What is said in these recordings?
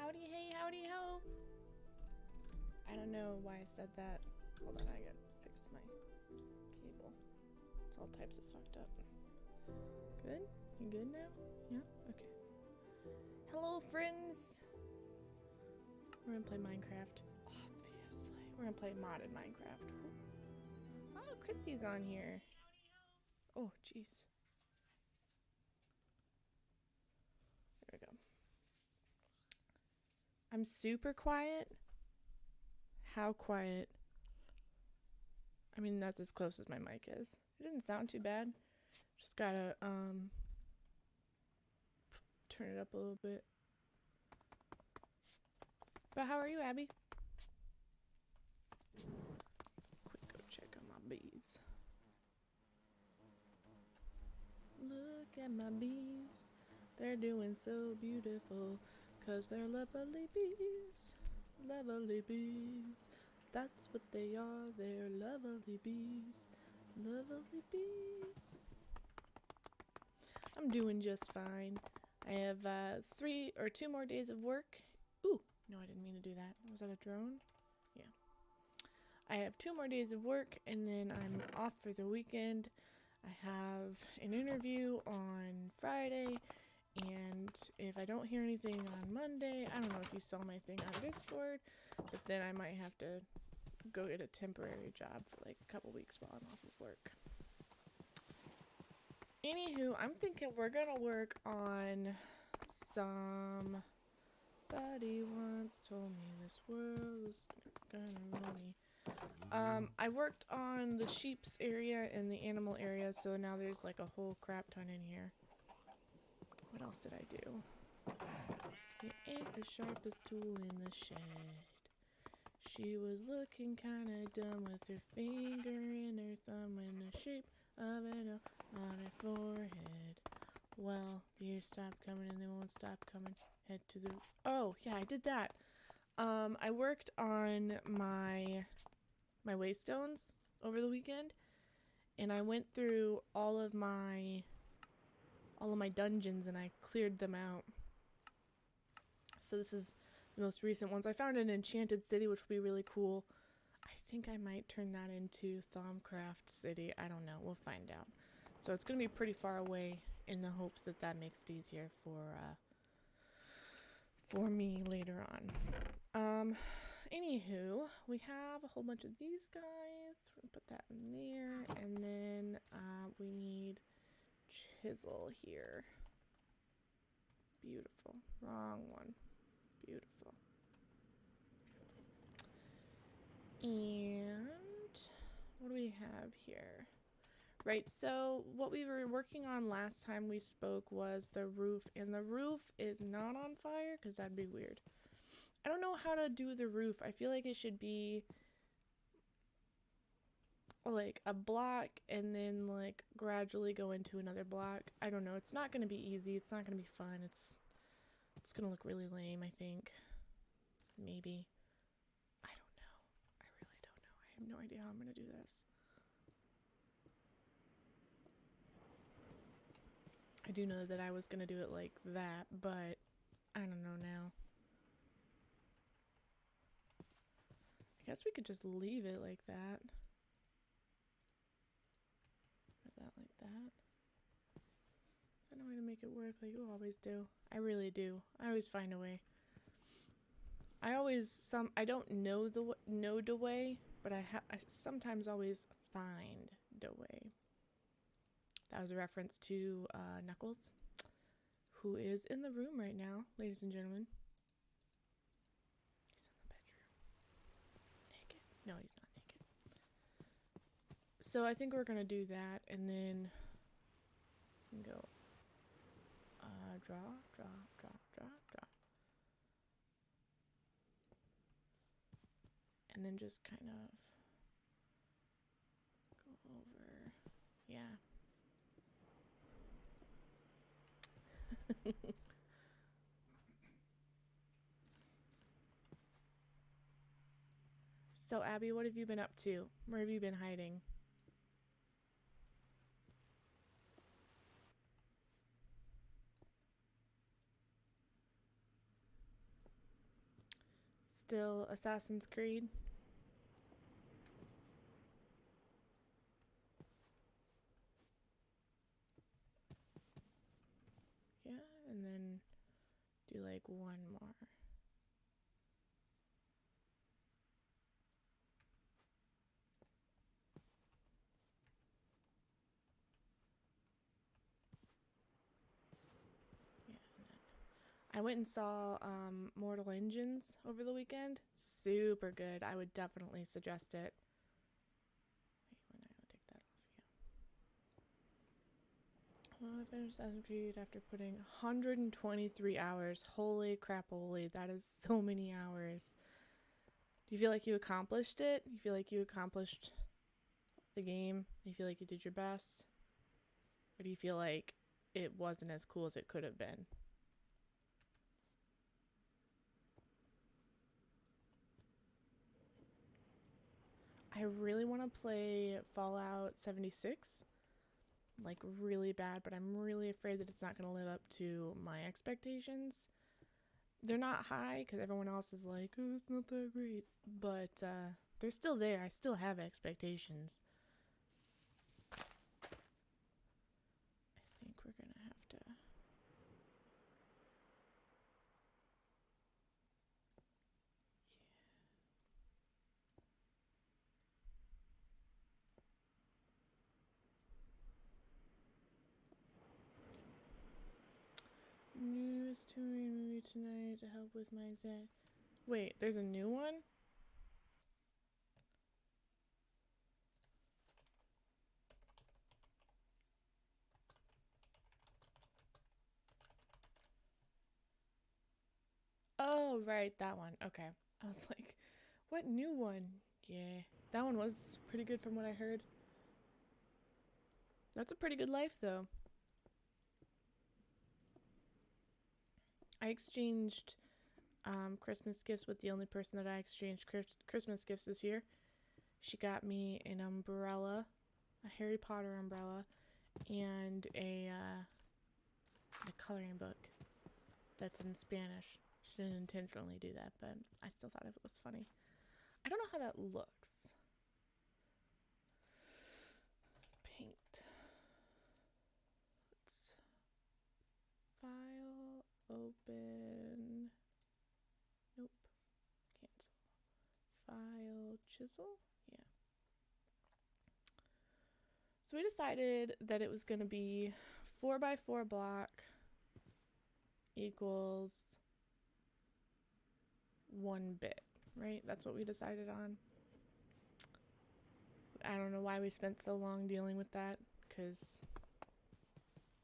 Howdy, hey, howdy, ho. I don't know why I said that. Hold on, I gotta fix my cable. It's all types of fucked up. Good? You good now? Yeah? Okay. Hello, friends. We're gonna play Minecraft. Obviously. We're gonna play modded Minecraft. Oh, Christy's on here. Oh, jeez. There we go. I'm super quiet. How quiet? I mean, that's as close as my mic is. It didn't sound too bad. Just gotta, turn it up a little bit. But how are you, Abby? Quick, go check on my bees. Look at my bees. They're doing so beautiful, 'cause they're lovely bees. Lovely bees. That's what they are. They're lovely bees. Lovely bees. I'm doing just fine. I have 3 or 2 more days of work. Ooh, no, I didn't mean to do that. Was that a drone? Yeah. I have 2 more days of work, and then I'm off for the weekend. I have an interview on Friday, and if I don't hear anything on Monday, I don't know if you saw my thing on Discord, but then I might have to go get a temporary job for like a couple weeks while I'm off of work. Anywho, I'm thinking we're gonna work on Somebody once told me this world was gonna run me. I worked on the sheep's area and the animal area, so now there's like a whole crap ton in here. What else did I do? It ain't the sharpest tool in the shed. She was looking kinda dumb with her finger and her thumb in the shape of an L on her forehead. Well, years stop coming and they won't stop coming. Head to the... Oh, yeah, I did that. I worked on my waystones over the weekend, and I went through all of my dungeons and I cleared them out. So this is the most recent ones. I found an enchanted city, which would be really cool. I think I might turn that into Thaumcraft City. I don't know. We'll find out. So it's going to be pretty far away in the hopes that that makes it easier for me later on. Anywho, we have a whole bunch of these guys. We're going to put that in there. And then we need Chisel here. Beautiful. Wrong one. Beautiful. And what do we have here? Right, so what we were working on last time we spoke was the roof, and the roof is not on fire because that'd be weird. I don't know how to do the roof. I feel like it should be like a block and then like gradually go into another block. I don't know. It's not going to be easy. It's not going to be fun. It's going to look really lame, I think. Maybe. I don't know. I really don't know. I have no idea how I'm going to do this. I do know that I was going to do it like that, but I don't know now. I guess we could just leave it like that. Or that like that. I know how to make it work like you always do. I really do. I always find a way. I don't know the way, but I sometimes always find the way. That was a reference to Knuckles, who is in the room right now, ladies and gentlemen. He's in the bedroom. Naked. No, he's not naked. So I think we're going to do that, and then go draw. And then just kind of go over. Yeah. So, Abby, what have you been up to? Where have you been hiding? still Assassin's Creed. Yeah, and then do like one more. I went and saw Mortal Engines over the weekend. Super good. I would definitely suggest it. Wait, when I take that off, yeah. Well, I finished Assassin's Creed after putting 123 hours. Holy crap, holy. That is so many hours. Do you feel like you accomplished it? You feel like you accomplished the game? Do you feel like you did your best? Or do you feel like it wasn't as cool as it could have been? I really want to play Fallout 76, like really bad, but I'm really afraid that it's not going to live up to my expectations. They're not high because everyone else is like, oh, it's not that great, but they're still there. I still have expectations. I think we're going to have to... Newest touring movie tonight to help with my exam. Wait, there's a new one? Oh, right, that one. Okay. I was like, what new one? Yeah, that one was pretty good from what I heard. That's a pretty good life, though. I exchanged Christmas gifts with the only person that I exchanged Christmas gifts this year. She got me an umbrella, a Harry Potter umbrella, and a coloring book that's in Spanish. She didn't intentionally do that, but I still thought it was funny. I don't know how that looks. Paint. Let's file, open. Nope. Cancel. File, chisel. Yeah. So we decided that it was going to be 4x4 block equals 1 bit, right? That's what we decided on. I don't know why we spent so long dealing with that, because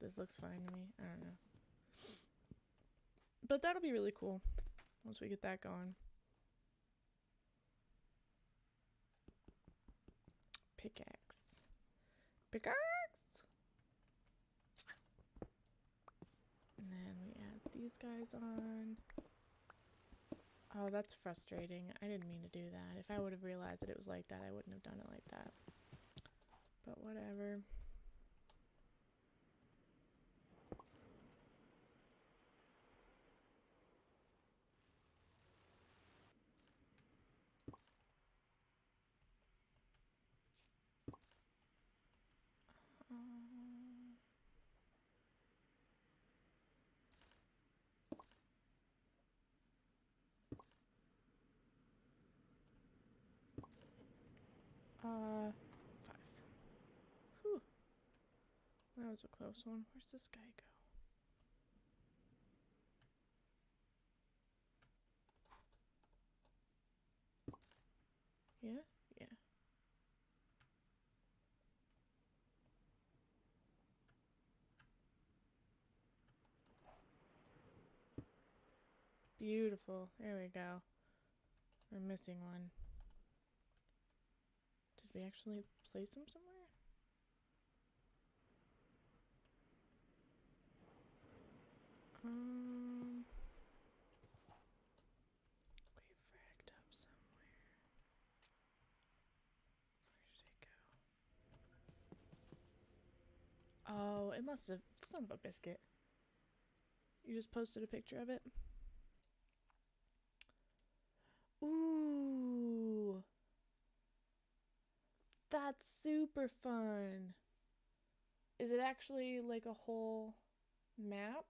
this looks fine to me. I don't know. But that'll be really cool once we get that going. Pickaxe. Pickaxe! And then we add these guys on. Oh, that's frustrating. I didn't mean to do that. If I would have realized that it was like that, I wouldn't have done it like that. But whatever. Uh, 5. Whew. That was a close one. Where's this guy go? Yeah? Yeah. Beautiful. There we go. We're missing one. Did we actually place him somewhere? We fragged up somewhere. Where did it go? Oh, it must have. Son of a biscuit. You just posted a picture of it? That's super fun. Is it actually like a whole map?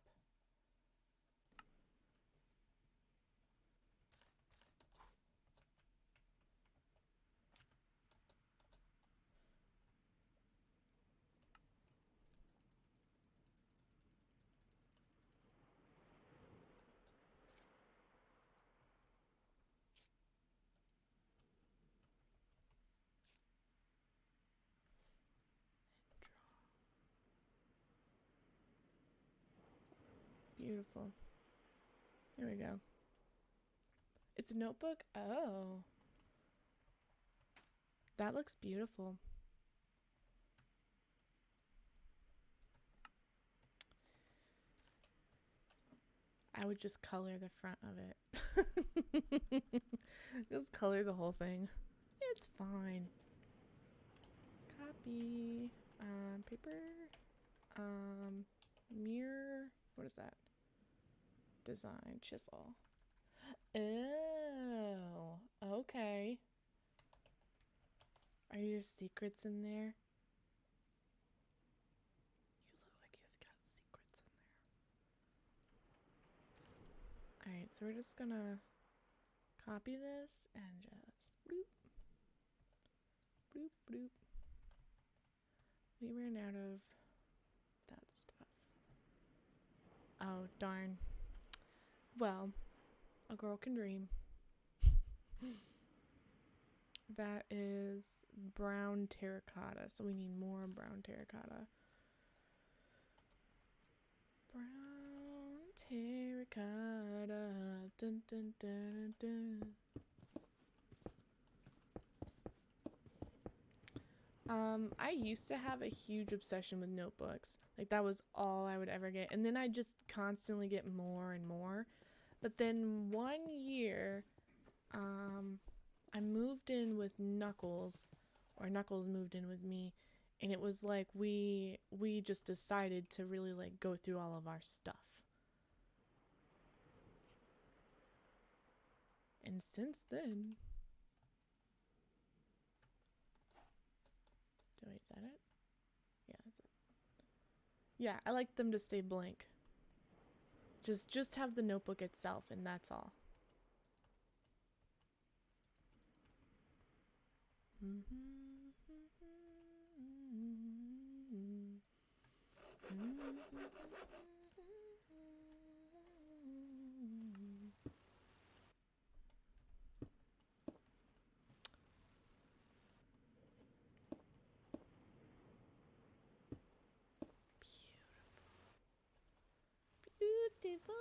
Beautiful. There we go. It's a notebook? Oh. That looks beautiful. I would just color the front of it. Just color the whole thing. It's fine. Copy. Paper. Mirror. What is that? Design. Chisel. Oh. Okay. Are your secrets in there? You look like you've got secrets in there. Alright, so we're just gonna copy this and just bloop. Bloop, bloop. We ran out of that stuff. Oh, darn. Well, a girl can dream. That is brown terracotta, so we need more brown terracotta. Brown terracotta. Dun, dun, dun, dun. I used to have a huge obsession with notebooks. Like, that was all I would ever get. And then I'd just constantly get more and more. But then one year, I moved in with Knuckles, or Knuckles moved in with me, and it was like we just decided to really like go through all of our stuff. And since then, wait, is that it? Yeah, that's it. Yeah, I like them to stay blank. Just have the notebook itself, and that's all. Beautiful.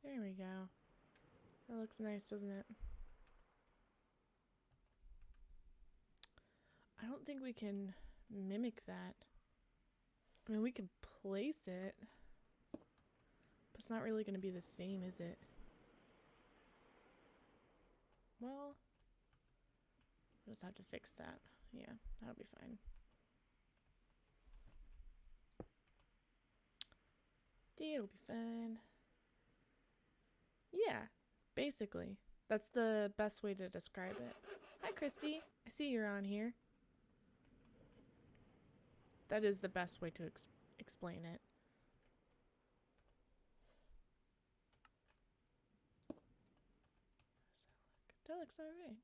There we go. That looks nice, doesn't it? I don't think we can mimic that. I mean, we can place it, but it's not really going to be the same, is it? Well, we'll just have to fix that. Yeah, that'll be fine. It'll be fine. Yeah, basically. That's the best way to describe it. Hi, Christy. I see you're on here. That is the best way to explain it. That looks alright.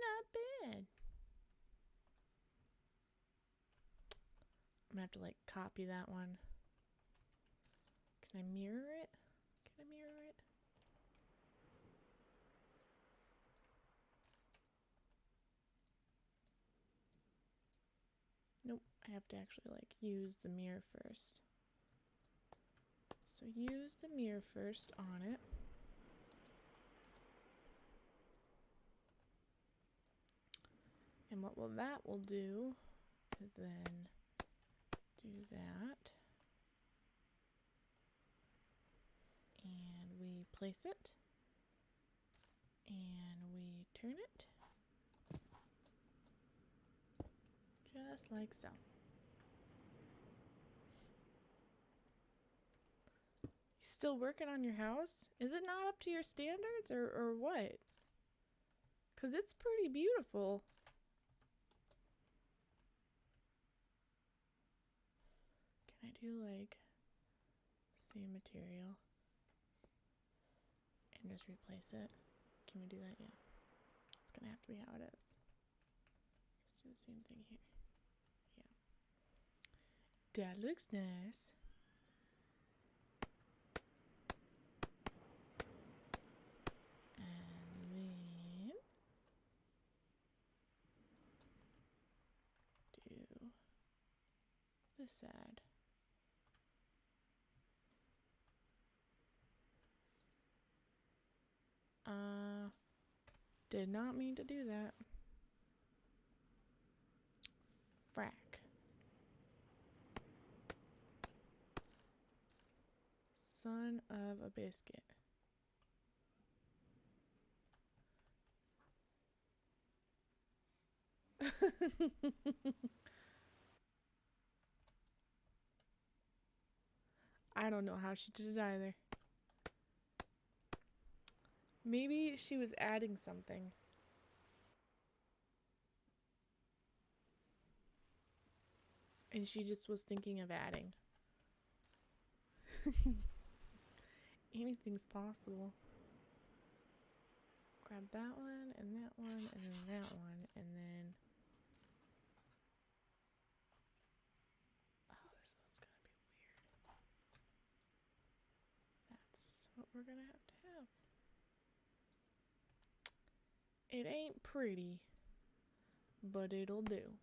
Not bad. I'm gonna have to like copy that one. Can I mirror it? Can I mirror it? Nope, I have to actually like use the mirror first. So use the mirror first on it. And what that will do is then do that. And we place it. And we turn it. Just like so. You still working on your house? Is it not up to your standards or what? 'Cause it's pretty beautiful. Can I do like same material and just replace it? Can we do that? Yeah. It's gonna have to be how it is. Just do the same thing here. Yeah. That looks nice. And then do this side. Did not mean to do that. Frack. Son of a biscuit. I don't know how she did it either. Maybe she was adding something. And she just was thinking of adding. Anything's possible. Grab that one, and then that one, and then that one, and then... Oh, this one's gonna be weird. That's what we're gonna have to have. It ain't pretty, but it'll do.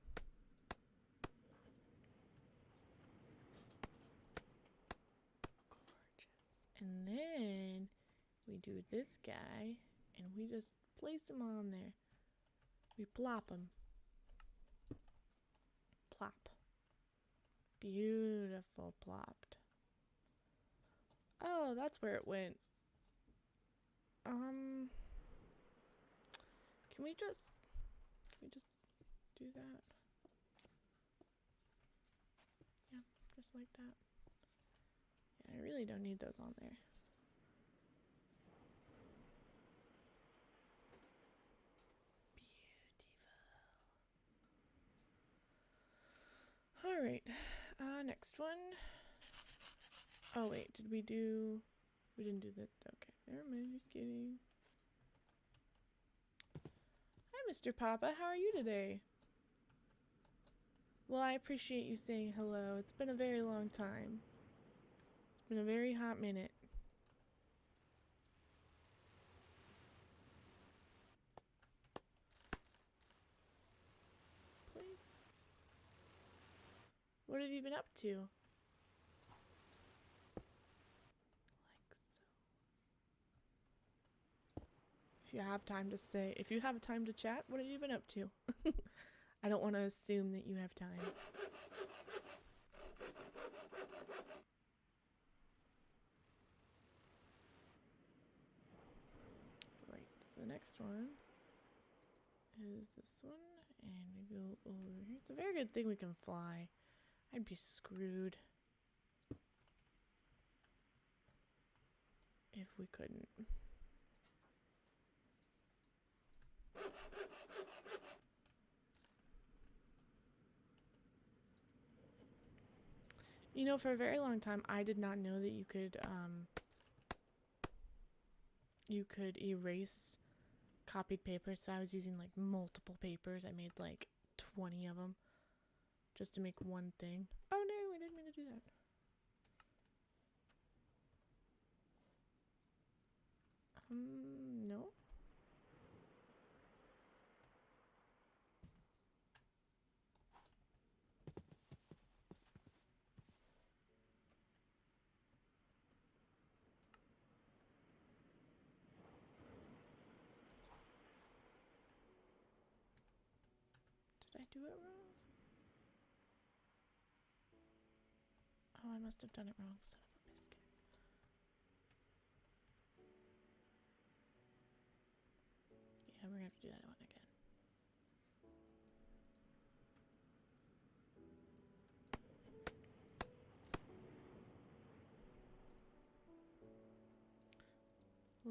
Gorgeous. And then we do this guy, and we just place him on there. We plop him. Plop. Beautiful plopped. Oh, that's where it went. Can we just do that? Yeah, just like that. Yeah, I really don't need those on there. Beautiful. Alright, next one. Oh wait, did we do... We didn't do that. Okay, never mind, just kidding. Hi, Mr. Papa, how are you today? Well, I appreciate you saying hello. It's been a very long time. It's been a very hot minute. Please. What have you been up to? Like so. If you have time to say, if you have time to chat, what have you been up to? I don't want to assume that you have time. Right, so the next one is this one, and we go over here. It's a very good thing we can fly. I'd be screwed if we couldn't. You know, for a very long time, I did not know that you could erase copied papers, so I was using like multiple papers. I made like 20 of them just to make one thing. Oh no, I didn't mean to do that. No. Did I do it wrong? Oh, I must have done it wrong, son of a biscuit. Yeah, we're gonna have to do that one again.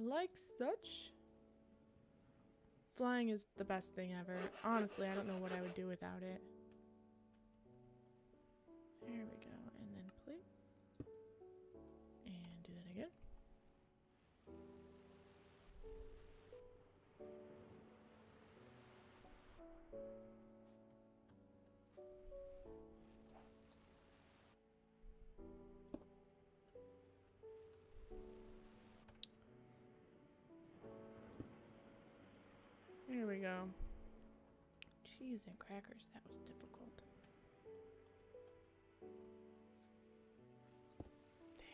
Like such. Flying is the best thing ever. Honestly, I don't know what I would do without it. There we go. And then place. And do that again. There we go. Cheese and crackers, that was difficult. There.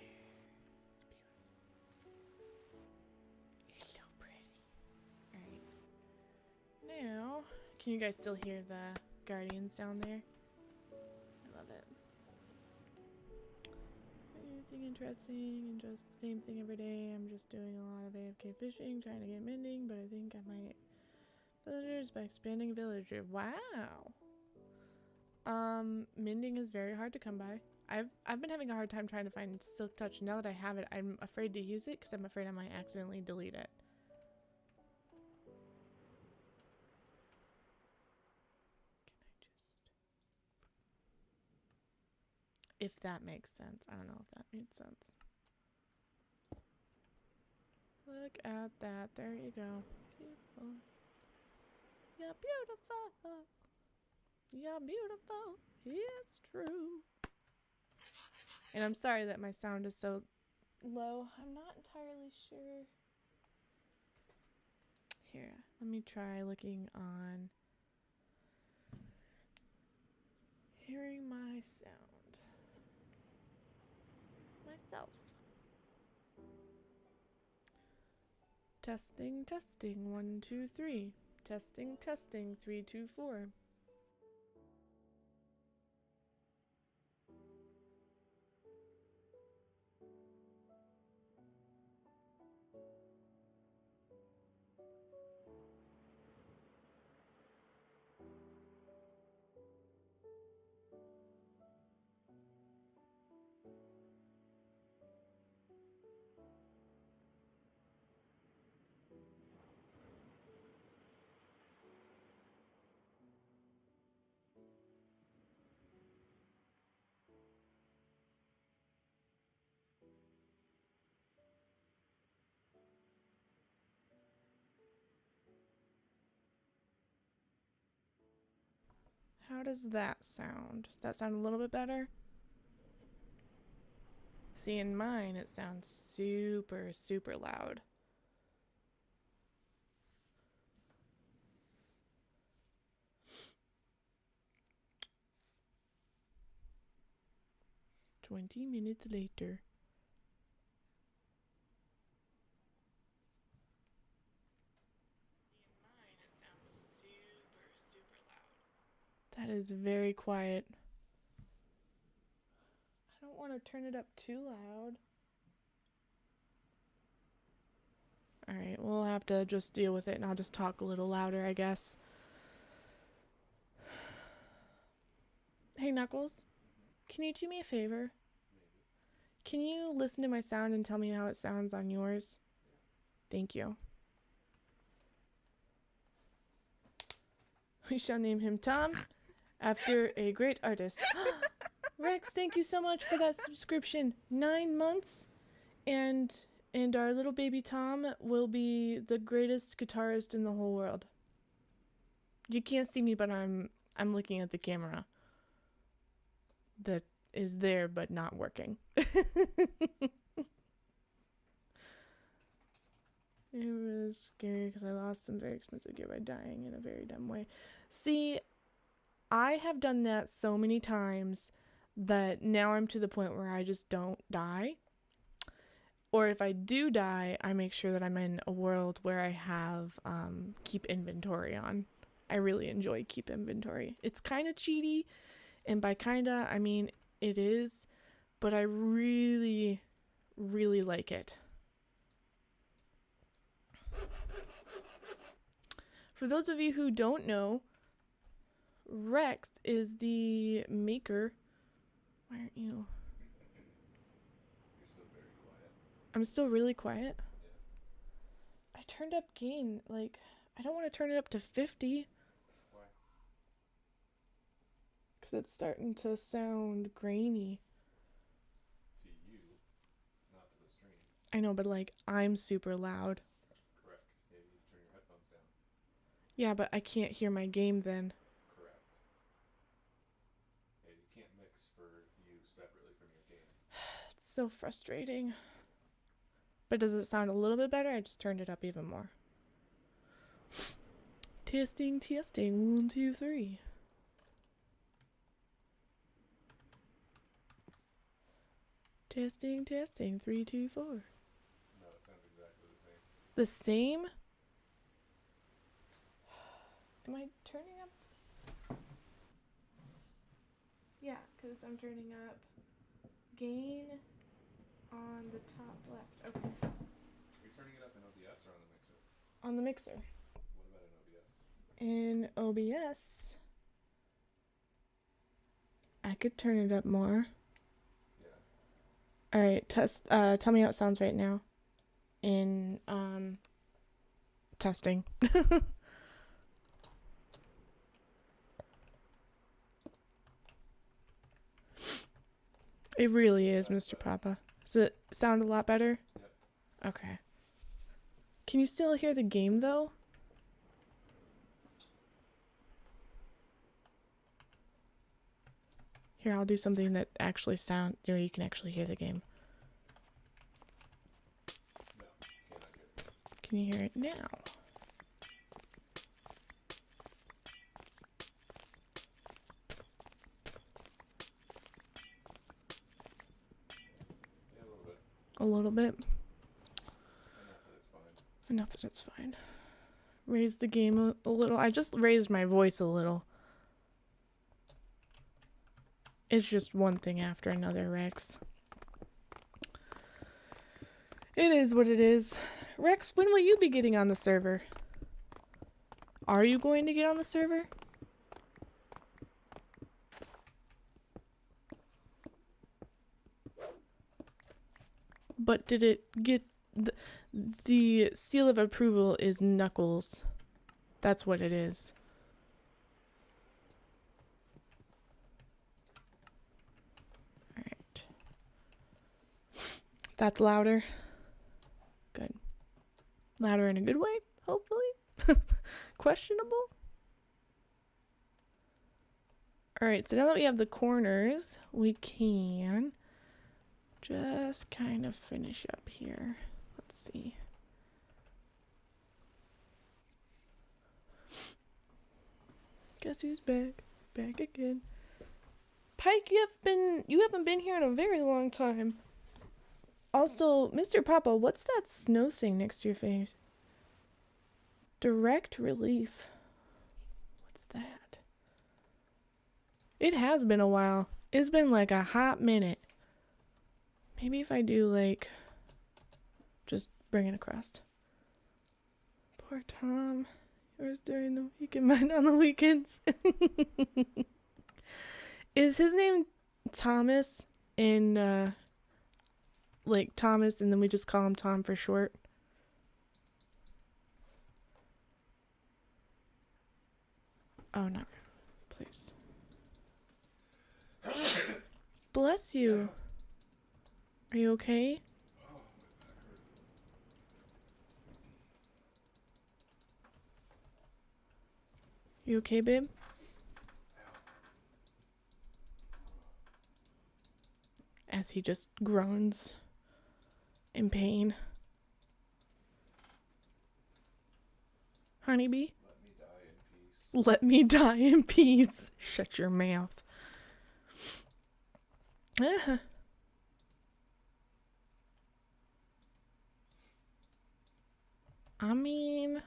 It's beautiful. It's so pretty. Alright. Now, can you guys still hear the guardians down there? I love it. Anything interesting and just the same thing every day. I'm just doing a lot of AFK fishing, trying to get mending, but I think I might villagers by expanding villager. Wow. Mending is very hard to come by. I've been having a hard time trying to find silk touch. Now that I have it, I'm afraid to use it because I'm afraid I might accidentally delete it. Can I just... If that makes sense. I don't know if that made sense. Look at that. There you go. Beautiful. You're beautiful. You're beautiful. It's true. And I'm sorry that my sound is so low. I'm not entirely sure. Here, let me try looking on hearing my sound myself. Testing, testing, 1, 2, 3. Testing, testing, 3, 2, 4. How does that sound? Does that sound a little bit better? See, in mine, it sounds super, super loud. "20 minutes later. That is very quiet. I don't want to turn it up too loud. Alright, we'll have to just deal with it and I'll just talk a little louder, I guess. Hey, Knuckles, can you do me a favor? Can you listen to my sound and tell me how it sounds on yours? Thank you. We shall name him Tom, after a great artist. Rex, thank you so much for that subscription. 9 months, and our little baby Tom will be the greatest guitarist in the whole world. You can't see me, but I'm looking at the camera that is there but not working. It was scary because I lost some very expensive gear by dying in a very dumb way. See, I have done that so many times that now I'm to the point where I just don't die. Or if I do die, I make sure that I'm in a world where I have keep inventory on. I really enjoy keep inventory. It's kind of cheaty, and by kinda, I mean it is, but I really, really like it. For those of you who don't know, Rex is the maker. Why aren't you? You're still very quiet. I'm still really quiet. Yeah. turned up gain. Like, I don't want to turn it up to 50. Why? Because it's starting to sound grainy. To you, not to the stream. I know, but like, I'm super loud. Correct. Maybe you turn your headphones down. Yeah, but I can't hear my game then. Correct. Yeah, you can't mix for you separately from your game. It's so frustrating. But does it sound a little bit better? I just turned it up even more. Testing, testing. 1, 2, 3. Testing, testing. 3, 2, 4. No, it sounds exactly the same. The same? Am I turning up? Yeah, because I'm turning up gain on the top left. Okay. Are you turning it up in OBS or on the mixer? On the mixer. What about in OBS? In OBS, I could turn it up more. Yeah. Alright, tell me how it sounds right now. In, testing. It really is, Mr. Papa. Does it sound a lot better? Yep. Okay. Can you still hear the game, though? Here, I'll do something that actually where you can actually hear the game. No, cannot hear it. Can you hear it now? Yeah, a little bit. A little bit. Enough that it's fine. Enough that it's fine. Raise the game a little. I just raised my voice a little. It's just one thing after another, Rex. It is what it is. Rex, when will you be getting on the server? Are you going to get on the server? But did it get... The seal of approval is Knuckles. That's what it is. Alright. That's louder. Good. Louder in a good way, hopefully. Questionable. Alright, so now that we have the corners, we can just kind of finish up here. Let's see. Guess who's back? Back again. Pike, you haven't been here in a very long time. Also, Mr. Papa, what's that snow thing next to your face? Direct relief. What's that? It has been a while. It's been like a hot minute. Maybe if I do like, just bring it across. Poor Tom. Yours during the week and mine on the weekends. Is his name Thomas in, like Thomas and then we just call him Tom for short? Oh, not please. Bless you. Are you okay? You okay, babe? As he just groans in pain. Honeybee? Let me die in peace. Shut your mouth. I mean...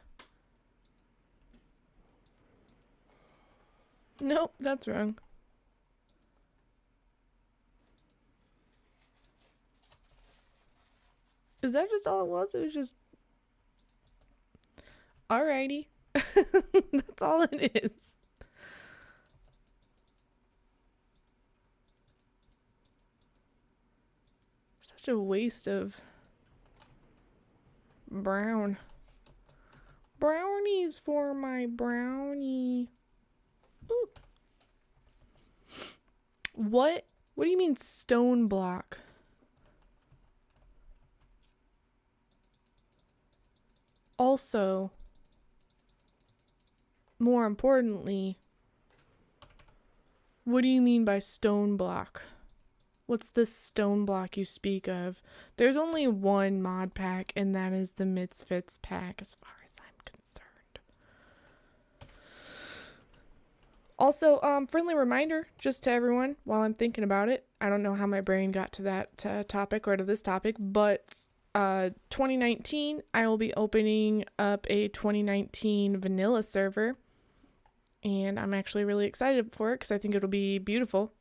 Nope, that's wrong. Is that just all it was? It was just... Alrighty. That's all it is. Such a waste of brown. brownies for my brownie. Ooh. What do you mean stone block? Also, more importantly, what do you mean by stone block? What's this stone block you speak of? There's only one mod pack, and that is the Misfits pack as far as I'm concerned. Also, friendly reminder, just to everyone, while I'm thinking about it, I don't know how my brain got to that topic or to this topic, but 2019, I will be opening up a 2019 vanilla server, and I'm actually really excited for it because I think it'll be beautiful.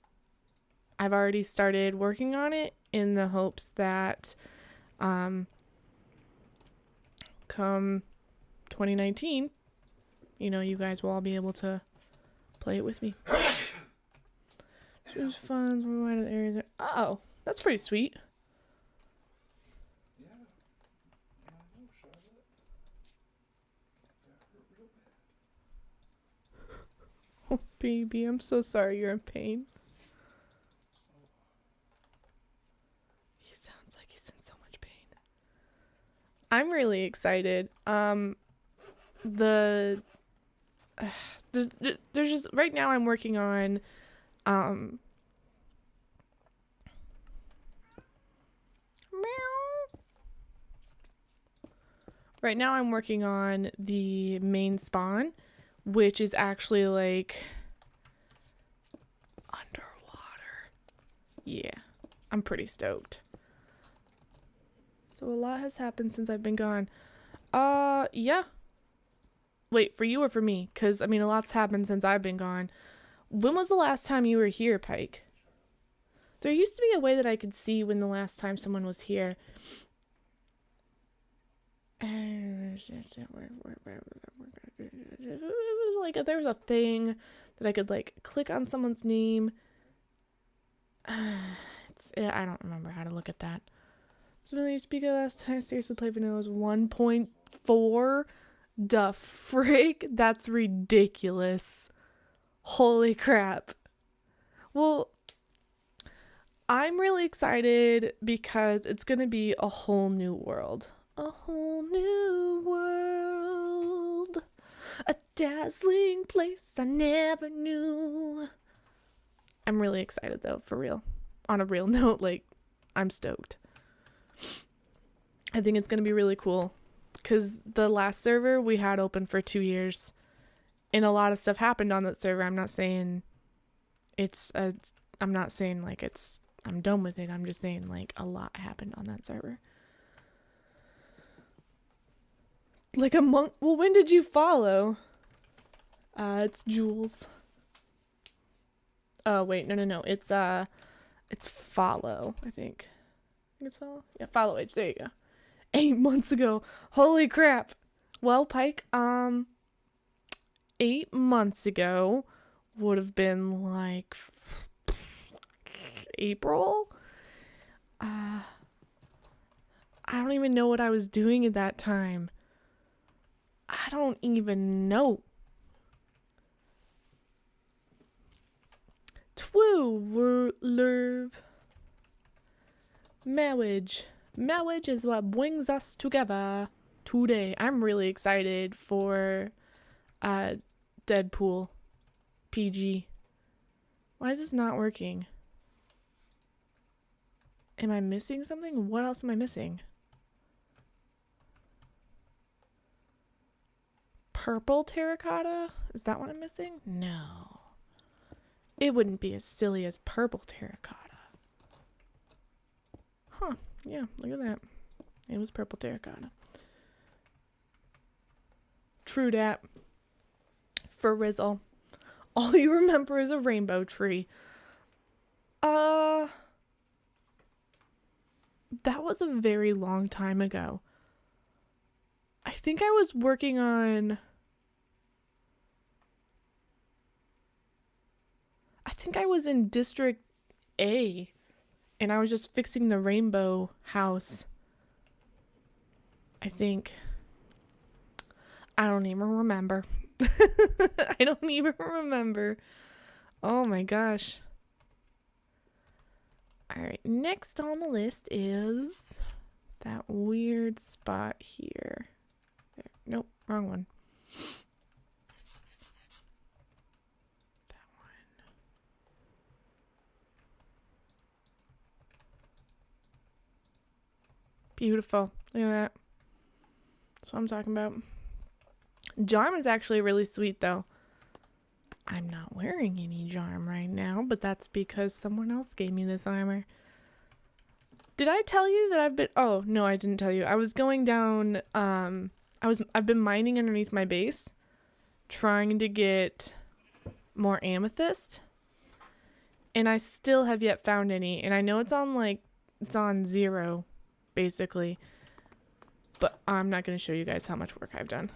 I've already started working on it in the hopes that come 2019, you guys will all be able to play it with me. Choose funds, wide of the areas. Oh, that's pretty sweet. Yeah. I know, Charlotte. That hurt real bad. Oh, baby, I'm so sorry you're in pain. He sounds like he's in so much pain. I'm really excited. There's just right now I'm working on right now I'm working on the main spawn, which is actually like underwater. Yeah, I'm pretty stoked. So a lot has happened since I've been gone. Yeah. Wait, for you or for me? Because, I mean, a lot's happened since I've been gone. When was the last time you were here, Pike? There used to be a way that I could see when the last time someone was here. It was like, there was a thing that I could, like, click on someone's name. I don't remember how to look at that. So when you speak of last time I seriously played vanilla was 1.4. The frick? That's ridiculous. Holy crap. Well, I'm really excited because it's going to be a whole new world. A whole new world. A dazzling place I never knew. I'm really excited though, for real. On a real note, like, I'm stoked. I think it's going to be really cool. Because the last server we had open for 2 years. And a lot of stuff happened on that server. I'm not saying I'm done with it. I'm just saying, like, a lot happened on that server. Like a month. Well, when did you follow? It's Jules. Oh, wait. No. It's follow, I think. I think it's follow? Yeah, follow age. There you go. 8 months ago. Holy crap. Well, Pike, 8 months ago would have been like April. I don't even know what I was doing at that time. I don't even know. Lerv. Marriage is what brings us together today. I'm really excited for Deadpool PG. Why is this not working? Am I missing something? What else am I missing? Purple terracotta? Is that what I'm missing? No. It wouldn't be as silly as purple terracotta. Huh. Yeah, look at that. It was purple terracotta. True dat. For Rizzle. All you remember is a rainbow tree. That was a very long time ago. I think I was working on... I think I was in District A. And I was just fixing the rainbow house. I think. I don't even remember. I don't even remember. Oh my gosh. Alright, next on the list is that weird spot here. There. Nope, wrong one. That one. Beautiful. Look at that. That's what I'm talking about. Charm is actually really sweet though. I'm not wearing any charm right now, but that's because someone else gave me this armor. Did I tell you that I've been... Oh, no, I didn't tell you. I was going down... I've been mining underneath my base, trying to get more amethyst, and I still have yet found any. And I know it's on 0, basically. But I'm not going to show you guys how much work I've done.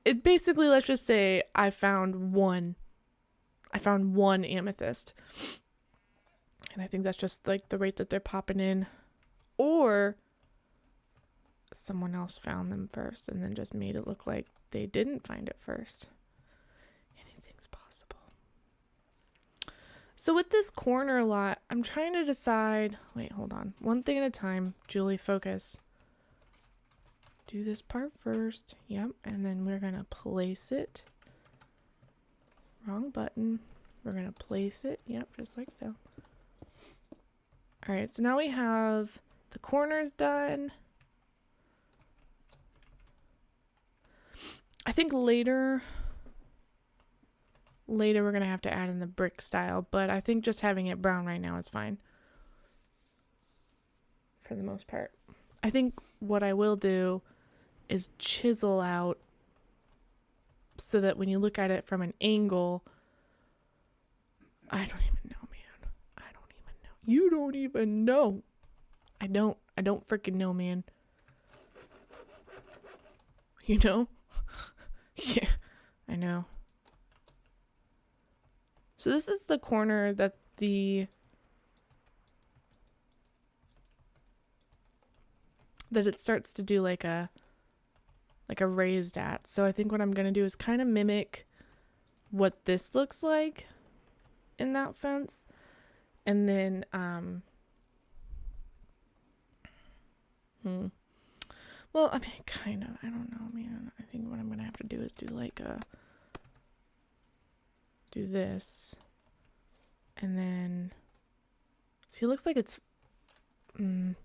It basically, let's just say I found one. I found one amethyst. And I think that's just like the rate that they're popping in. Or someone else found them first and then just made it look like they didn't find it first. Anything's possible. So with this corner lot, I'm trying to decide... Wait, hold on. One thing at a time. Julie, focus. Do this part first. Yep. And then we're going to place it. Wrong button. We're going to place it. Yep, just like so. Alright, so now we have the corners done. I think later we're going to have to add in the brick style, but I think just having it brown right now is fine. For the most part. I think what I will do is chisel out so that when you look at it from an angle, I don't even know, man. I don't even know. You don't even know. I don't freaking know, man. You know? Yeah, I know. So this is the corner that it starts to do like a raised at. So I think what I'm going to do is kind of mimic what this looks like in that sense. And then, well, I mean, kind of, I don't know, man. I think what I'm going to have to do is do like do this. And then, see, it looks like it's, and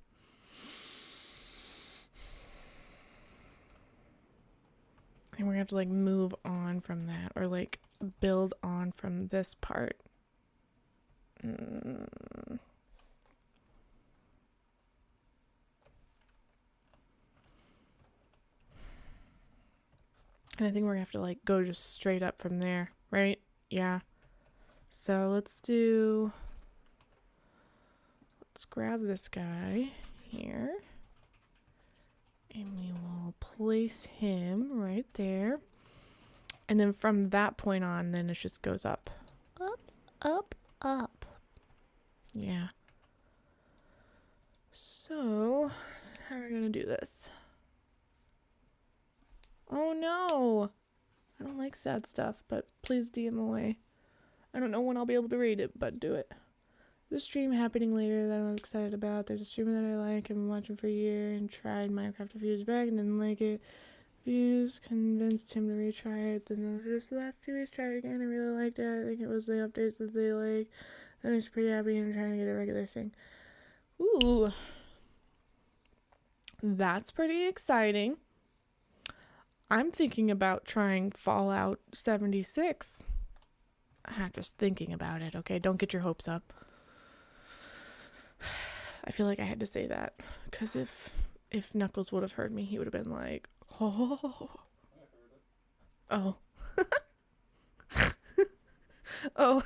we're gonna have to like move on from that or like build on from this part. And I think we're gonna have to like go just straight up from there, right? Yeah. So let's grab this guy here. And we will place him right there. And then from that point on, then it just goes up. Up, up, up. Yeah. So, how are we going to do this? Oh no! I don't like sad stuff, but please DM away. I don't know when I'll be able to read it, but do it. There's a stream happening later that I'm excited about. There's a streamer that I like. I've been watching for a year and tried Minecraft a few years back and didn't like it. Views convinced him to retry it. Then just the last 2 weeks tried it again. I really liked it. I think it was the updates that they like. Then he's pretty happy and trying to get a regular thing. Ooh. That's pretty exciting. I'm thinking about trying Fallout 76. I'm just thinking about it, okay? Don't get your hopes up. I feel like I had to say that because if Knuckles would have heard me, he would have been like, "Oh, oh, oh."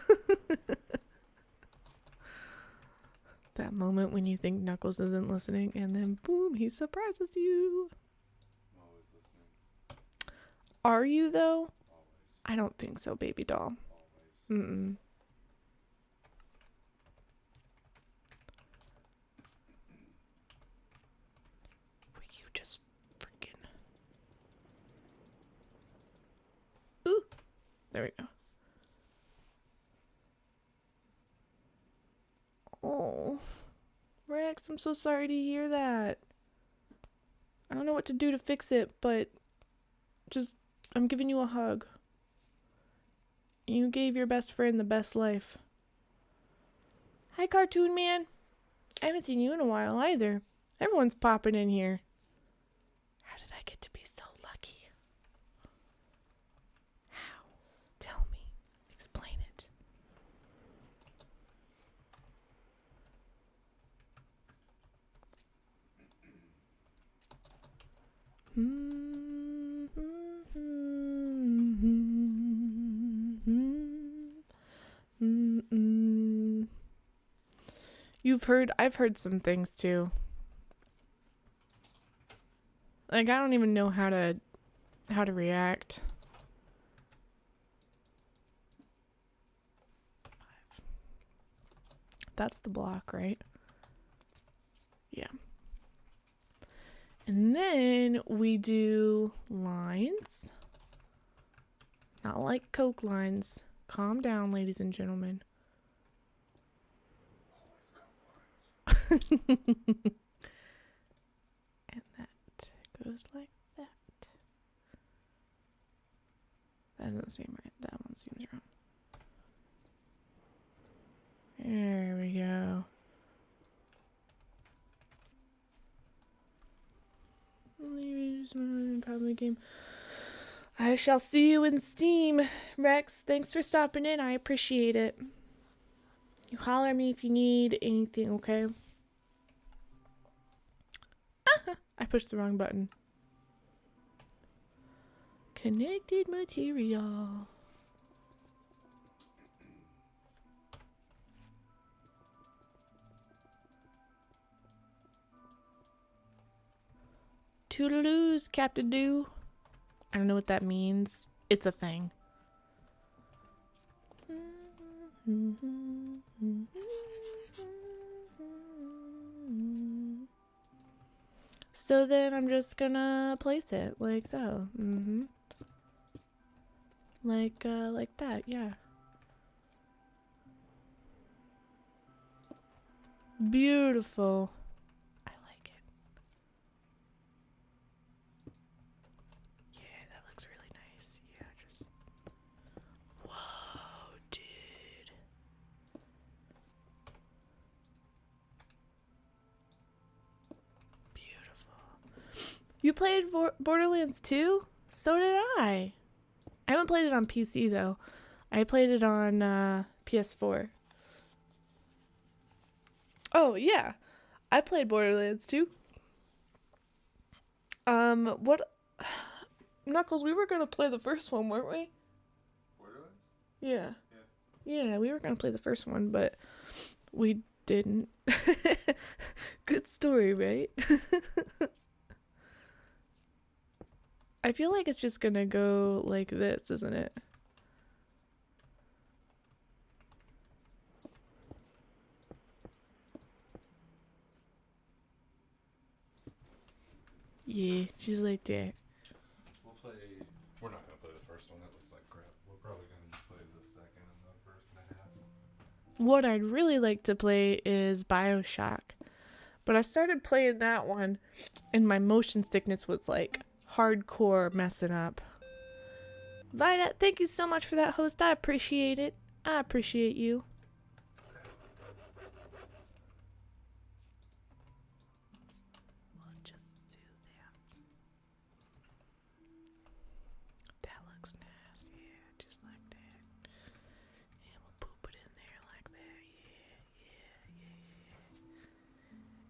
That moment when you think Knuckles isn't listening, and then boom, he surprises you. I'm always listening. Are you though? Always. I don't think so, baby doll. Always. Mm-mm. You just freaking... There we go. Oh, Rex, I'm so sorry to hear that. I don't know what to do to fix it, but just, I'm giving you a hug. You gave your best friend the best life. Hi, Cartoon Man. I haven't seen you in a while either. Everyone's popping in here. How did I get to be so lucky? How? Tell me. Explain it. I've heard some things too. Like, I don't even know how to react. That's the block, right? Yeah. And then we do lines. Not like Coke lines. Calm down, ladies and gentlemen. And that goes like that. That doesn't seem right. That one seems wrong. There we go. Public game. I shall see you in Steam. Rex, thanks for stopping in. I appreciate it. You holler at me if you need anything, okay? I pushed the wrong button. Connected material. Toodaloos, Captain Do. I don't know what that means. It's a thing. So then I'm just gonna place it like so. Like that, yeah. Beautiful. I like it. Yeah, that looks really nice. Yeah, just... Whoa, dude. Beautiful. You played Borderlands 2? So did I. I haven't played it on PC, though. I played it on PS4. Oh, yeah. I played Borderlands 2. What... Knuckles, we were gonna play the first one, weren't we? Borderlands? Yeah. Yeah. Yeah, we were gonna play the first one, but we didn't. Good story, right? I feel like it's just gonna go like this, isn't it? Yeah, she's like that. We'll play... We're not going to play the first one. That looks like crap. We're probably going to play the second and the first and a half. What I'd really like to play is BioShock. But I started playing that one, and my motion sickness was like hardcore messing up. Vida, thank you so much for that, host. I appreciate it. I appreciate you. We'll just do that. That looks nice. Yeah, just like that. And we'll poop it in there like that. Yeah.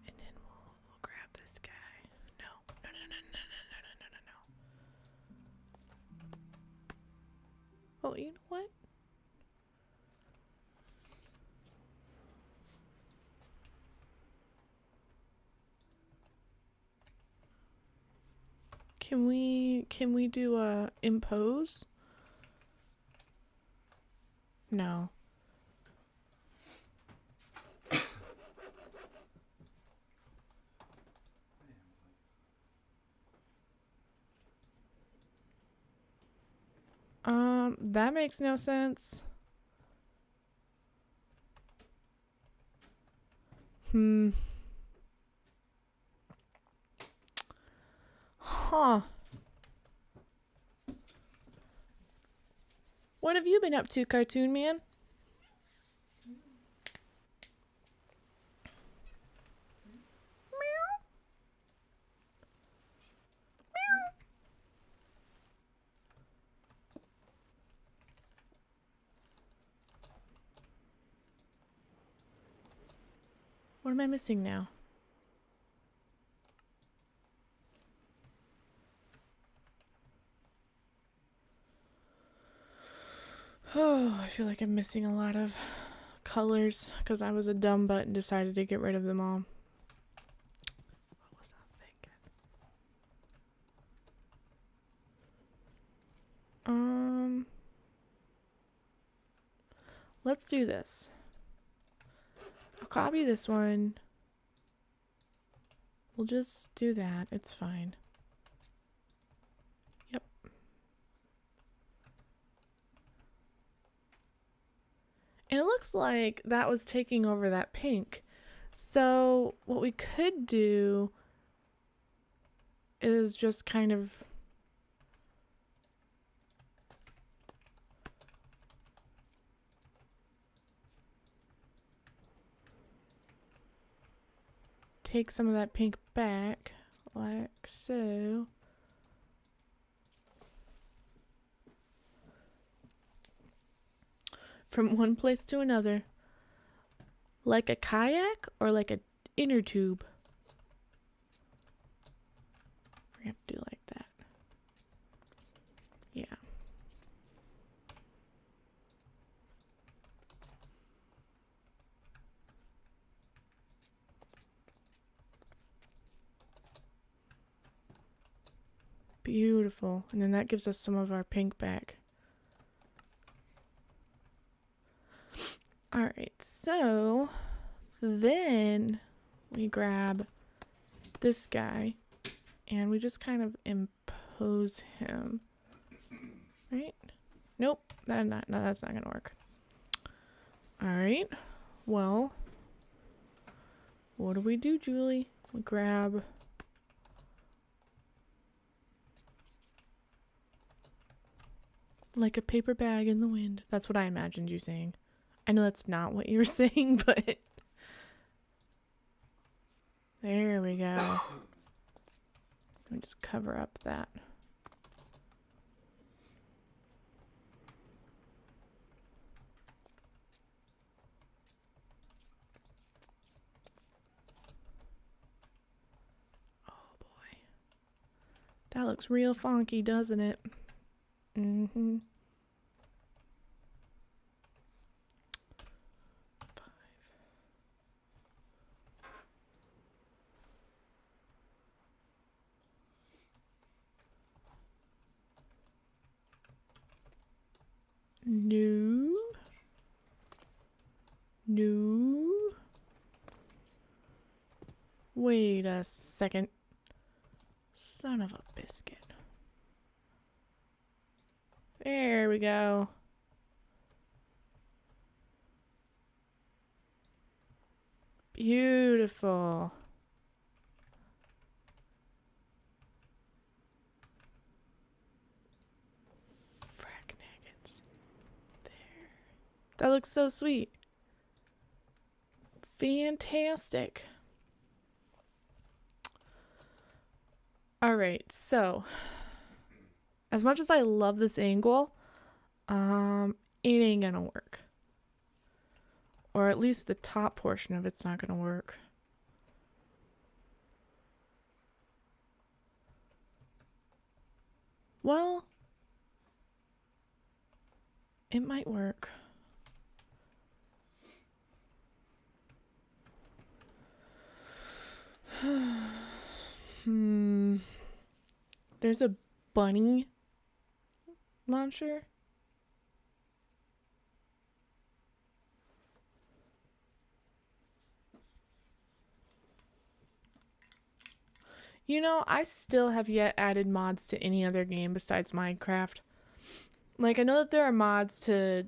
And then we'll grab this guy. No. Oh, you know what? Can we do a impose? No. That makes no sense. Huh. What have you been up to, Cartoon Man? What am I missing now? Oh, I feel like I'm missing a lot of colors because I was a dumb butt and decided to get rid of them all. What was I thinking? Let's do this. I'll copy this one. We'll just do that. It's fine. Yep. And it looks like that was taking over that pink. So what we could do is just kind of take some of that pink back, like so. From one place to another. Like a kayak or like an inner tube? We're gonna have to do like that. Yeah. Beautiful. And then that gives us some of our pink back. Alright, so then we grab this guy and we just kind of impose him. Right? Nope, that's not gonna work. Alright, well, what do we do, Julie? We grab like a paper bag in the wind. That's what I imagined you saying. I know that's not what you were saying, but there we go. Let me just cover up that. Oh boy. That looks real funky, doesn't it? Mm-hmm. No. No. Wait a second. Son of a biscuit. There we go. Beautiful. Frack nuggets. There. That looks so sweet. Fantastic. Alright, so as much as I love this angle, it ain't gonna work. Or at least the top portion of it's not gonna work. Well, it might work. There's a bunny launcher. You know, I still have yet added mods to any other game besides Minecraft. Like, I know that there are mods to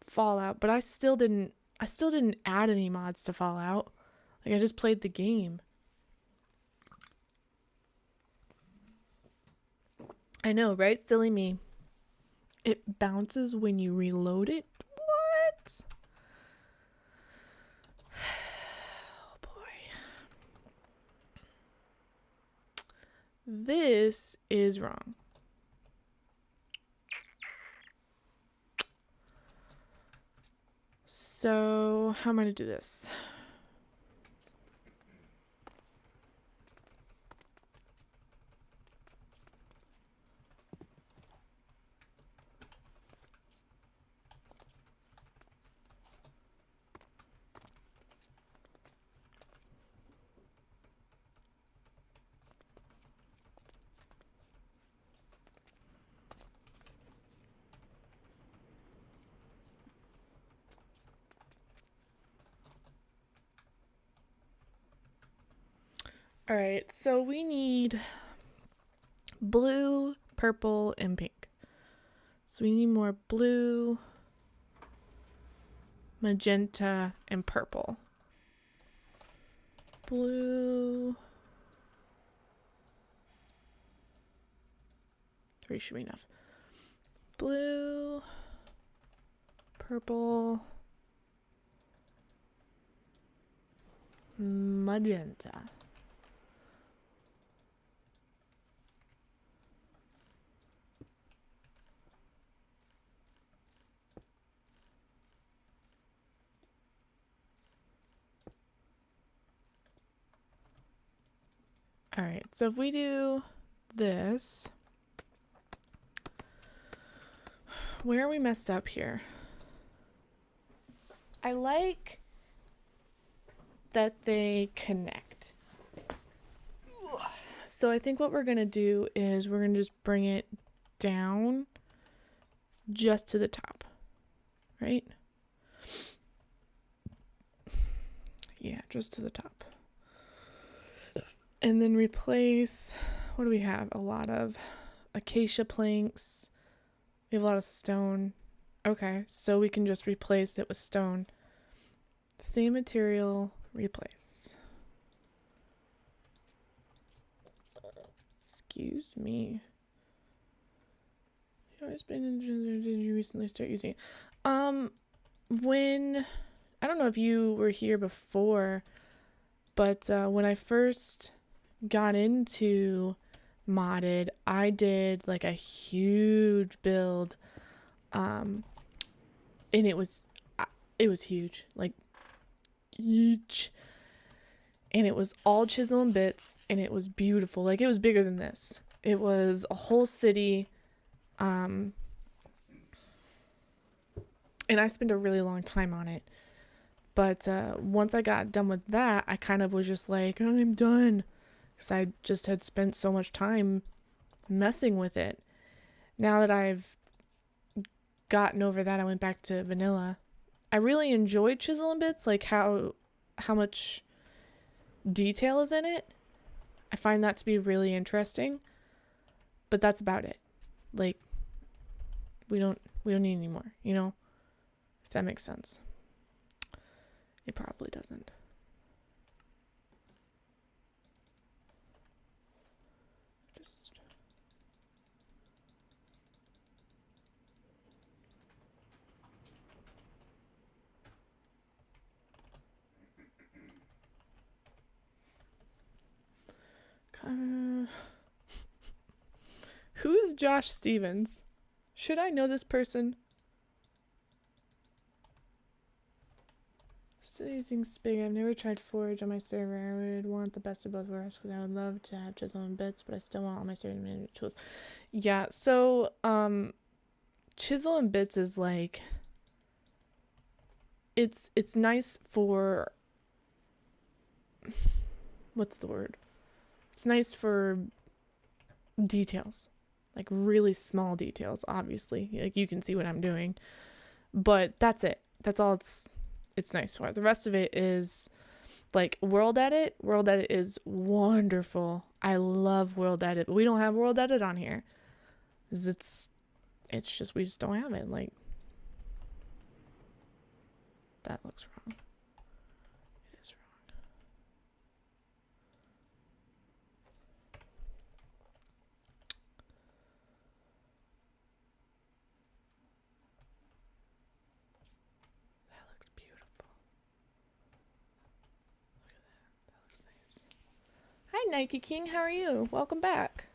Fallout, but I still didn't add any mods to Fallout. Like, I just played the game. I know, right? Silly me. It bounces when you reload it? What? Oh boy. This is wrong. So, how am I going to do this? All right, so we need blue, purple, and pink. So we need more blue, magenta, and purple. Blue. 3 should be enough. Blue, purple, magenta. All right, so if we do this, where are we messed up here? I like that they connect. So I think what we're going to do is we're going to just bring it down just to the top, right? Yeah, just to the top. And then replace, what do we have? A lot of acacia planks. We have a lot of stone. Okay, so we can just replace it with stone. Same material, replace. Excuse me. You always been in, did you recently start using it? When, I don't know if you were here before, but when I first got into modded, I did like a huge build, and it was huge, like huge, and it was all chisel and bits, and it was beautiful. Like, it was bigger than this. It was a whole city, and I spent a really long time on it. But once I got done with that, I kind of was just like, oh, I'm done. Because I just had spent so much time messing with it. Now that I've gotten over that, I went back to vanilla. I really enjoyed Chisel and Bits, like how much detail is in it. I find that to be really interesting. But that's about it. Like, we don't need any more, you know? If that makes sense. It probably doesn't. Just who is Josh Stevens? Should I know this person? Still using Spig. I've never tried Forge on my server. I would want the best of both worlds because I would love to have Chisel and Bits, but I still want all my server management tools. Yeah, so Chisel and Bits is like, it's nice for, what's the word? It's nice for details, like really small details, obviously. Like, you can see what I'm doing, but that's it. That's all it's nice for. The rest of it is like world edit. World edit is wonderful. I love world edit, but we don't have world edit on here. It It's just, we just don't have it. Like, that looks wrong. It is wrong. That looks beautiful. Look at that. That looks nice. Hi, Nike King. How are you? Welcome back.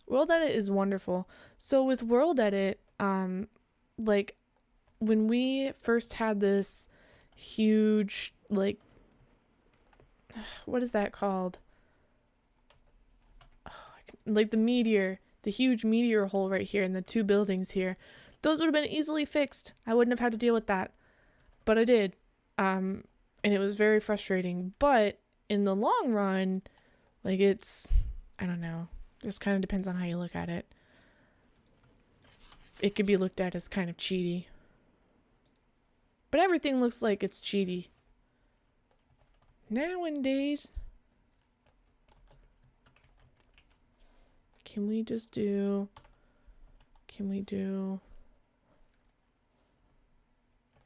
World Edit is wonderful. So with World Edit, like when we first had this huge, like, what is that called? Like the huge meteor hole right here and the two buildings here, those would have been easily fixed. I wouldn't have had to deal with that, but I did. And it was very frustrating, but in the long run, like, it's, I don't know. Just kind of depends on how you look at it. It could be looked at as kind of cheaty. But everything looks like it's cheaty. Nowadays. Can we do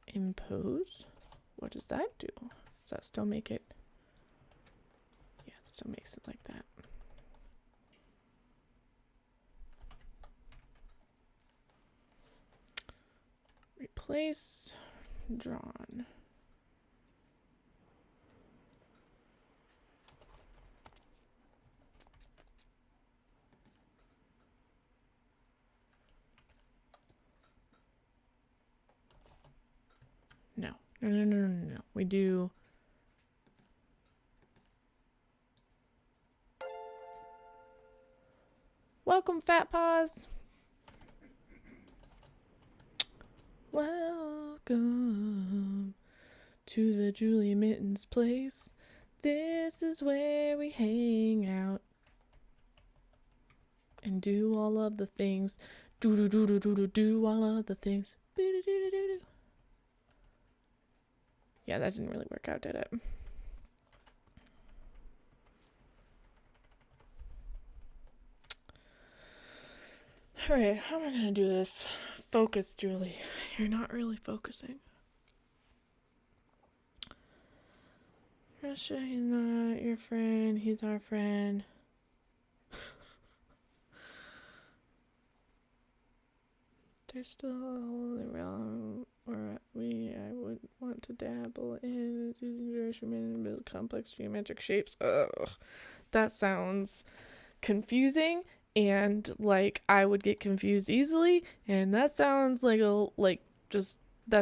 impose? What does that do? Does that still make it? Yeah, it still makes it like that. Replace drawn. No. We do welcome, Fat Paws. Welcome to the Julia Mittens place. This is where we hang out and do all of the things. Do all of the things. Yeah, that didn't really work out, did it? Alright, how am I gonna do this? Focus, Julie. You're not really focusing. Russia, he's not your friend. He's our friend. There's still a hole in the realm where I would want to dabble in using Gershman and build complex geometric shapes. Ugh. That sounds confusing, and like I would get confused easily, and that sounds that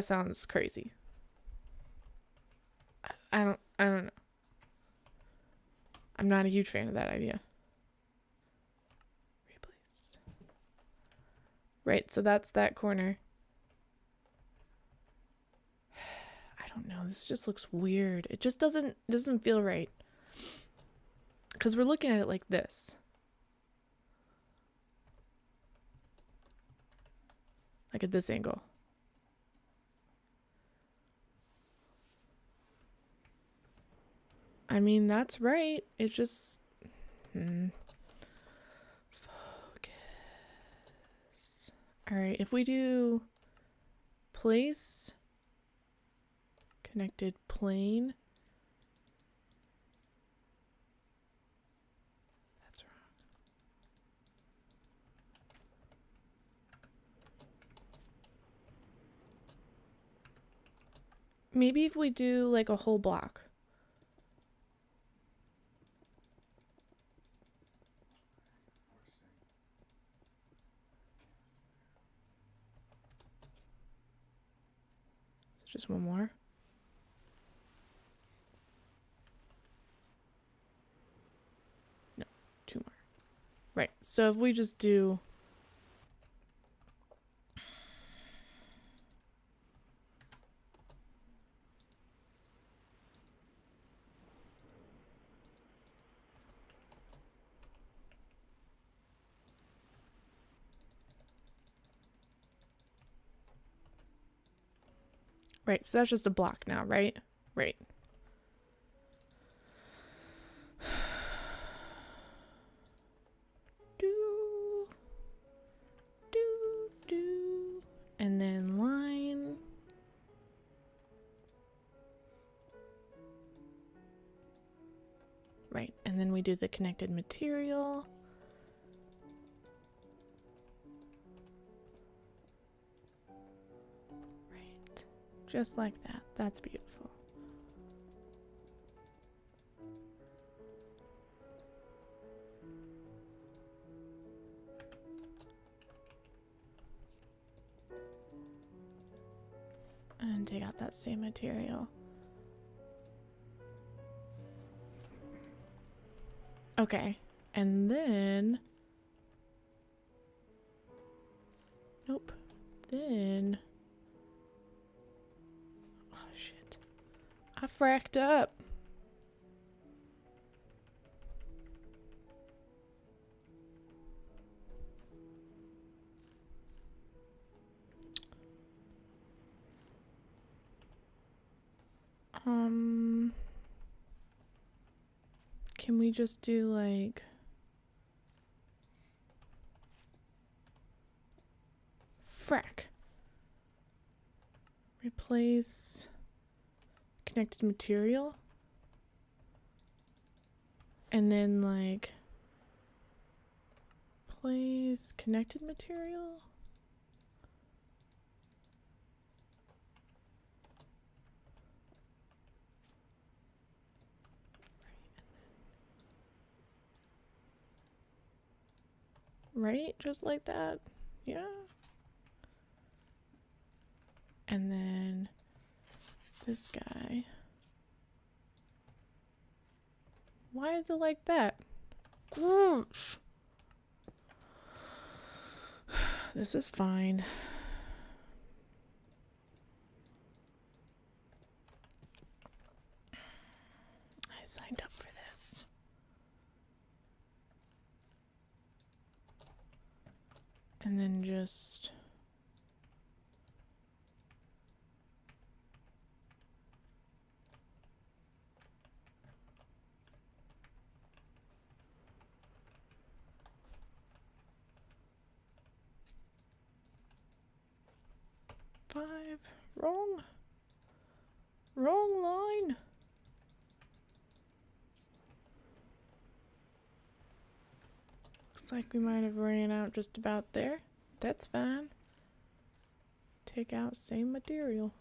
sounds crazy. I don't know. I'm not a huge fan of that idea. Replace. Right, so that's that corner. I don't know, this just looks weird. It just doesn't feel right. Because we're looking at it like this. Like at this angle. I mean, that's right. It just... Focus. Alright, if we do place, connected plane. That's wrong. Maybe if we do like a whole block. Just one more. No, two more. Right, so if we just do... Right, so that's just a block now, right? Right. we do the connected material. Right. Just like that. That's beautiful. And take out that same material. Okay, and then... Nope. Then... Oh, shit. I fracked up. Can we just do like frack? Replace connected material. And then like place connected material. Right? Just like that. Yeah. And then this guy. Why is it like that? Gosh. This is fine. I signed up for this. And then just... Five. Wrong. Wrong line. Looks like we might have ran out just about there. That's fine. Take out same material.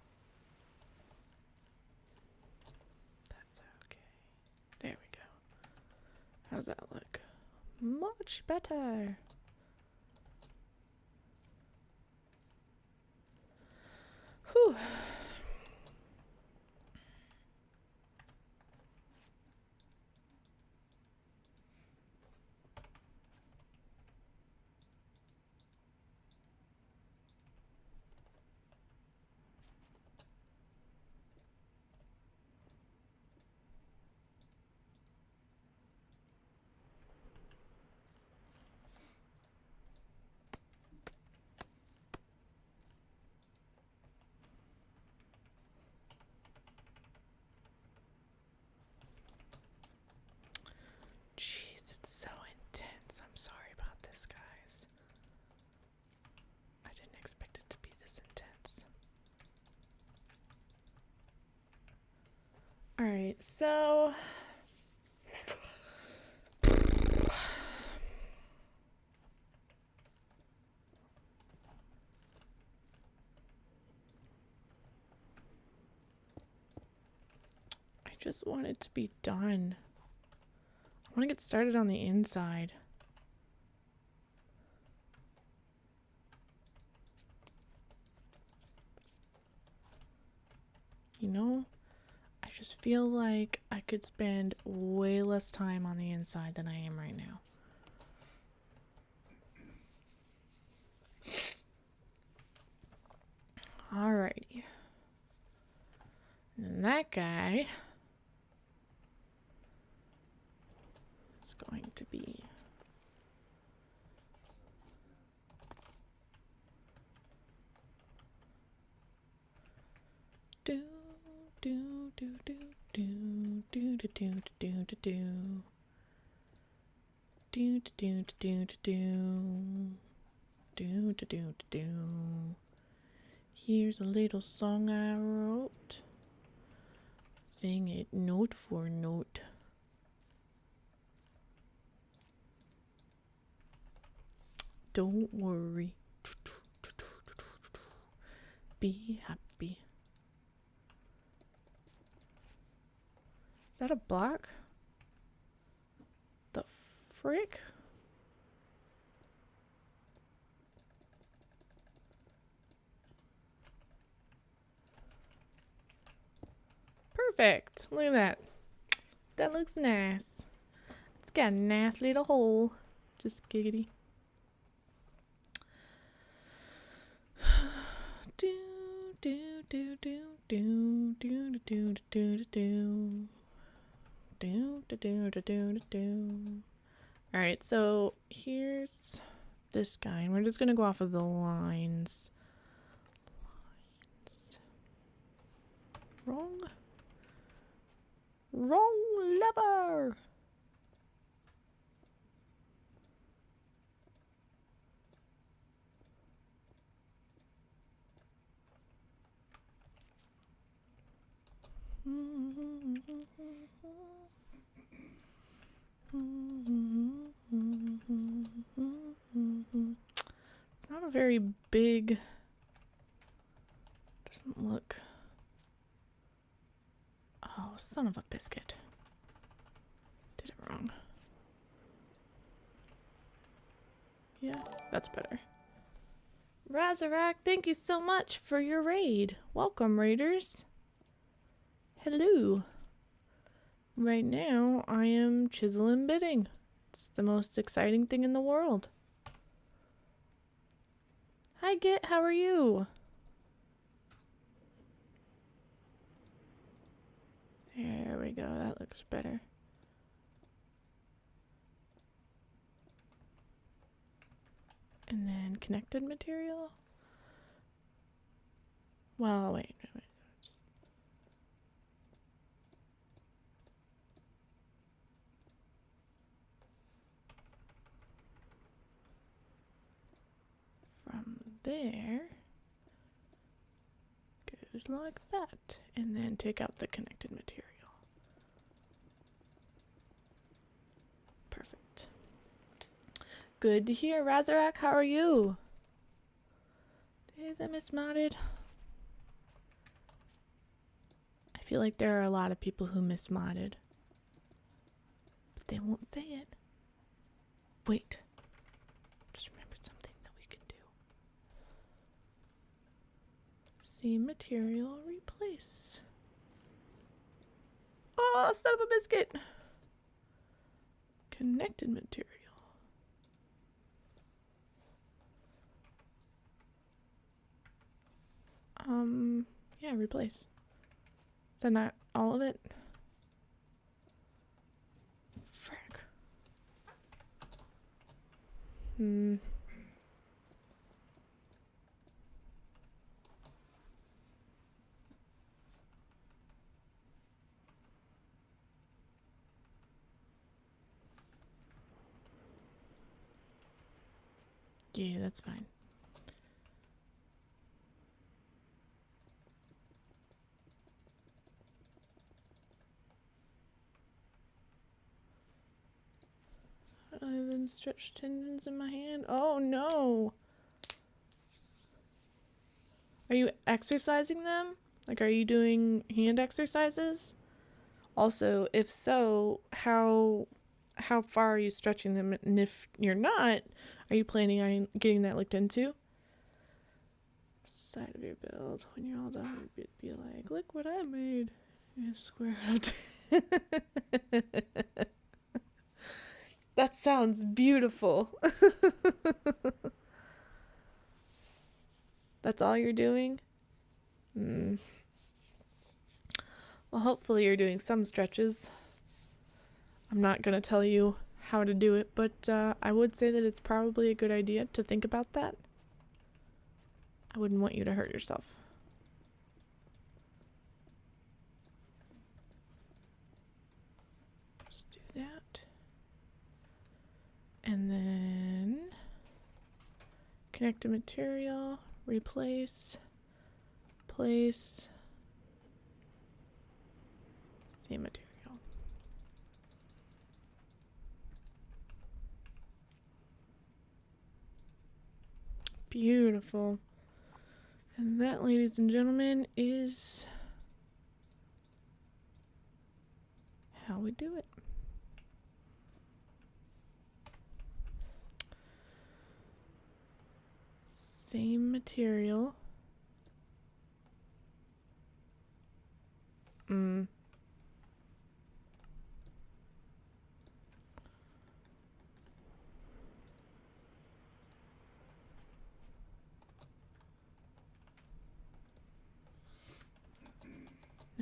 That's okay. There we go. How's that look? Much better. Whew. Jeez, it's so intense. I'm sorry about this, guys. I didn't expect it to be this intense. Alright, so... I just want it to be done. I want to get started on the inside. You know, I just feel like I could spend way less time on the inside than I am right now. Alrighty. And then that guy is going to be do do do do do do do do do do do do do do do do do do. Here's a little song I wrote. Sing it note for note. Don't worry. Be happy. Is that a block? The frick? Perfect. Look at that. That looks nice. It's got a nice little hole. Just giggity. Do do do do do do do do do do. All right, so here's this guy, and we're just gonna go off of the lines. Wrong lever. It's not a very big, doesn't look. Oh, son of a biscuit. Did it wrong. Yeah, that's better. Razarak, thank you so much for your raid. Welcome, raiders. Hello. Right now, I am chiseling bidding. It's the most exciting thing in the world. Hi, Git, how are you? There we go, that looks better. And then connected material. Well, wait. From there, goes like that. And then take out the connected material. Perfect. Good to hear. Razarak, how are you? Is that mismodded? I feel like there are a lot of people who mismodded. But they won't say it. Wait. Just remembered something that we can do. Same material, replace. Oh, son of a biscuit. Connected material. Yeah, replace. Is that not all of it? Frick. Yeah, that's fine. Other than stretched tendons in my hand. Oh no! Are you exercising them? Like, are you doing hand exercises? Also, if so, how far are you stretching them? And if you're not, are you planning on getting that looked into? Side of your build. When you're all done, you'd be like, look what I made. You square out. That sounds beautiful. That's all you're doing? Well, hopefully you're doing some stretches. I'm not going to tell you how to do it, but I would say that it's probably a good idea to think about that. I wouldn't want you to hurt yourself. Just do that. And then connect to material, replace, place, same material. Beautiful. And that, ladies and gentlemen, is how we do it. Same material. And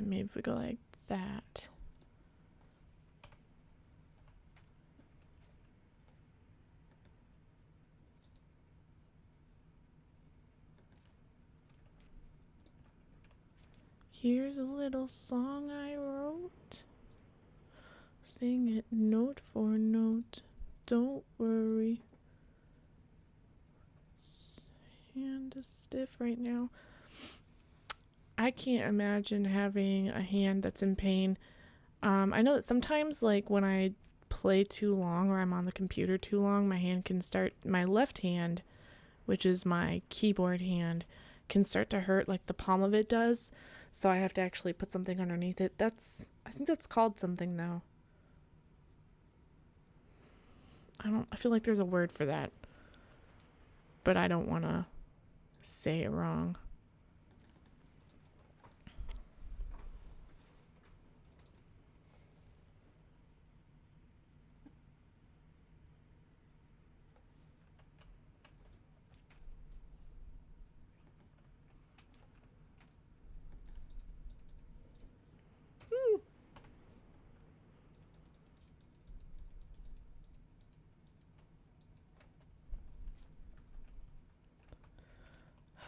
maybe if we go like that. Here's a little song I wrote. Sing it note for note. Don't worry. Hand is stiff right now. I can't imagine having a hand that's in pain. I know that sometimes, like when I play too long or I'm on the computer too long, my left hand, which is my keyboard hand, can start to hurt like the palm of it does. So I have to actually put something underneath it. I think that's called something though. I feel like there's a word for that, but I don't want to say it wrong.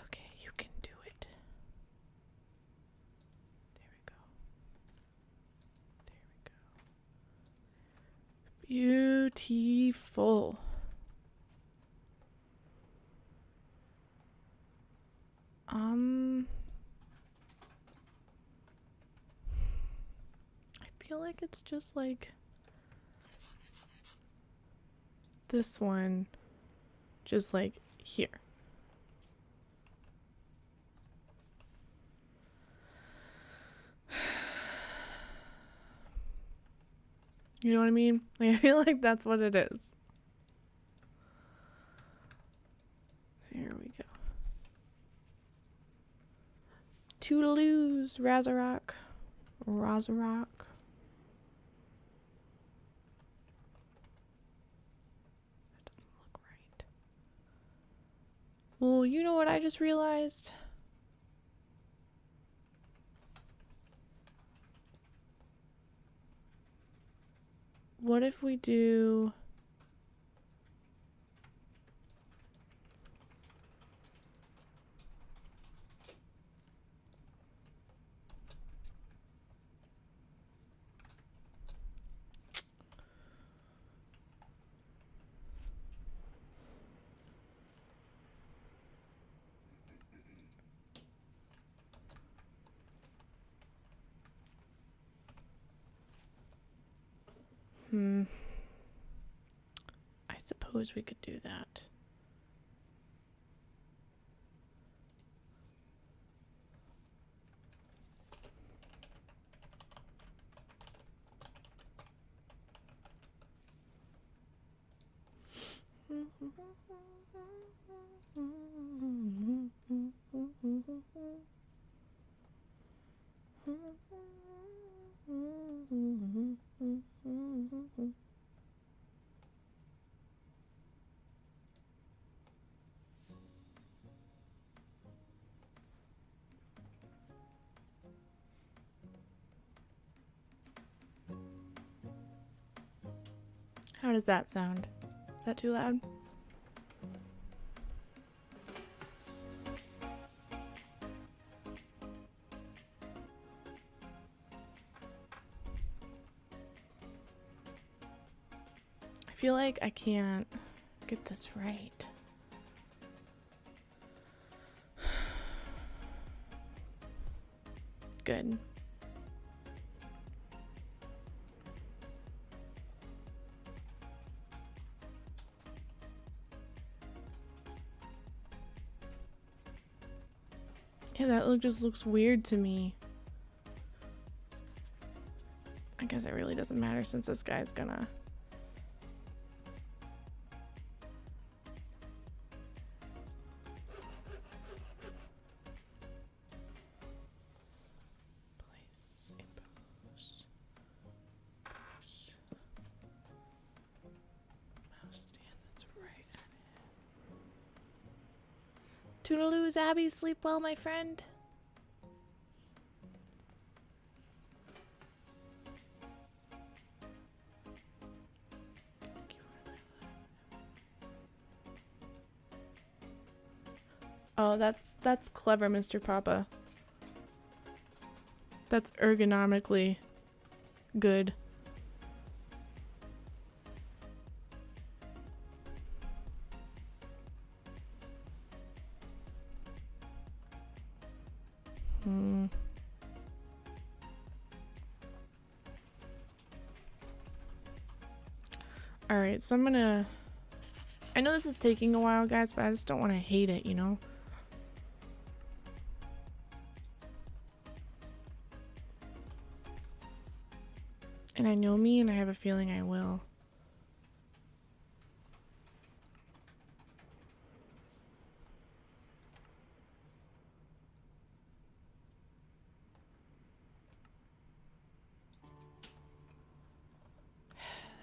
Okay, you can do it. There we go. Beautiful. I feel like it's just like this one, just like here. You know what I mean? Like, I feel like that's what it is. There we go. Toodaloos, Razorok. Razorok. That doesn't look right. Well, you know what I just realized? What if we do... I suppose we could do that. How does that sound? Is that too loud? I feel like I can't get this right. Good. Yeah, that look just looks weird to me. I guess it really doesn't matter since this guy's gonna... Place a pose. Mouse stand that's right at it. Toodaloos, Abby. Sleep well, my friend. Oh, that's clever, Mr. Papa. That's ergonomically good. Alright, so I'm gonna... I know this is taking a while, guys, but I just don't want to hate it, you know? And I know me, and I have a feeling I will.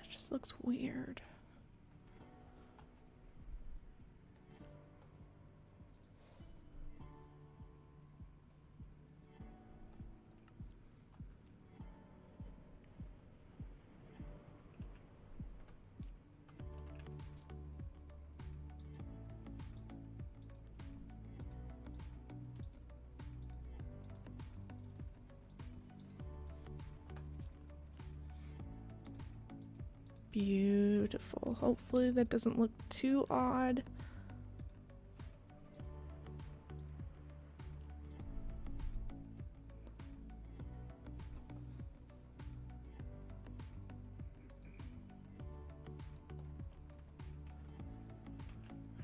That just looks weird. Beautiful. Hopefully that doesn't look too odd.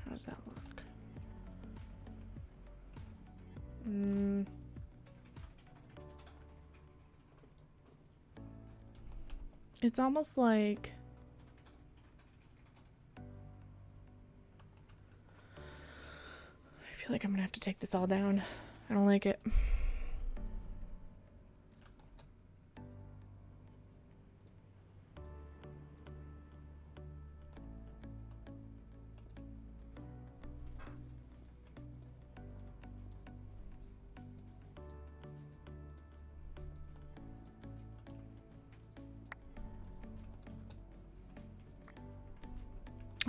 How does that look? It's almost like... I feel like I'm gonna have to take this all down. I don't like it.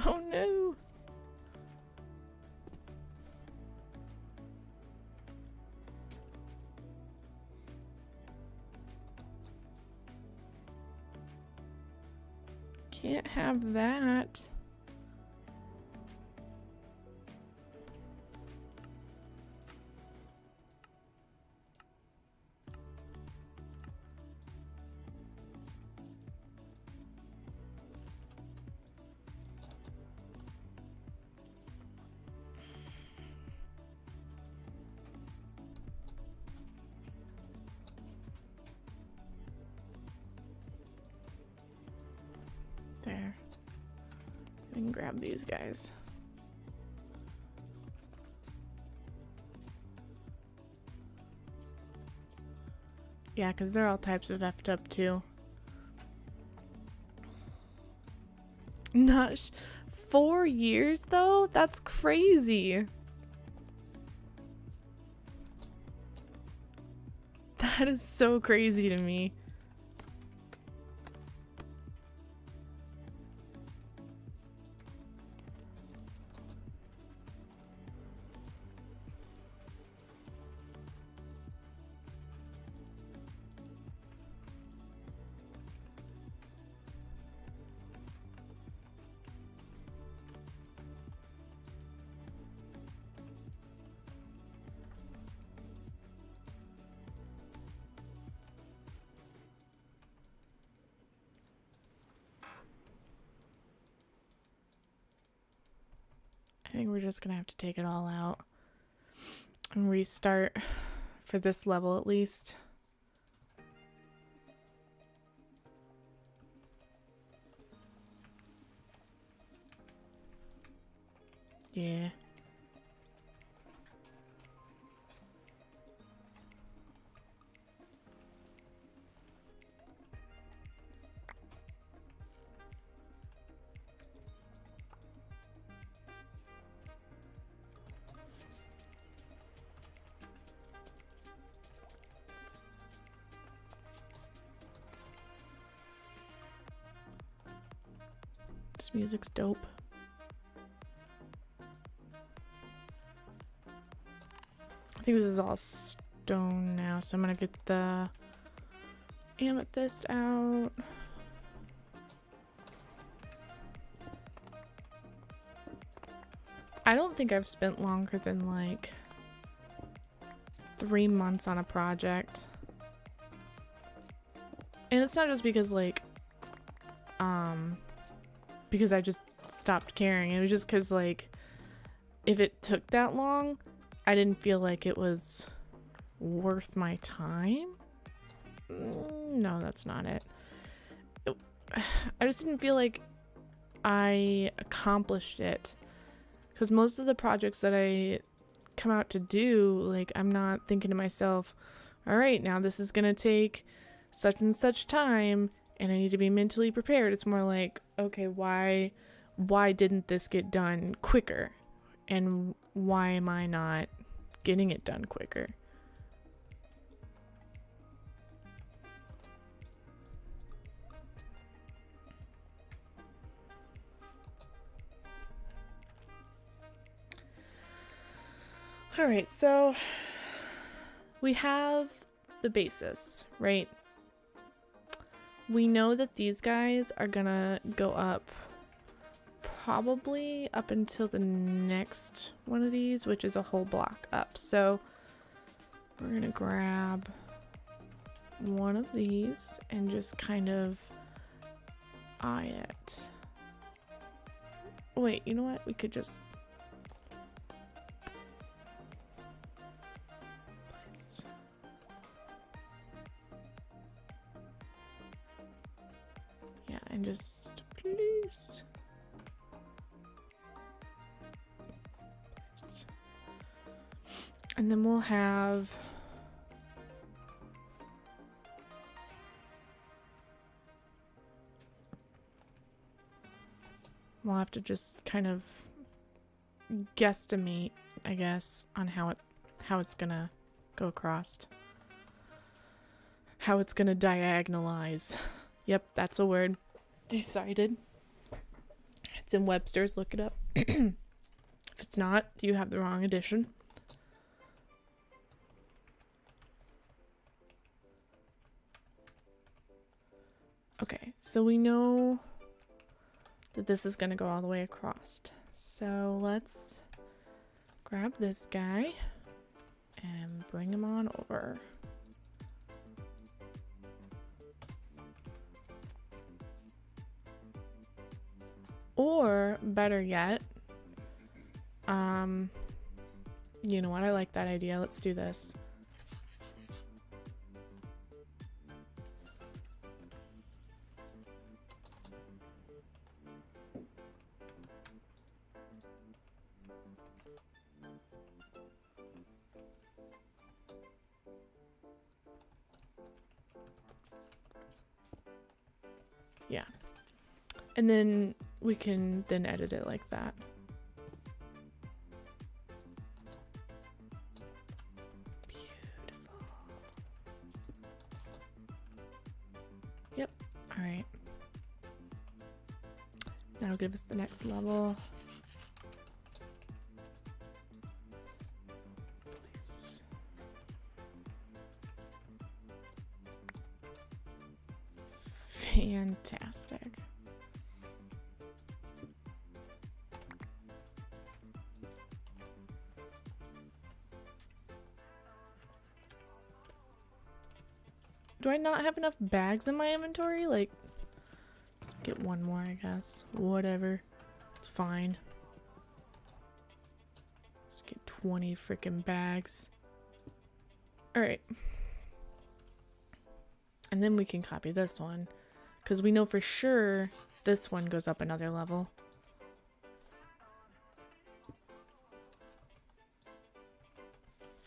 Oh no! Can't have that. There. We can grab these guys. Yeah, because they're all types of effed up too. Not 4 years though? That's crazy. That is so crazy to me. I think we're just gonna have to take it all out. and restart for this level at least. Yeah. This music's dope. I think this is all stone now, so I'm gonna get the amethyst out. I don't think I've spent longer than like 3 months on a project. And it's not just because like because I just stopped caring. It was just because like if it took that long, I didn't feel like it was worth my time. No, that's not it. I just didn't feel like I accomplished it. Because most of the projects that I come out to do, like I'm not thinking to myself, all right, now this is going to take such and such time and I need to be mentally prepared. It's more like, okay, why didn't this get done quicker? And why am I not getting it done quicker? All right, so we have the basis, right? We know that these guys are gonna go up probably up until the next one of these, which is a whole block up. So we're gonna grab one of these and just kind of eye it. Wait, you know what? We could just and just please. And then we'll have to just kind of guesstimate, I guess, on how it's gonna go across. How it's gonna diagonalize. Yep, that's a word. Decided. It's in Webster's, look it up. If it's not, you have the wrong edition. Okay, so we know that this is going to go all the way across. So let's grab this guy and bring him on over. Or better yet, you know what? I like that idea. Let's do this. Yeah. And then we can then edit it like that. Beautiful. Yep. All right. That'll give us the next level. Please. Fantastic. Do I not have enough bags in my inventory? Like, just get one more, I guess. Whatever. It's fine. Just get 20 freaking bags. Alright. And then we can copy this one. Because we know for sure this one goes up another level.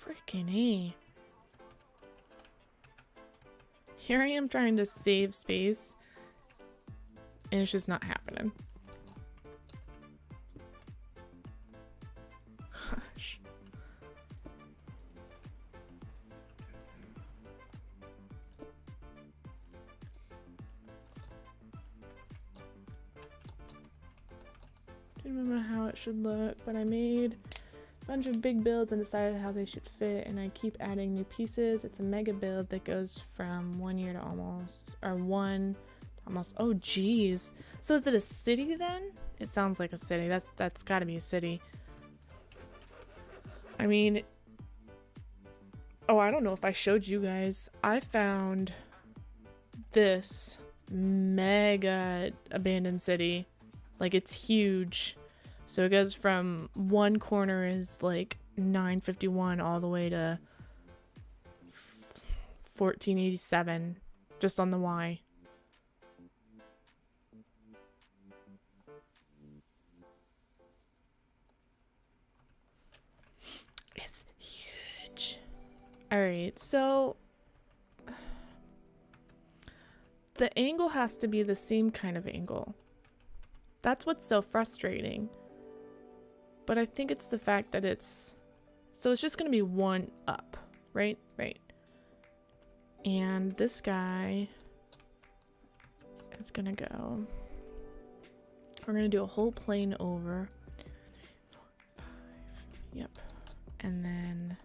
Freaking A. Here I am trying to save space. And it's just not happening. Gosh. Didn't remember how it should look, but I made a bunch of big builds and decided how they should fit, and I keep adding new pieces. It's a mega build that goes from 1 year to almost, or 1 to almost, oh geez. So is it a city then? It sounds like a city. That's gotta be a city. I mean, oh, I don't know if I showed you guys. I found this mega abandoned city. Like, it's huge. So it goes from one corner is like 951 all the way to 1487 just on the Y. It's huge. All right, so the angle has to be the same kind of angle. That's what's so frustrating. But I think it's the fact that it's... So it's just going to be one up, right? Right. And this guy is going to go... We're going to do a whole plane over. 2, 3, 4, 5. Yep. And then...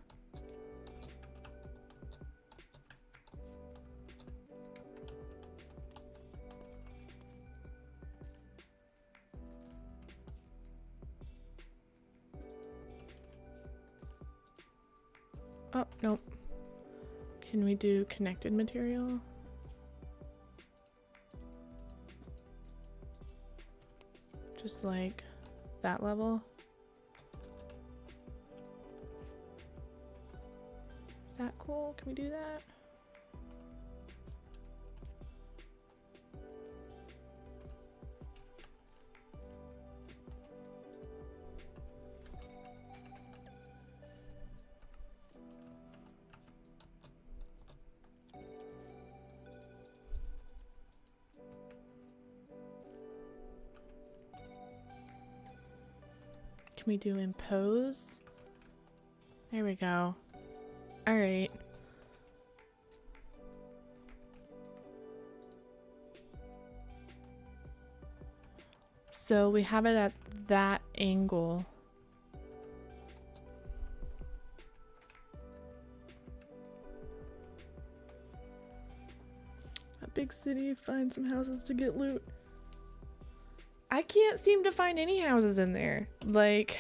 Oh, nope. Can we do connected material? Just like that level. Is that cool? Can we do that? Can we do impose? There we go. All right. So we have it at that angle. A big city, find some houses to get loot. I can't seem to find any houses in there. Like,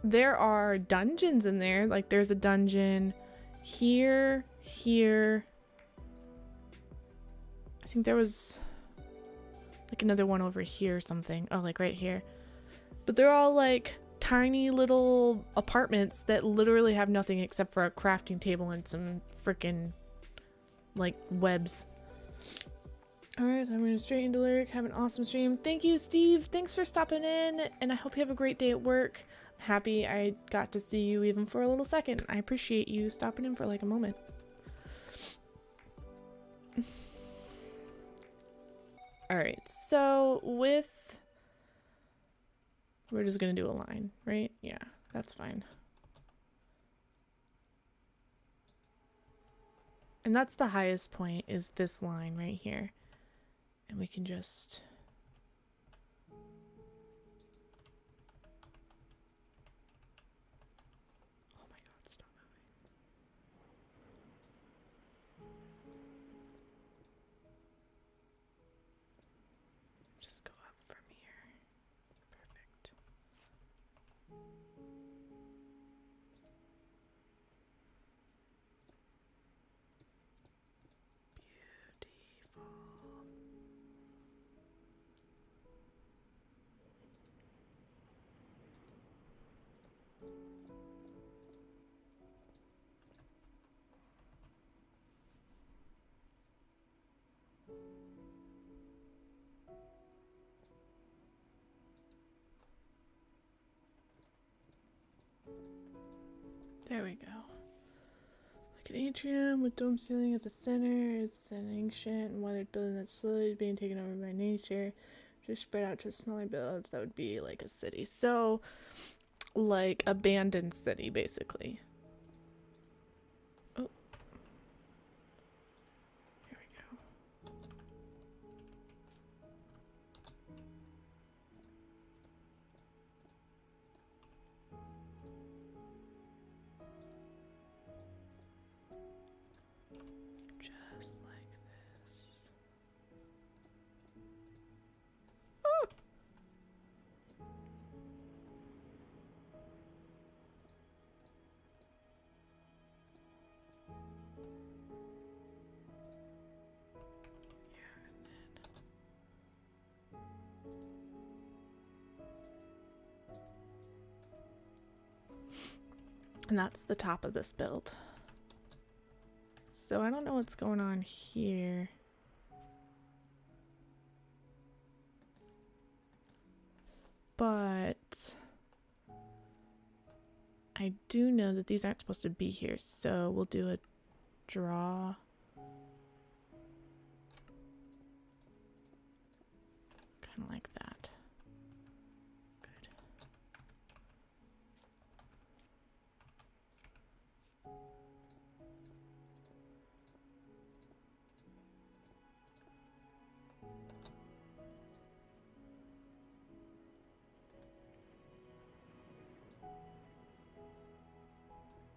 there are dungeons in there. Like, there's a dungeon here, here. I think there was like another one over here or something. Oh, like right here. But they're all like tiny little apartments that literally have nothing except for a crafting table and some freaking like webs. Alright, so I'm going to straight into lyric. Have an awesome stream. Thank you, Steve. Thanks for stopping in, and I hope you have a great day at work. I'm happy I got to see you even for a little second. I appreciate you stopping in for like a moment. Alright, so with... We're just going to do a line, right? Yeah, that's fine. And that's the highest point, is this line right here. And we can just... Oh my god, stop moving. Just go up from here. Perfect. Beautiful. There we go. Like an atrium with dome ceiling at the center. It's an ancient and weathered building that's slowly being taken over by nature. Just spread out to smaller builds. That would be like a city. So, like abandoned city, basically. Oh. Here we go. Just like this. Oh! And that's the top of this build. So I don't know what's going on here. But I do know that these aren't supposed to be here. So we'll do a draw. Kind of like that. Good.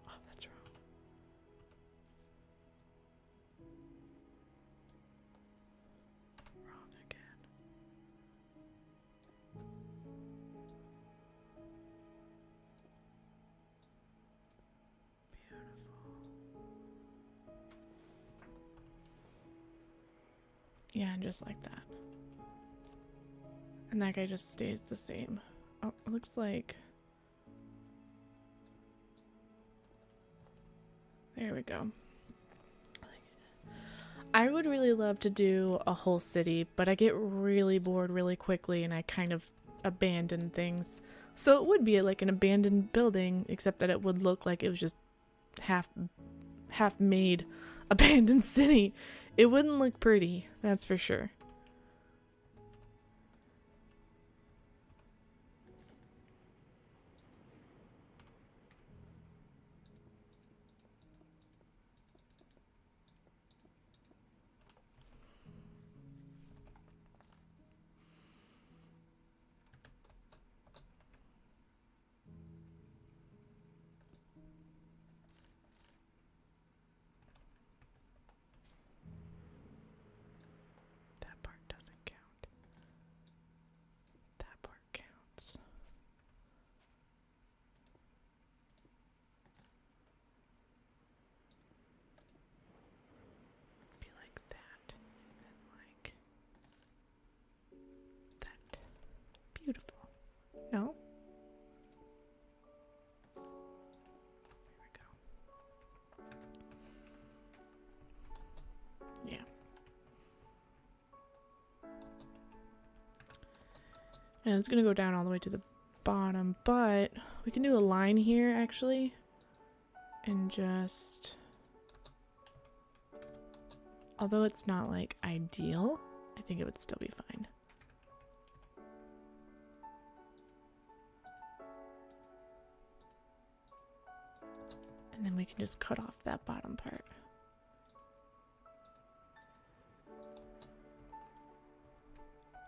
Oh, that's wrong. Wrong again. Beautiful. Yeah, and just like that. And that guy just stays the same. Oh, it looks like... There we go. I would really love to do a whole city, but I get really bored really quickly and I kind of abandon things. So it would be like an abandoned building, except that it would look like it was just half made abandoned city. It wouldn't look pretty, that's for sure. That part doesn't count. That part counts. Be like that, and then like that. Beautiful. No? There we go. Yeah. And it's gonna go down all the way to the bottom, but we can do a line here actually. And just... Although it's not like ideal, I think it would still be fine. And then we can just cut off that bottom part.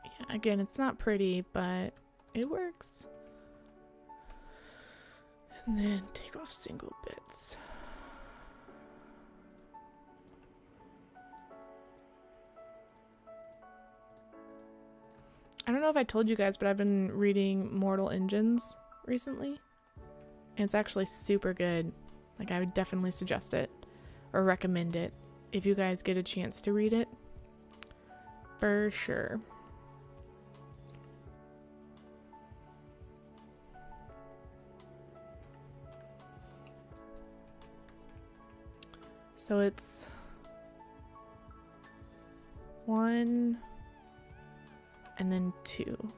Yeah, again, it's not pretty, but it works. And then take off single bits. I don't know if I told you guys, but I've been reading Mortal Engines recently. And it's actually super good. Like, I would definitely suggest it or recommend it if you guys get a chance to read it. For sure. So it's 1 and then 2.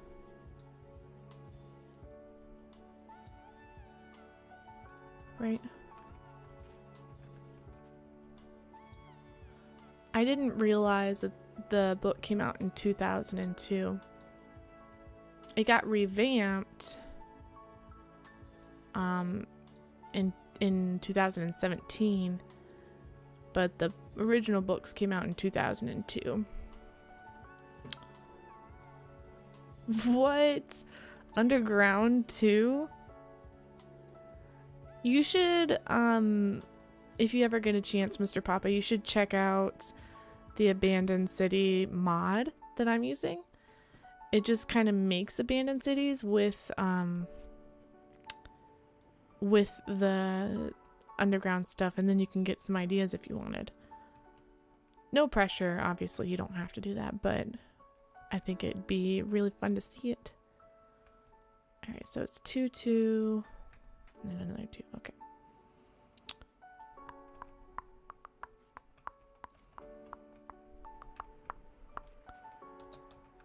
Right? I didn't realize that the book came out in 2002. It got revamped in 2017, but the original books came out in 2002. What? Underground too? You should, if you ever get a chance, Mr. Papa, you should check out the Abandoned City mod that I'm using. It just kind of makes abandoned cities with the underground stuff, and then you can get some ideas if you wanted. No pressure, obviously, you don't have to do that, but I think it'd be really fun to see it. Alright, so it's 2, 2, and then another 2. Okay.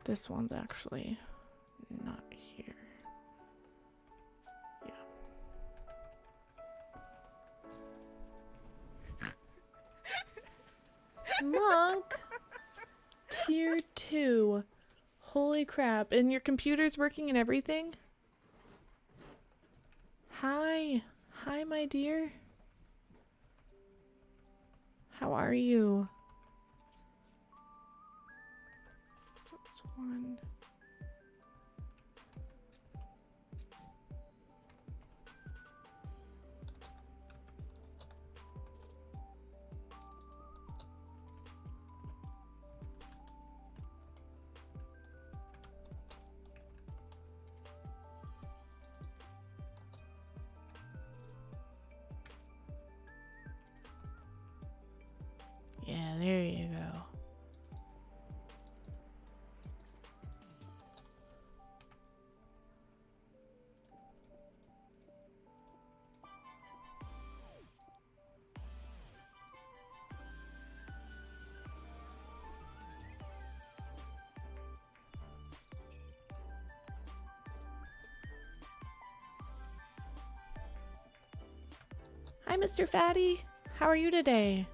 This one's actually not here. Yeah. Monk! Tier 2. Holy crap. And your computer's working and everything? Hi. Hi, my dear. How are you? So it's 1. Yeah, there you go. Hi, Mr. Fatty. How are you today?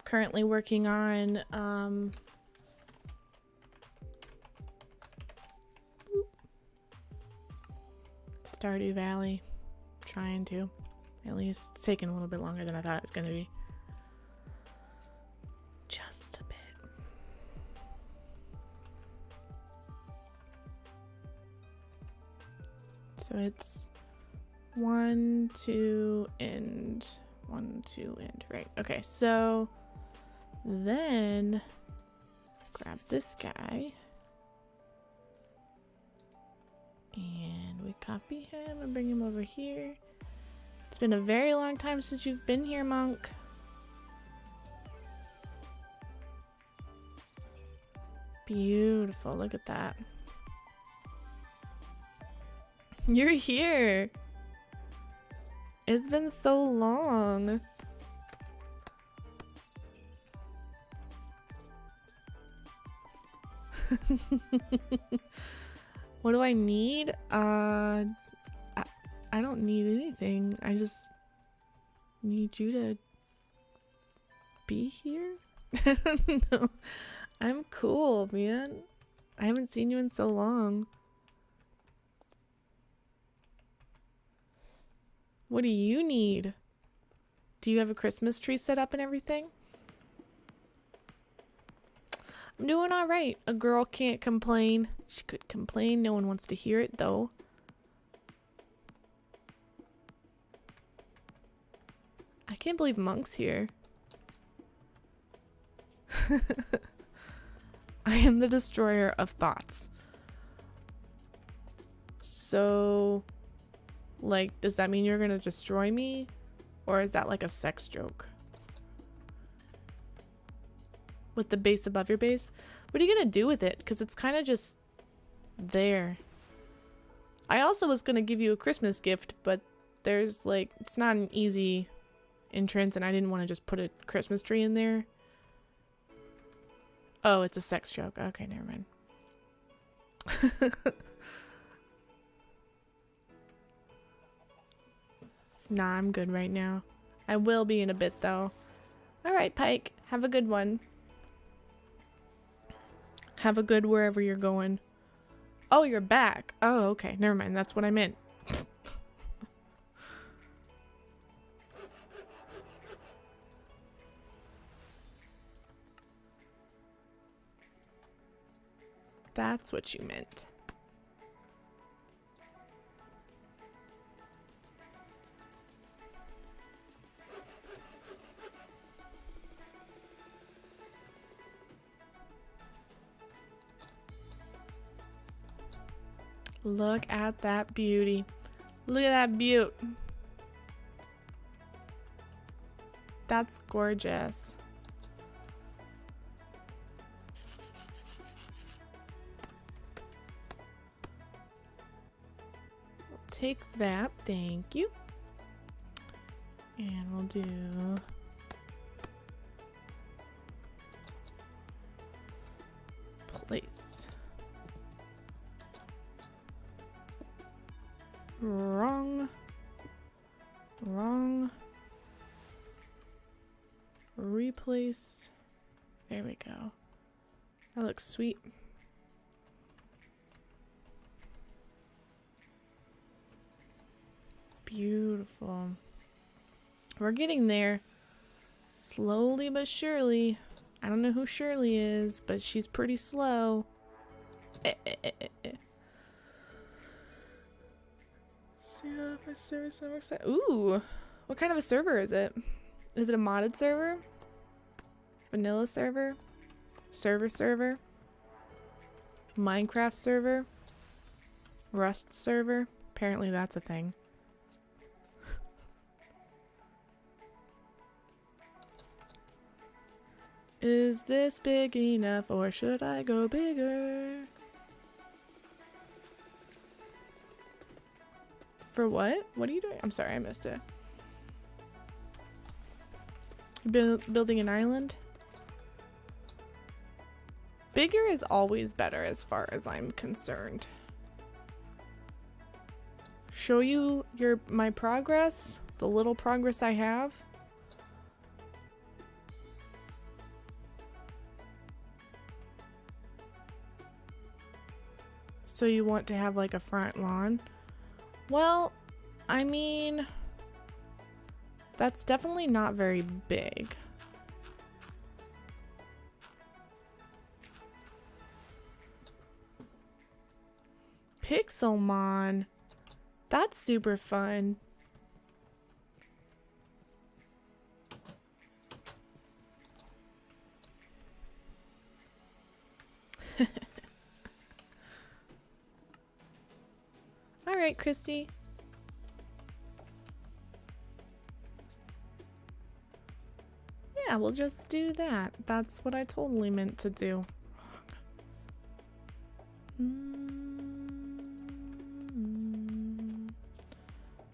Currently working on Stardew Valley. Trying to, at least. It's taking a little bit longer than I thought it was going to be. Just a bit. So it's 1, 2, and 1, 2, and right. Okay, so then grab this guy and we copy him and bring him over here. It's been a very long time since you've been here, Monk. Beautiful, look at that. You're here. It's been so long. What do I need? I don't need anything. I just need you to be here. I don't know. I'm cool, man. I haven't seen you in so long. What do you need? Do you have a Christmas tree set up and everything? I'm doing all right. A girl can't complain. She could complain. No one wants to hear it, though. I can't believe Monk's here. I am the destroyer of thoughts. So, like, does that mean you're gonna destroy me? Or is that like a sex joke? With the base above your base? What are you gonna do with it? Because it's kind of just there. I also was gonna give you a Christmas gift, but there's like, it's not an easy entrance and I didn't want to just put a Christmas tree in there. Oh, it's a sex joke. Okay, never mind. Nah, I'm good right now. I will be in a bit though. Alright, Pike. Have a good one. Have a good wherever you're going. Oh, you're back. Oh, okay. Never mind. That's what I meant. That's what you meant. Look at that beauty. Look at that beaut. That's gorgeous. We'll take that, thank you. And we'll do place. Wrong. Wrong. Replace. There we go. That looks sweet. Beautiful. We're getting there. Slowly but surely. I don't know who Shirley is, but she's pretty slow. Ooh, what kind of a server is it? Is it a modded server? Vanilla server? Server? Minecraft server? Rust server? Apparently that's a thing. Is this big enough or should I go bigger? For what? What are you doing? I'm sorry, I missed it. Building an island? Bigger is always better as far as I'm concerned. Show you my progress, the little progress I have. So you want to have like a front lawn? Well, I mean, that's definitely not very big. Pixelmon. That's super fun. All right, Christy. Yeah, we'll just do that. That's what I totally meant to do.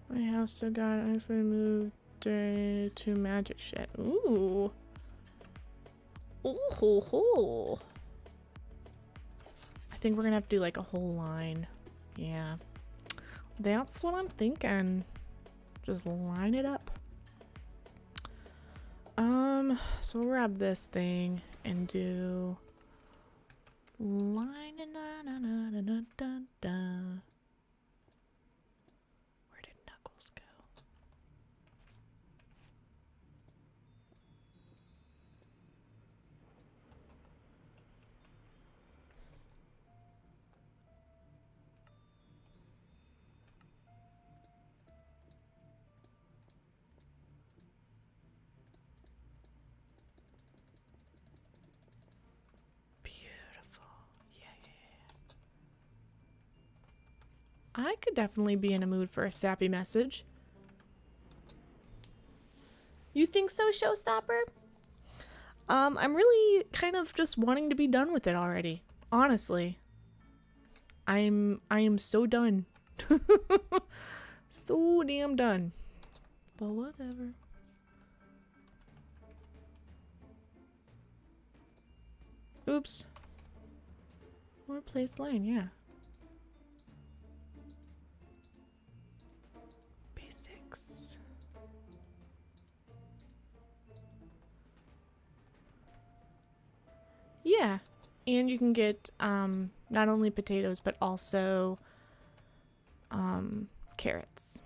My house still got an unexpected move to magic shit. Ooh. Ooh ho ho. I think we're gonna have to do like a whole line. Yeah. That's what I'm thinking. Just line it up. So we'll grab this thing and do line da. Where did Knuckles go? I could definitely be in a mood for a sappy message. You think so, Showstopper? I'm really kind of just wanting to be done with it already. Honestly. I am so done. So damn done. But whatever. Oops. Or place line, yeah. Basics. Yeah. And you can get not only potatoes but also carrots.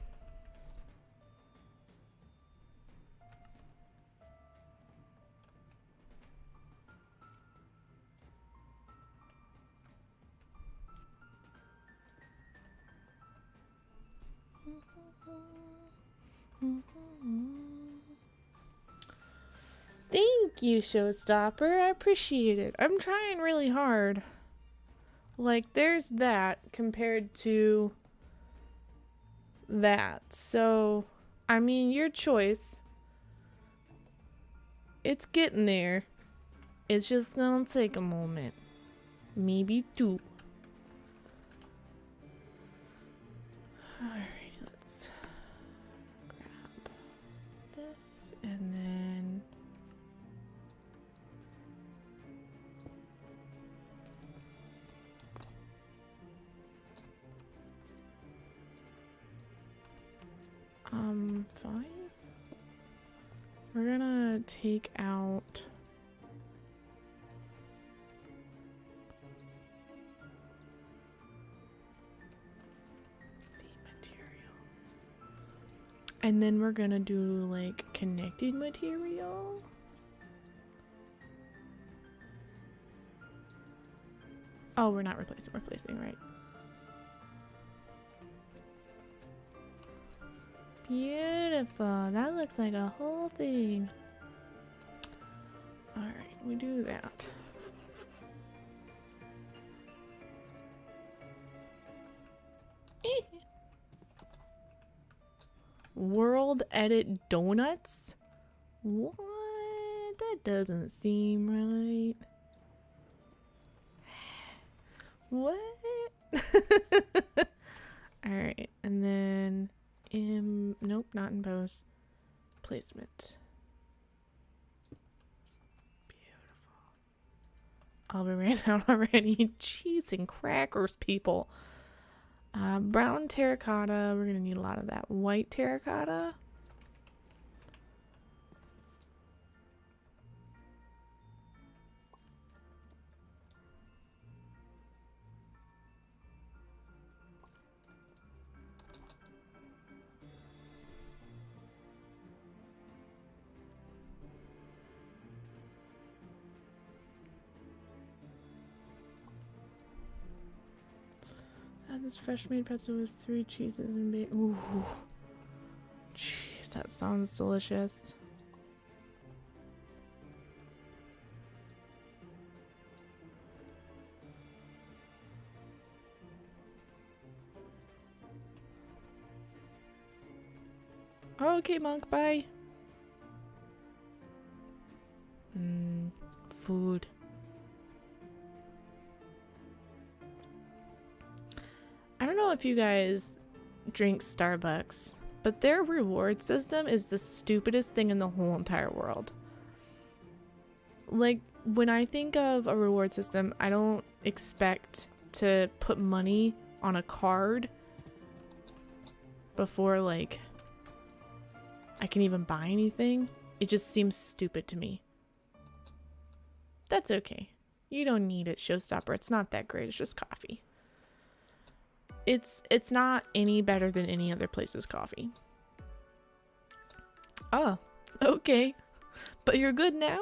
Thank you, Showstopper. I appreciate it. I'm trying really hard. Like, there's that compared to that. So, I mean, your choice. It's getting there. It's just gonna take a moment. Maybe two. Alright, let's grab this and then fine. We're gonna take out seed material. And then we're gonna do like connected material. Oh, we're not replacing, we're placing, right? Beautiful. That looks like a whole thing. Alright, we do that. World Edit Donuts? What? That doesn't seem right. What? Alright, and then nope, not in pose. Placement. Beautiful. Oh, we ran out already. Cheese and crackers, people. Brown terracotta. We're gonna need a lot of that. White terracotta. Add this fresh made pretzel with 3 cheeses and bacon. Ooh. Jeez, that sounds delicious. Okay, monk, bye. Food. I don't know if you guys drink Starbucks, but their reward system is the stupidest thing in the whole entire world. Like, when I think of a reward system, I don't expect to put money on a card before, like, I can even buy anything. It just seems stupid to me. That's okay. You don't need it, Showstopper. It's not that great. It's just coffee. It's not any better than any other place's coffee. Oh, okay. But you're good now?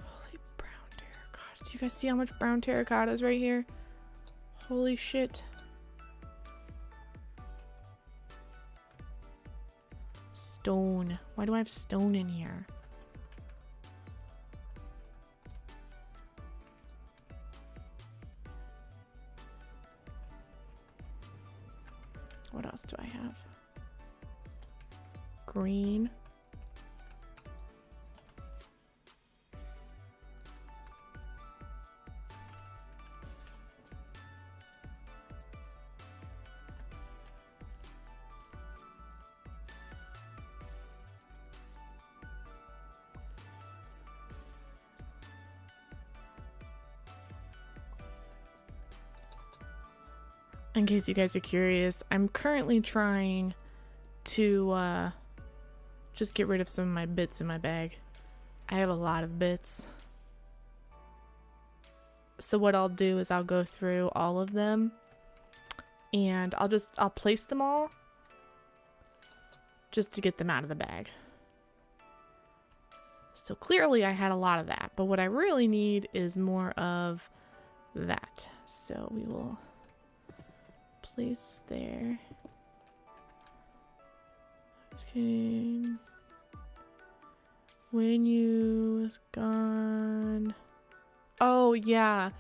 Holy brown terracotta. Do you guys see how much brown terracotta is right here? Holy shit. Stone. Why do I have stone in here? What else do I have? Green. in case you guys are curious, I'm currently trying to just get rid of some of my bits in my bag. I have a lot of bits. So what I'll do is I'll go through all of them and I'll place them all just to get them out of the bag. So clearly I had a lot of that, but what I really need is more of that. So we will place there. Okay. When you was gone. Oh yeah.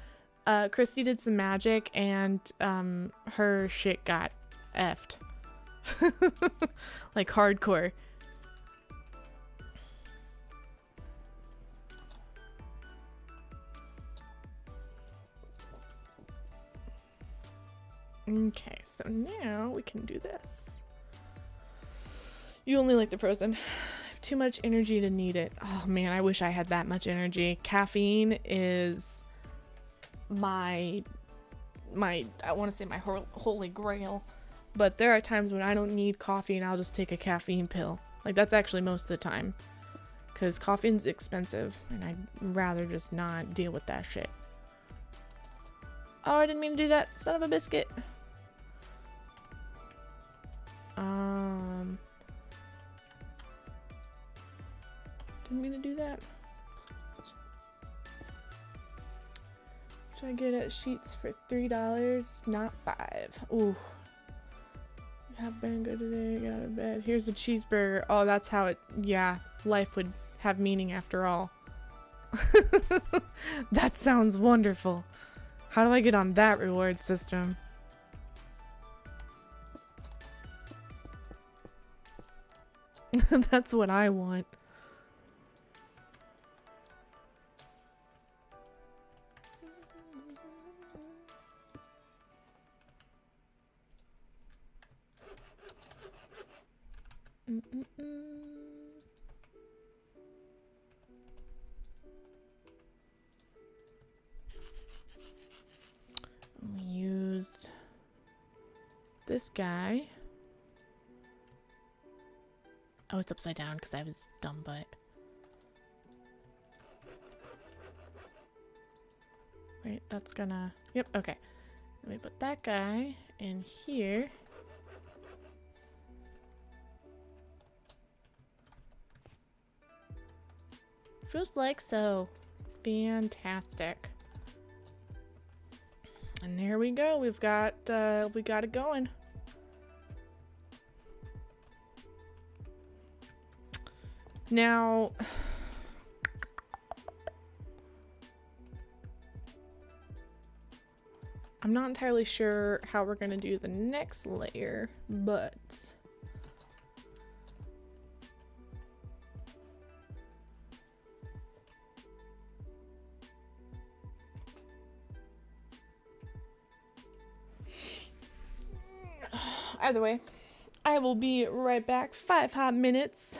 Christy did some magic and her shit got effed. Like hardcore. Okay, so now we can do this. You only like the frozen. I have too much energy to need it. Oh man, I wish I had that much energy. Caffeine is my I want to say my holy grail. But there are times when I don't need coffee and I'll just take a caffeine pill. Like that's actually most of the time. Because caffeine's expensive and I'd rather just not deal with that shit. Oh, I didn't mean to do that. Son of a biscuit. Didn't mean to do that. Should I get at Sheets for $3, not $5? Ooh. Have been good today. Get out of bed. Here's a cheeseburger. Oh, that's how it. Yeah, life would have meaning after all. That sounds wonderful. How do I get on that reward system? That's what I want. We used this guy. Oh, it's upside down because I was dumb butt. Wait, that's gonna... Yep, okay. Let me put that guy in here. Just like so. Fantastic. And there we go. We got it going. Now, I'm not entirely sure how we're going to do the next layer, but either way, I will be right back. 5 hot minutes.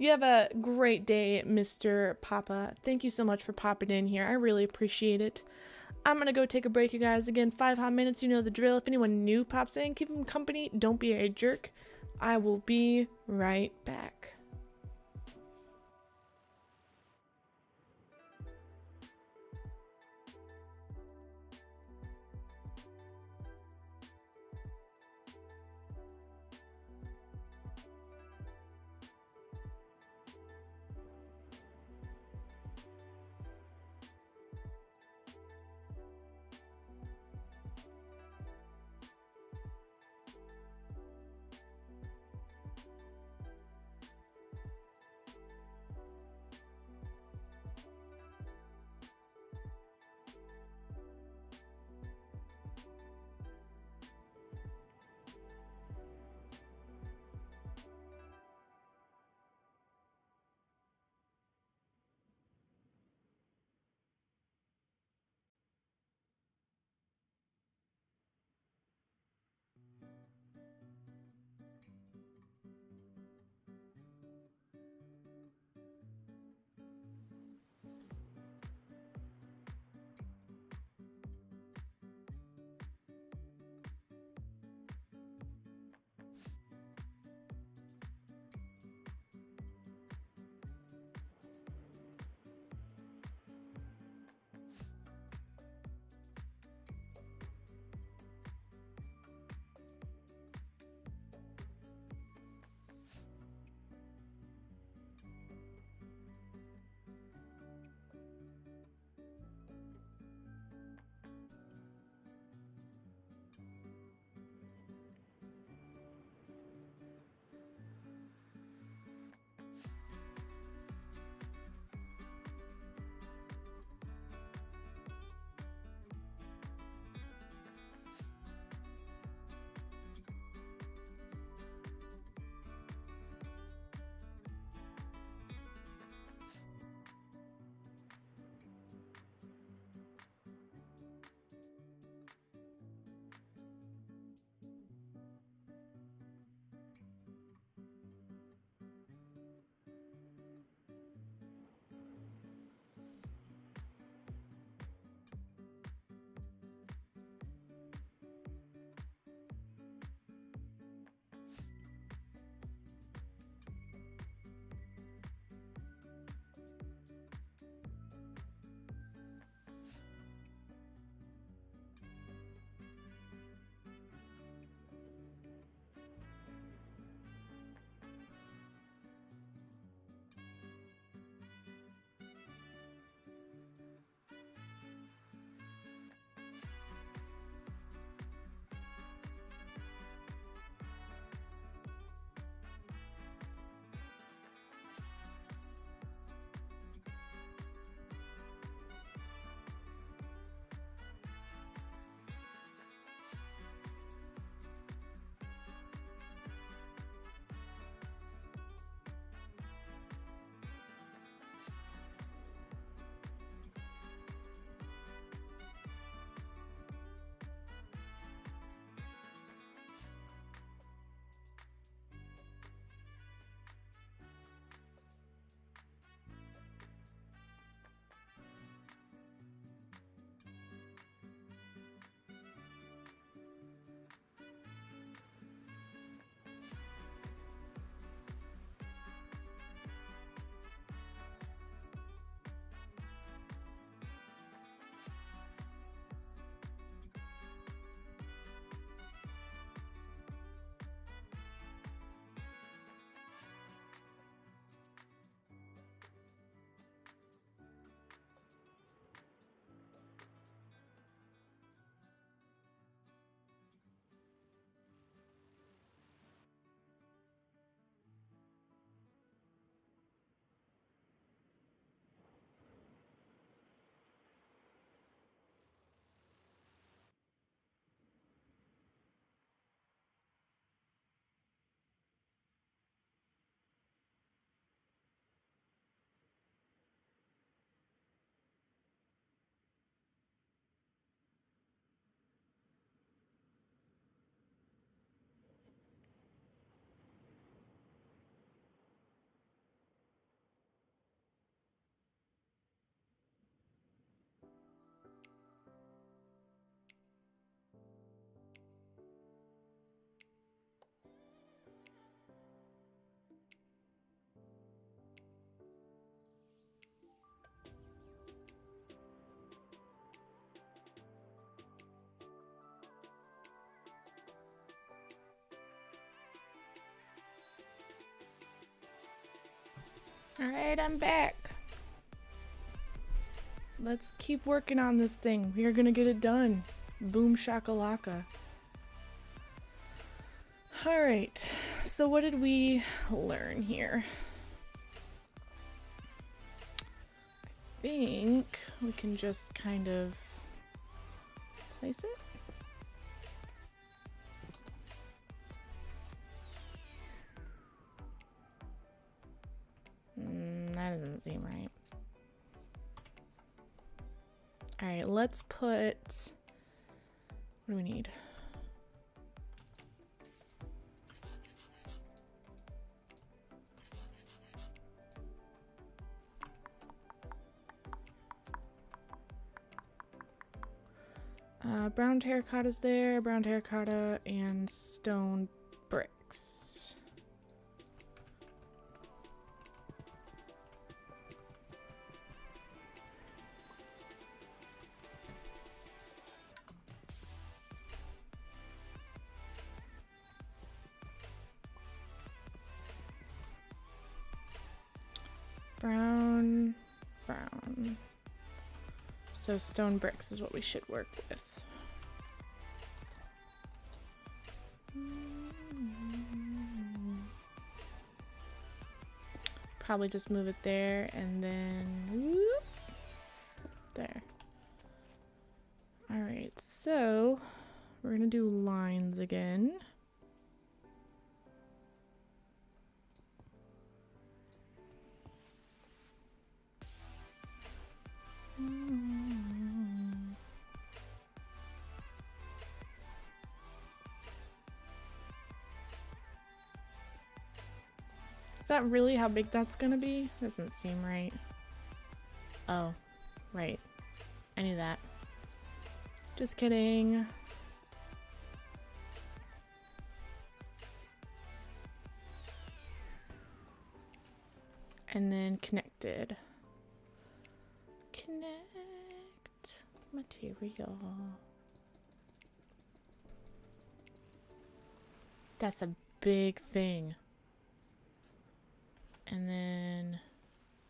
You have a great day, Mr. Papa. Thank you so much for popping in here. I really appreciate it. I'm going to go take a break, you guys. Again, 5 hot minutes. You know the drill. If anyone new pops in, keep them company. Don't be a jerk. I will be right back. Alright, I'm back. Let's keep working on this thing. We are gonna get it done. Boom shakalaka. Alright, so what did we learn here? I think we can just kind of place it. That doesn't seem right. Alright, let's put... What do we need? Brown terracotta's there, brown terracotta, and stone bricks. Brown, brown. So stone bricks is what we should work with. Probably just move it there and then whoop, there. Alright, so we're gonna do lines again. Is that really how big that's gonna be? Doesn't seem right. Oh, right. I knew that. Just kidding. And then connected. Connect material. That's a big thing. And then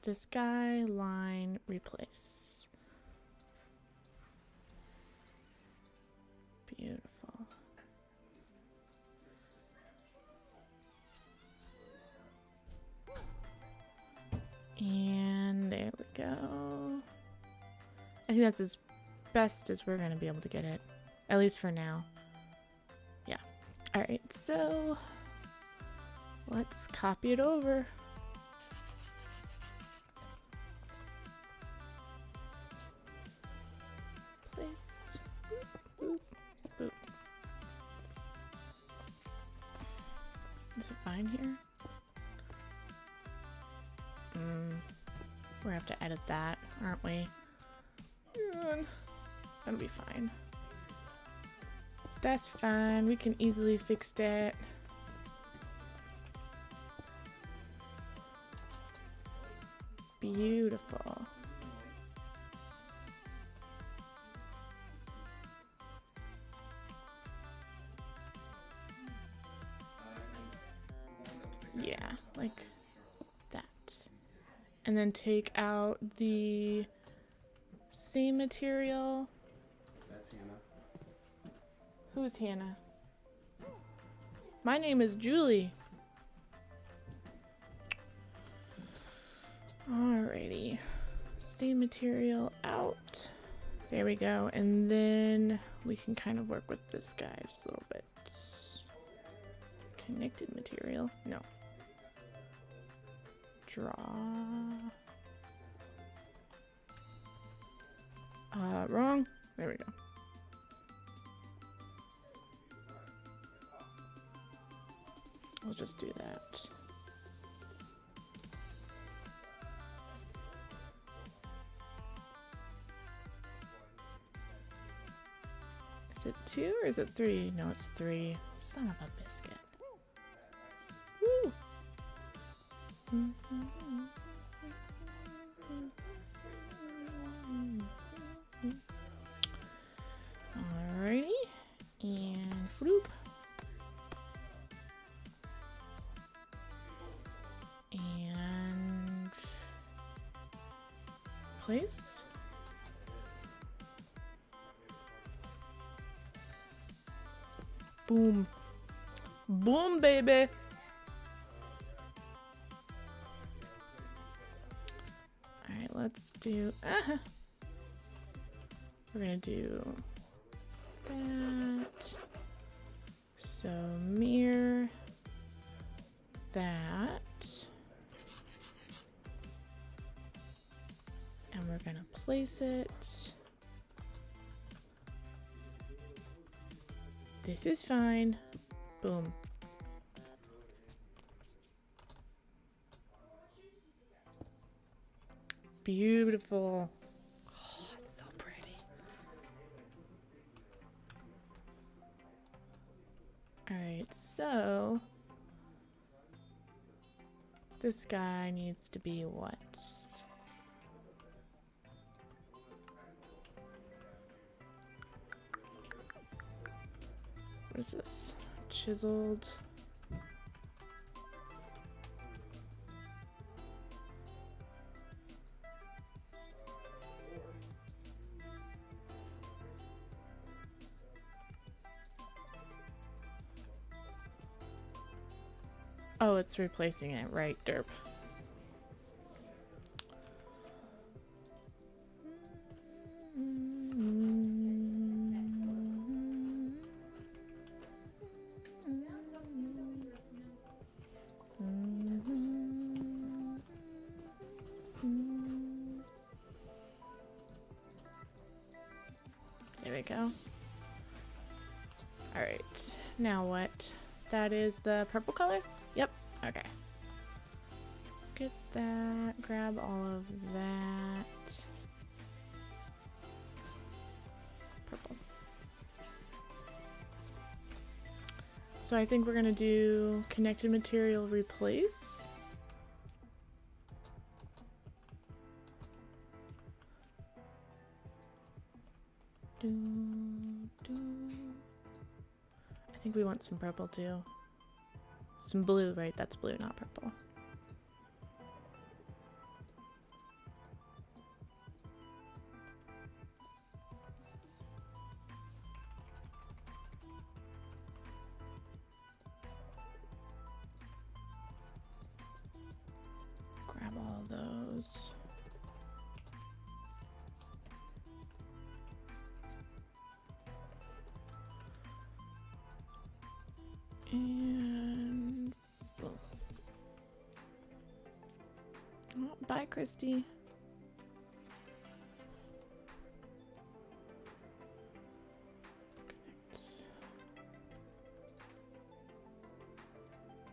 this guy, line, replace. Beautiful. And there we go. I think that's as best as we're going to be able to get it. At least for now. Yeah. Alright, so let's copy it over. Is it fine here? We're gonna have to edit that, aren't we? That'll be fine. That's fine. We can easily fix that. Beautiful. Yeah, like that. And then take out the same material. That's Hannah. Who's Hannah? My name is Julie. Alrighty. Same material out. There we go. And then we can kind of work with this guy just a little bit. Connected material? No. Draw. Wrong. There we go. We'll just do that. Is it 2 or is it 3? No, it's 3. Son of a biscuit. Woo! Alrighty, and floop. And replace. Boom. Boom, baby. Alright, let's do... We're gonna do that. So mirror that. And we're gonna place it. This is fine. Boom. Beautiful. Oh, it's so pretty. All right, so this guy needs to be what? What is this? Chiseled. Oh, it's replacing it, right, derp. There we go. All right, now what? That is the purple color? Yep, okay. Get that, grab all of that. Purple. So I think we're gonna do connected material replace. I think we want some purple too. Some blue, right? That's blue, not purple. Grab all those. And boom. Oh, bye, Christy. Connect.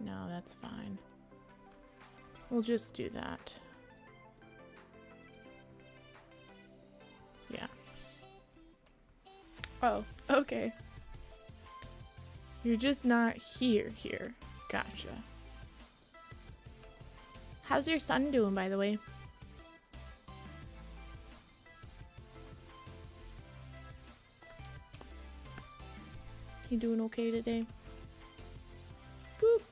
No, that's fine. We'll just do that. Yeah. Oh, okay. You're just not here. Gotcha. How's your son doing, by the way? He doing okay today? Boop.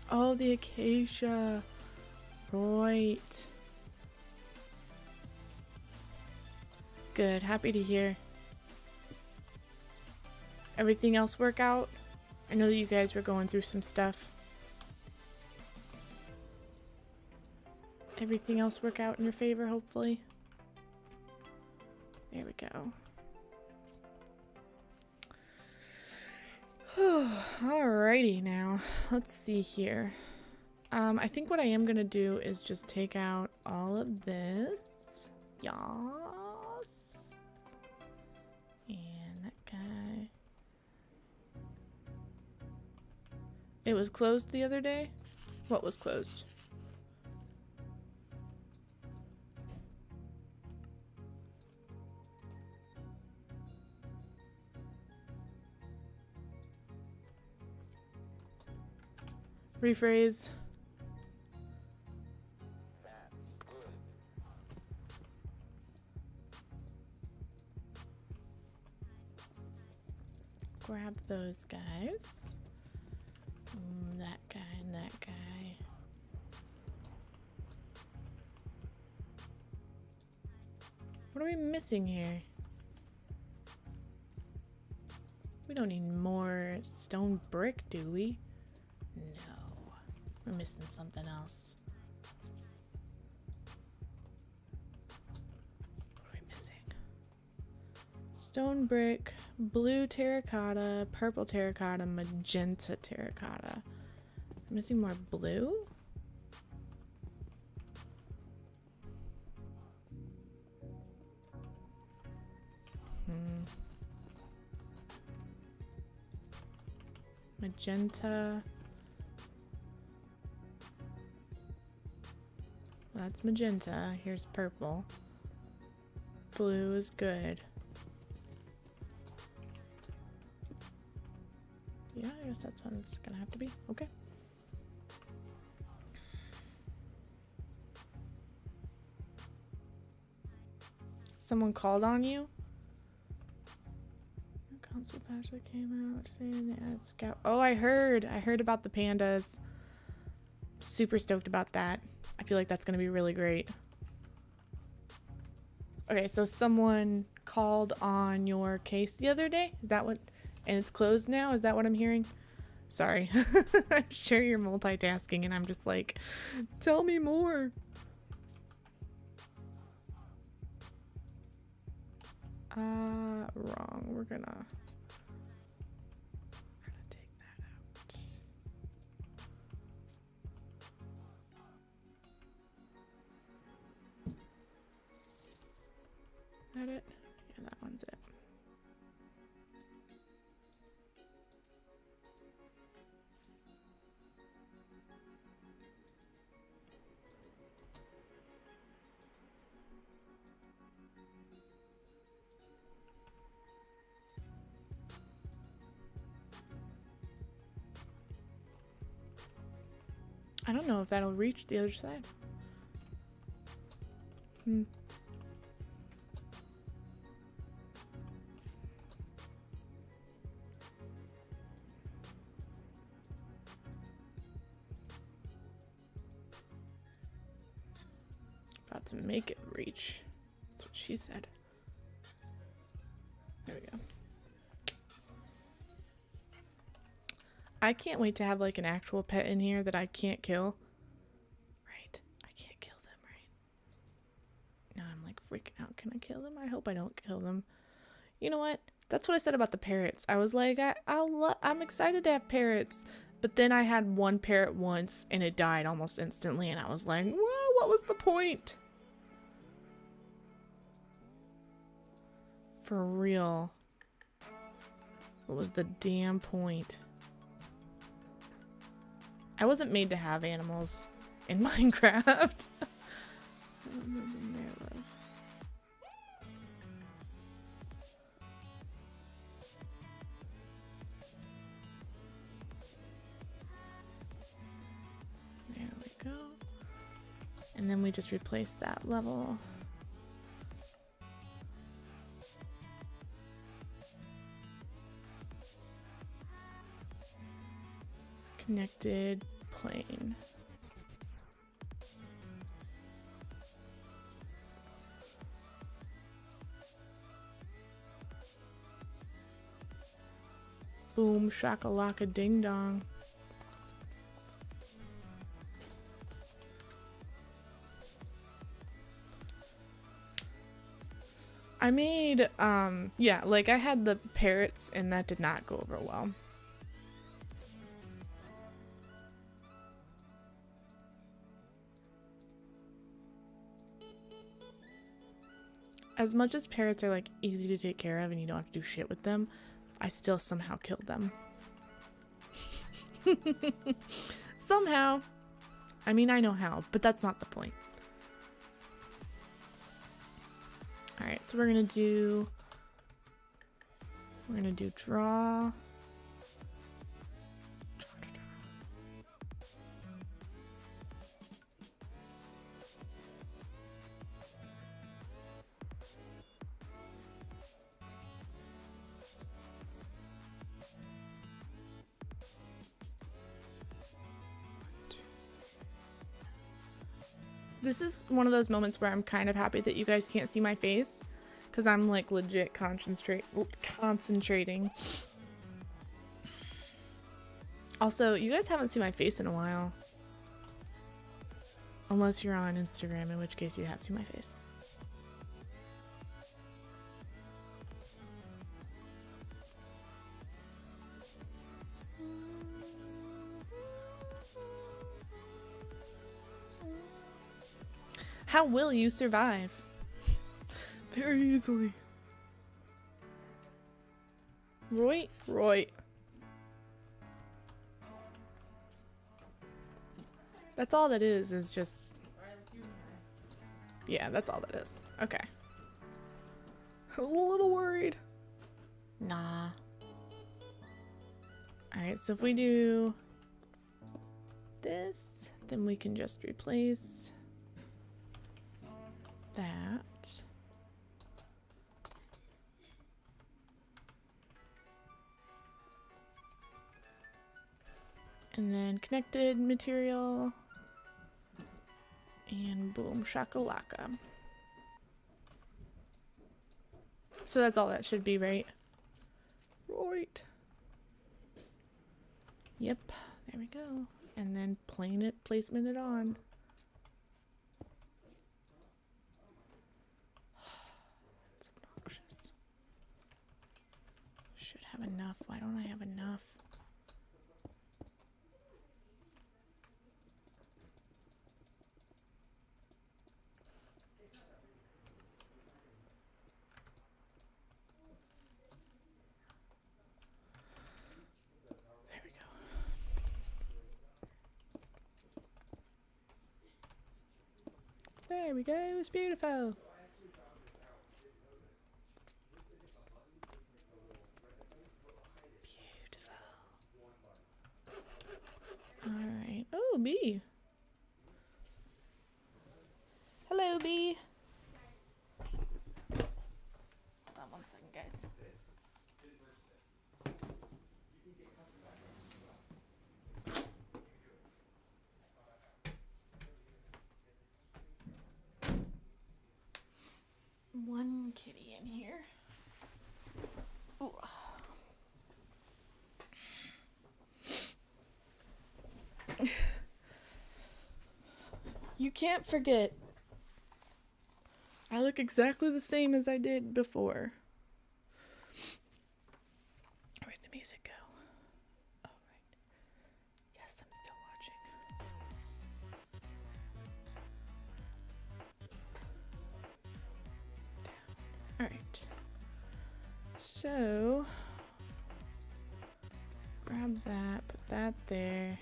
Oh, the acacia. Right. Good. Happy to hear. Everything else work out? I know that you guys were going through some stuff. Everything else work out in your favor, hopefully. There we go. Alrighty now. Let's see here. I think what I am gonna do is just take out all of this. Yas. And that guy. It was closed the other day? What was closed? Rephrase. Grab those guys. What are we missing here? We don't need more stone brick, do we? No. We're missing something else. What are we missing? Stone brick, blue terracotta, purple terracotta, magenta terracotta. Missing more blue? Magenta. That's magenta. Here's purple. Blue is good. Yeah, I guess that's what it's gonna have to be. Okay. Someone called on you? Console patch that came out today and they added scout. Oh, I heard about the pandas. Super stoked about that. I feel like that's gonna be really great. Okay, so someone called on your case the other day? Is that what? And it's closed now? Is that what I'm hearing? Sorry. I'm sure you're multitasking and I'm just like, tell me more. Wrong. We're gonna take that out. That it? Yeah, that one's it. I don't know if that'll reach the other side. About to make it reach. That's what she said. There we go. I can't wait to have like an actual pet in here that I can't kill. Right? I can't kill them, right? Now I'm like freaking out. Can I kill them? I hope I don't kill them. You know what? That's what I said about the parrots. I was like, I'm excited to have parrots. But then I had one parrot once and it died almost instantly. And I was like, whoa, what was the point? For real. What was the damn point? I wasn't made to have animals in Minecraft. There we go. And then we just replace that level. Connected plane. Boom shakalaka ding dong. I made yeah, like I had the parrots and that did not go over well. As much as parrots are like easy to take care of and you don't have to do shit with them, I still somehow killed them. Somehow. I mean, I know how, but that's not the point. Alright, so we're gonna do draw. This is one of those moments where I'm kind of happy that you guys can't see my face, because I'm like legit concentrating. Also, you guys haven't seen my face in a while. Unless you're on Instagram, in which case you have seen my face. How will you survive? Very easily. Roy. That's all that is just... Yeah, that's all that is. Okay. I'm a little worried. Nah. Alright, so if we do this, then we can just replace that. And then connected material. And boom, shakalaka. So that's all that should be, right? Right. Yep, there we go. And then placement it on. It's obnoxious. Should have enough. Why don't I have enough? There we go, it's beautiful. Beautiful. Alright. Oh, bee. Hello, bee. Hold on 1 second, guys. One kitty in here. Ooh. You can't forget. I look exactly the same as I did before. Where'd the music go? Oh, right. Yes, I'm still watching. Alright. So, grab that, put that there.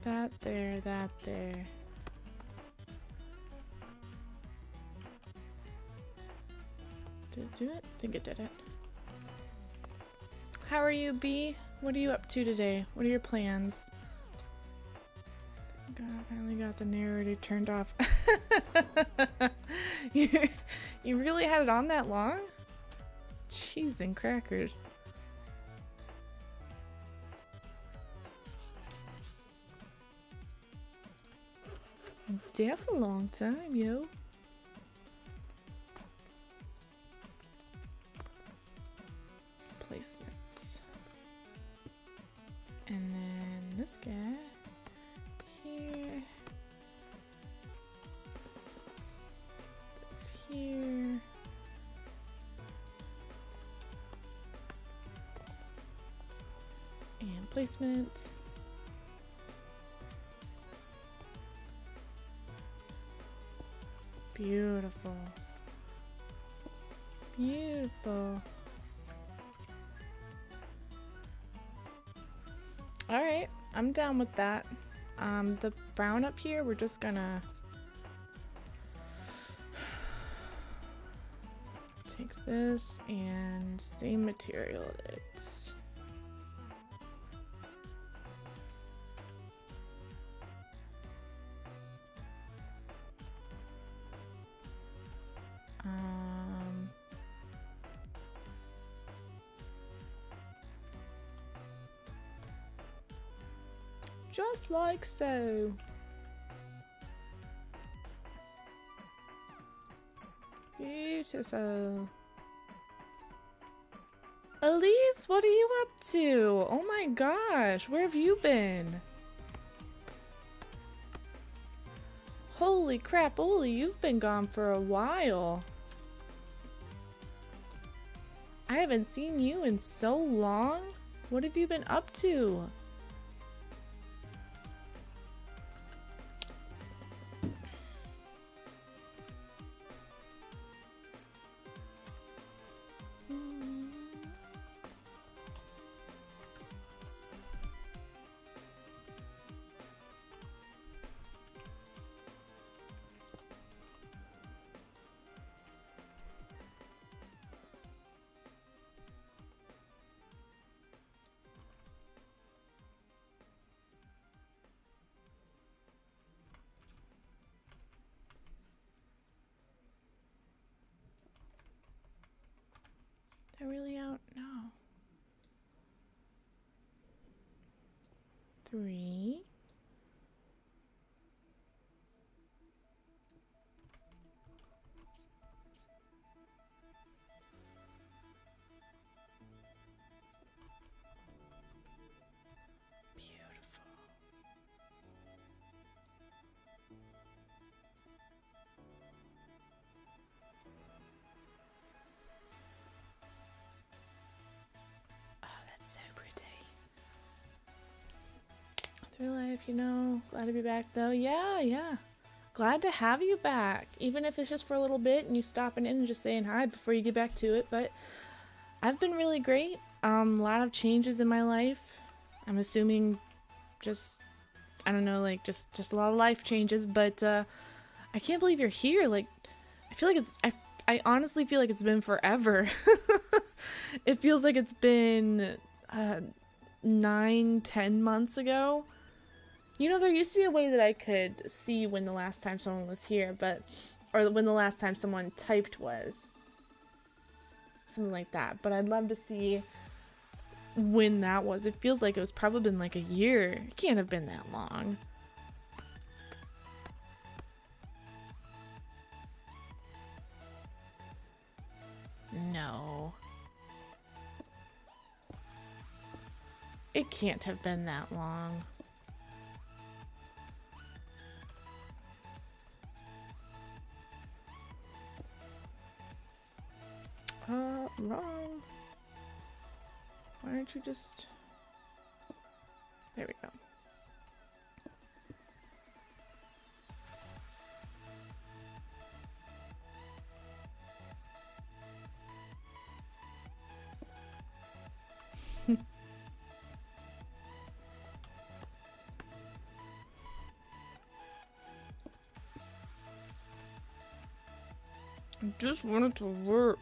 That there, that there. Did it do it? I think it did it. How are you, Bee? What are you up to today? What are your plans? God, I finally got the narrator turned off. you really had it on that long? Cheese and crackers. That's a long time, yo. Placement. And then this guy here. This here. And placement. Beautiful. Beautiful. Alright, I'm down with that. The brown up here, we're just gonna take this and same material it's Just like so. Beautiful. Elise, what are you up to? Oh my gosh, where have you been? Holy crap, Oli, you've been gone for a while. I haven't seen you in so long. What have you been up to? They're really out? No. 3. Beautiful. Oh, that's so pretty. Through life, you know. Glad to be back though. Yeah. Glad to have you back. Even if it's just for a little bit and you stopping in and just saying hi before you get back to it. But I've been really great. A lot of changes in my life. I'm assuming just, I don't know, like just a lot of life changes. But I can't believe you're here. Like, I feel like I honestly feel like it's been forever. It feels like it's been 9-10 months ago. You know, there used to be a way that I could see when the last time someone was here, or when the last time someone typed was. Something like that. But I'd love to see when that was. It feels like it was probably been like a year. It can't have been that long. No. It can't have been that long. Wrong. Why aren't you just... There we go. I just want it to work.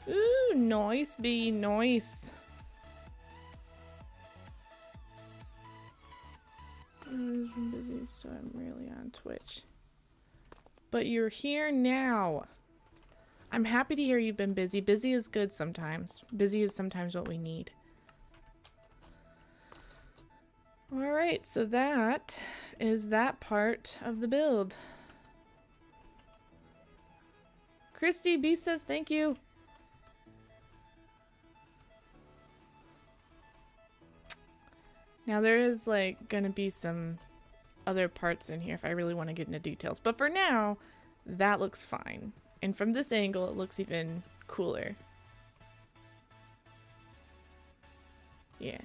Ooh, nice, bee, nice. I'm busy, so I'm really on Twitch. But you're here now. I'm happy to hear you've been busy. Busy is good sometimes. Busy is sometimes what we need. Alright, so that is that part of the build. Christy B says thank you. Now there is like gonna be some other parts in here if I really want to get into details. But for now, that looks fine. And from this angle, it looks even cooler. Yeah.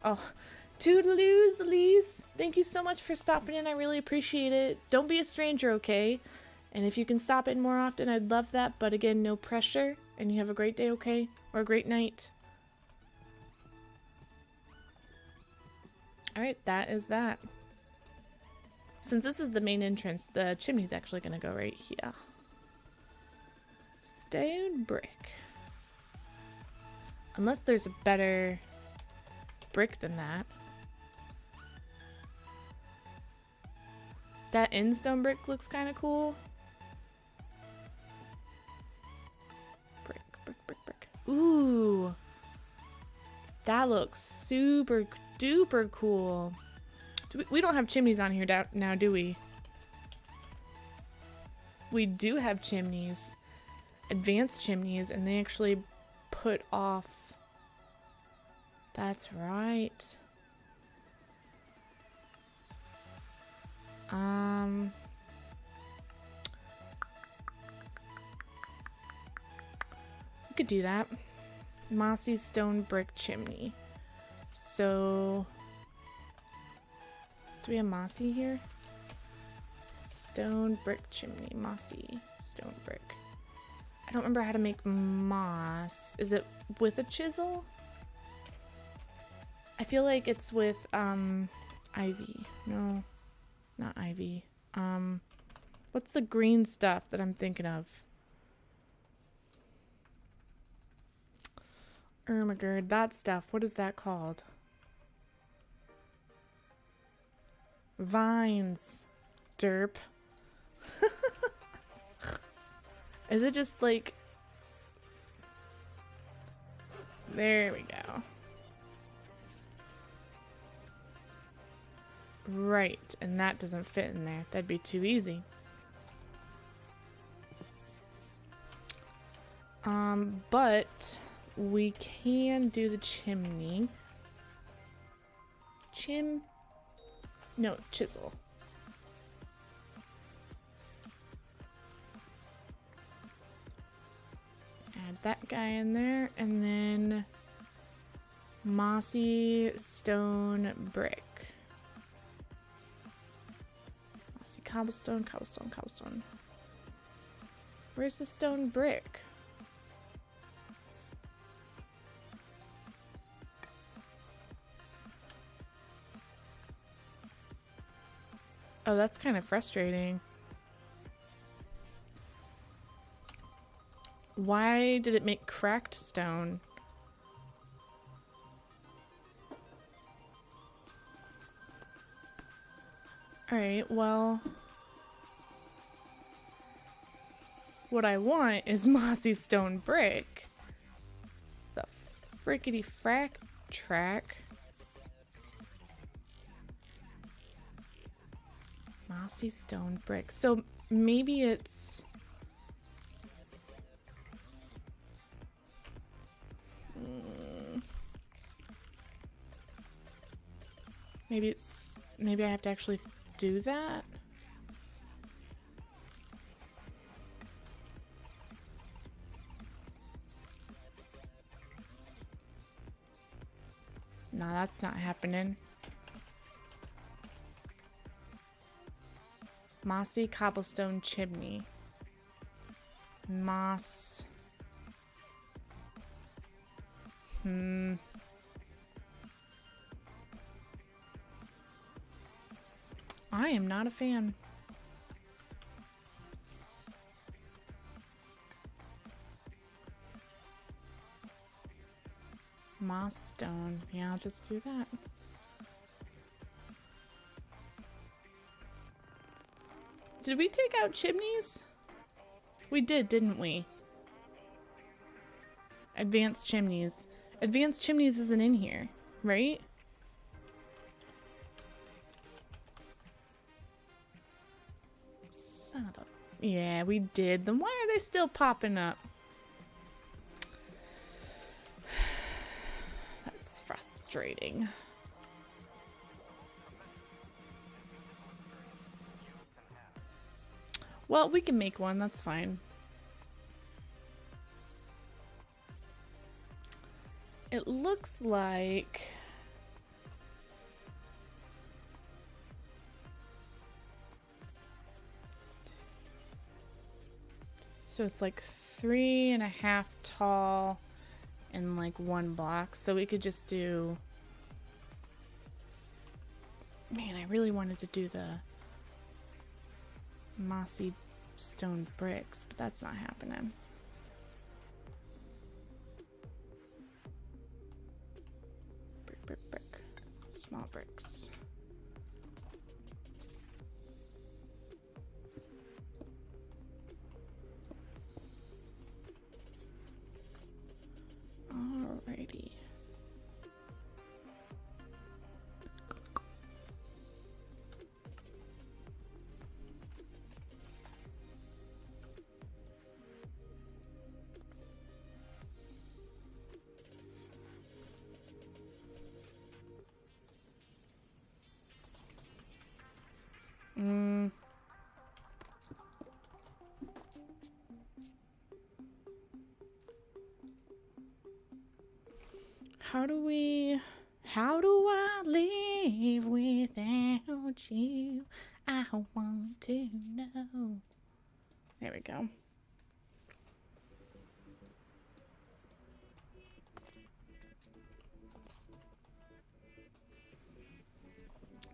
Oh, toodaloos, Elise. Thank you so much for stopping in. I really appreciate it. Don't be a stranger, okay? And if you can stop in more often, I'd love that. But again, no pressure. And you have a great day, okay? Or a great night. Alright, that is that. Since this is the main entrance, the chimney's actually going to go right here. Stone brick. Unless there's a better brick than that. That end stone brick looks kind of cool. Brick. Ooh. That looks super duper cool. We don't have chimneys on here now, do we? We do have chimneys. Advanced chimneys, and they actually put off. That's right. We could do that. Mossy stone brick chimney. So, do we have mossy here? Stone brick chimney. Mossy stone brick. I don't remember how to make moss. Is it with a chisel? I feel like it's with ivy. No, not ivy. What's the green stuff that I'm thinking of? Ermagerd, that stuff. What is that called? Vines. Derp. Is it just like... There we go. Right, and that doesn't fit in there. That'd be too easy. But we can do the chimney. No, it's chisel. Add that guy in there, and then mossy stone brick. Mossy cobblestone, cobblestone, cobblestone. Where's the stone brick? Oh, that's kind of frustrating. Why did it make cracked stone? Alright, well... What I want is mossy stone brick. The frickety frack track. Mossy stone brick. So maybe it's... Maybe I have to actually do that? No, that's not happening. Mossy cobblestone chimney. Moss. I am not a fan. Moss stone. Yeah, I'll just do that. Did we take out chimneys? We did, didn't we? Advanced chimneys. Advanced chimneys isn't in here, right? Son of a... Yeah, we did. Then why are they still popping up? That's frustrating. Well, we can make one. That's fine. It looks like... So it's like 3.5 tall and like 1 block. So we could just do... Man, I really wanted to do the mossy stone bricks, but that's not happening. Brick, brick, brick. Small bricks. Alrighty. How do I live without you? I want to know. There we go.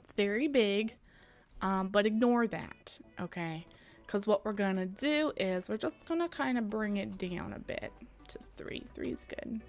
It's very big, but ignore that, okay? Because what we're gonna do is we're just gonna kind of bring it down a bit to 3. 3 is good.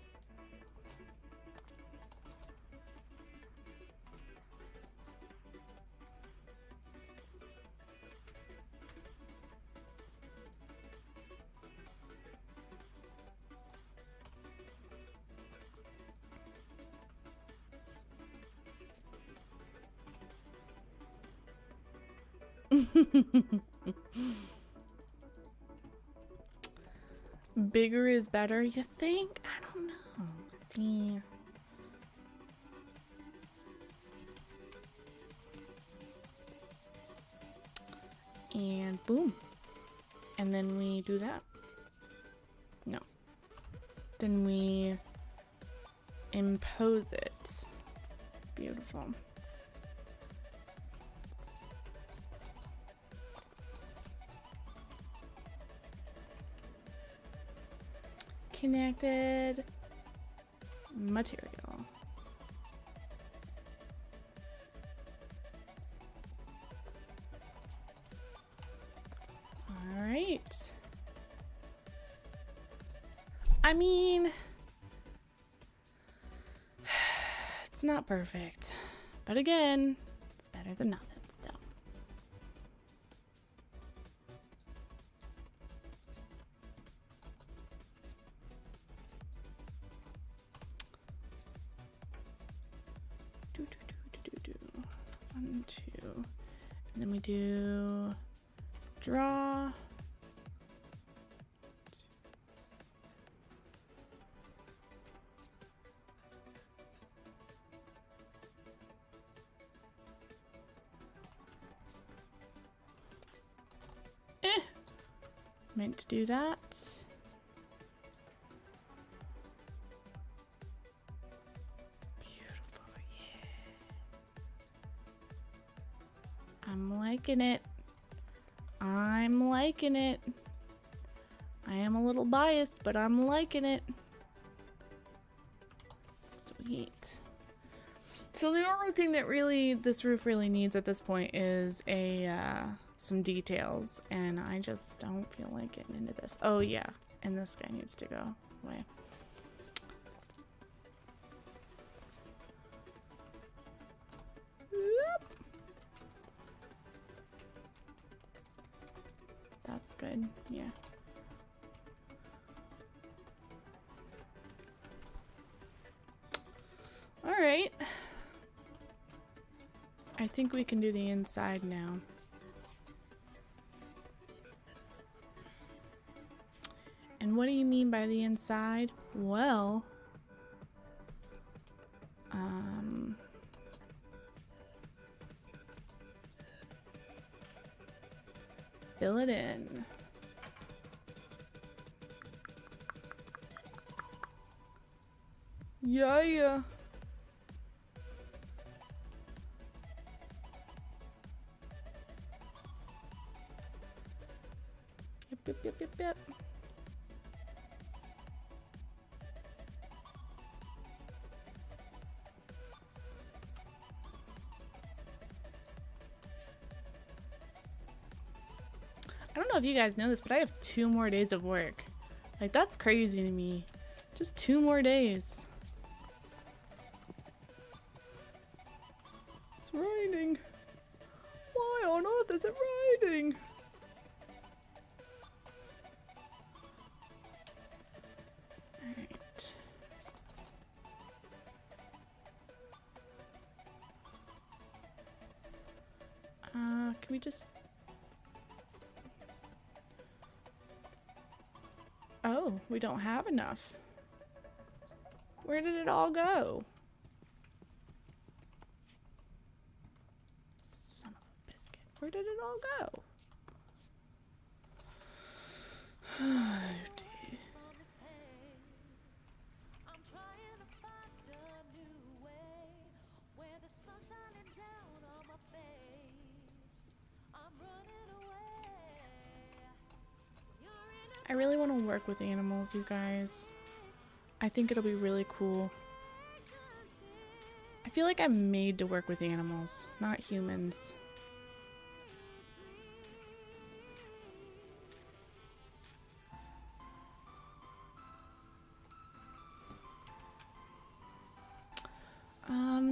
Bigger is better, you think? I don't know. See. And boom. And then we do that. No. Then we impose it. Beautiful. Connected material. All right. I mean, it's not perfect, but again, it's better than nothing. So. One, two, and then we do draw. Meant to do that. Beautiful, yeah. I'm liking it. I'm liking it. I am a little biased, but I'm liking it. Sweet. So the only thing that really this roof really needs at this point is some details, and I just don't feel like getting into this. Oh yeah, and this guy needs to go away. Whoop. That's good, yeah. All right. I think we can do the inside now. And what do you mean by the inside? Well, fill it in. Yeah, yeah. Yep. I don't know if you guys know this, but I have 2 more days of work. Like, that's crazy to me. Just 2 more days. It's raining. Why on earth is it raining? Alright. Can we just... Oh, we don't have enough. Where did it all go? Son of a biscuit. Where did it all go? Oh, dear. I really want to work with animals, you guys. I think it'll be really cool. I feel like I'm made to work with animals, not humans.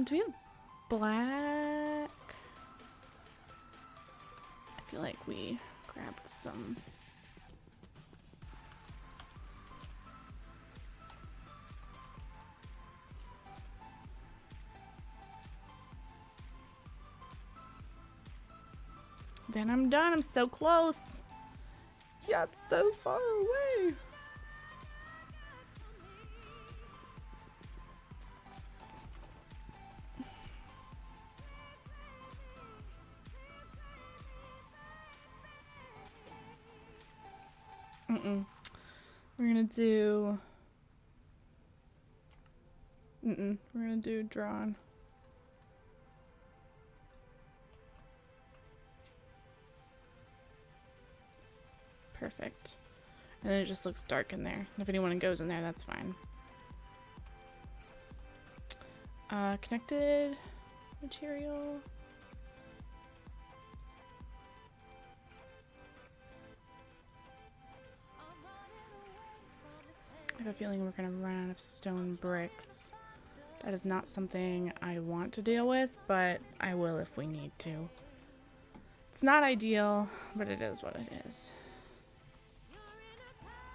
Do we have black? I feel like we grabbed some. Then I'm done. I'm so close. Yeah, it's so far away. We're gonna do. We're gonna do drawn. Perfect. And then it just looks dark in there. And if anyone goes in there, that's fine. Connected material. I have a feeling we're gonna run out of stone bricks. That is not something I want to deal with, but I will if we need to. It's not ideal, but it is what it is.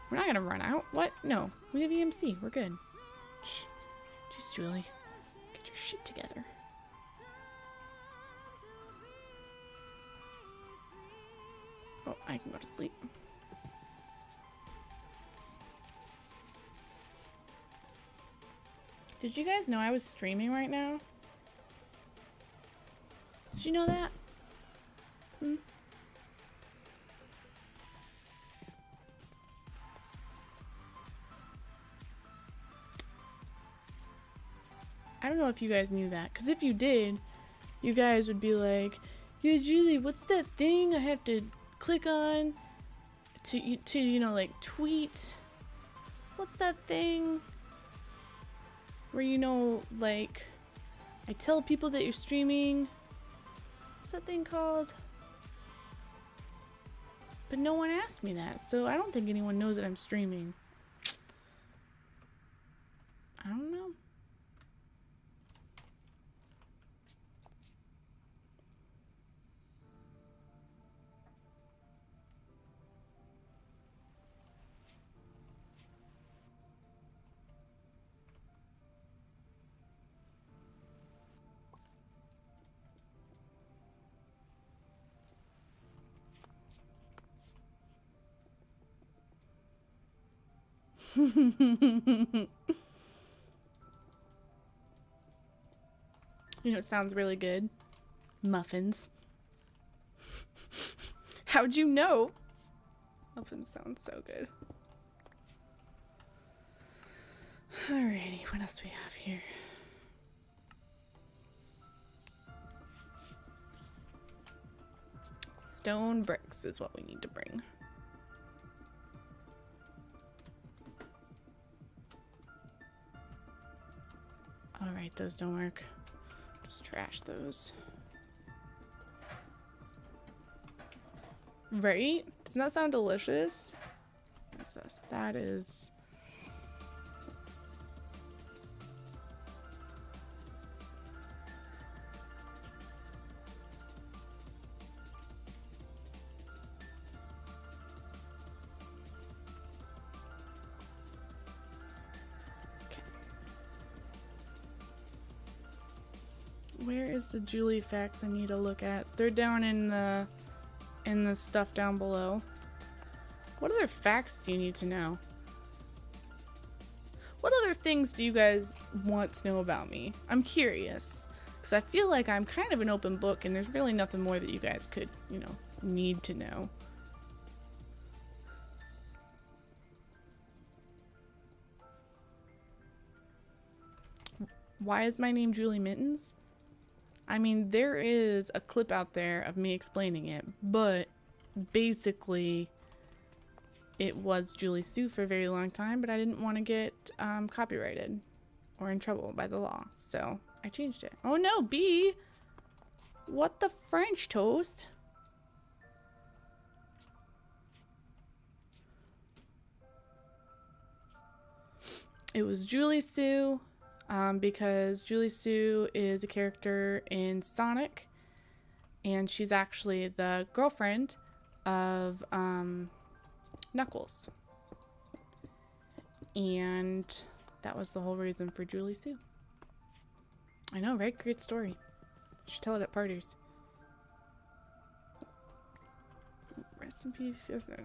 We're not gonna run out. What? No. We have EMC. We're good. Shh. Jeez, Julie. Get your shit together. Oh, I can go to sleep. Did you guys know I was streaming right now? Did you know that? I don't know if you guys knew that, because if you did, you guys would be like, yeah, Julie, what's that thing I have to click on to you know, like, tweet? What's that thing where, you know, like, I tell people that you're streaming? What's that thing called? But no one asked me that, so I don't think anyone knows that I'm streaming. I don't know. You know, it sounds really good. Muffins. How'd you know? Muffins sound so good. Alrighty, what else do we have here? Stone bricks is what we need to bring. Alright, those don't work. Just trash those. Right? Doesn't that sound delicious? What's this? That is... Where is the Julie facts I need to look at? They're down in the stuff down below. What other facts do you need to know? What other things do you guys want to know about me? I'm curious, because I feel like I'm kind of an open book and there's really nothing more that you guys could, you know, need to know. Why is my name Julie Mittens? I mean, there is a clip out there of me explaining it, but basically, it was Julie Sue for a very long time, but I didn't want to get copyrighted or in trouble by the law, so I changed it. Oh no, B! What the French toast? It was Julie Sue, because Julie Sue is a character in Sonic, and she's actually the girlfriend of Knuckles. And that was the whole reason for Julie Sue. I know, right? Great story. You should tell it at parties. Rest in peace. Yes, no.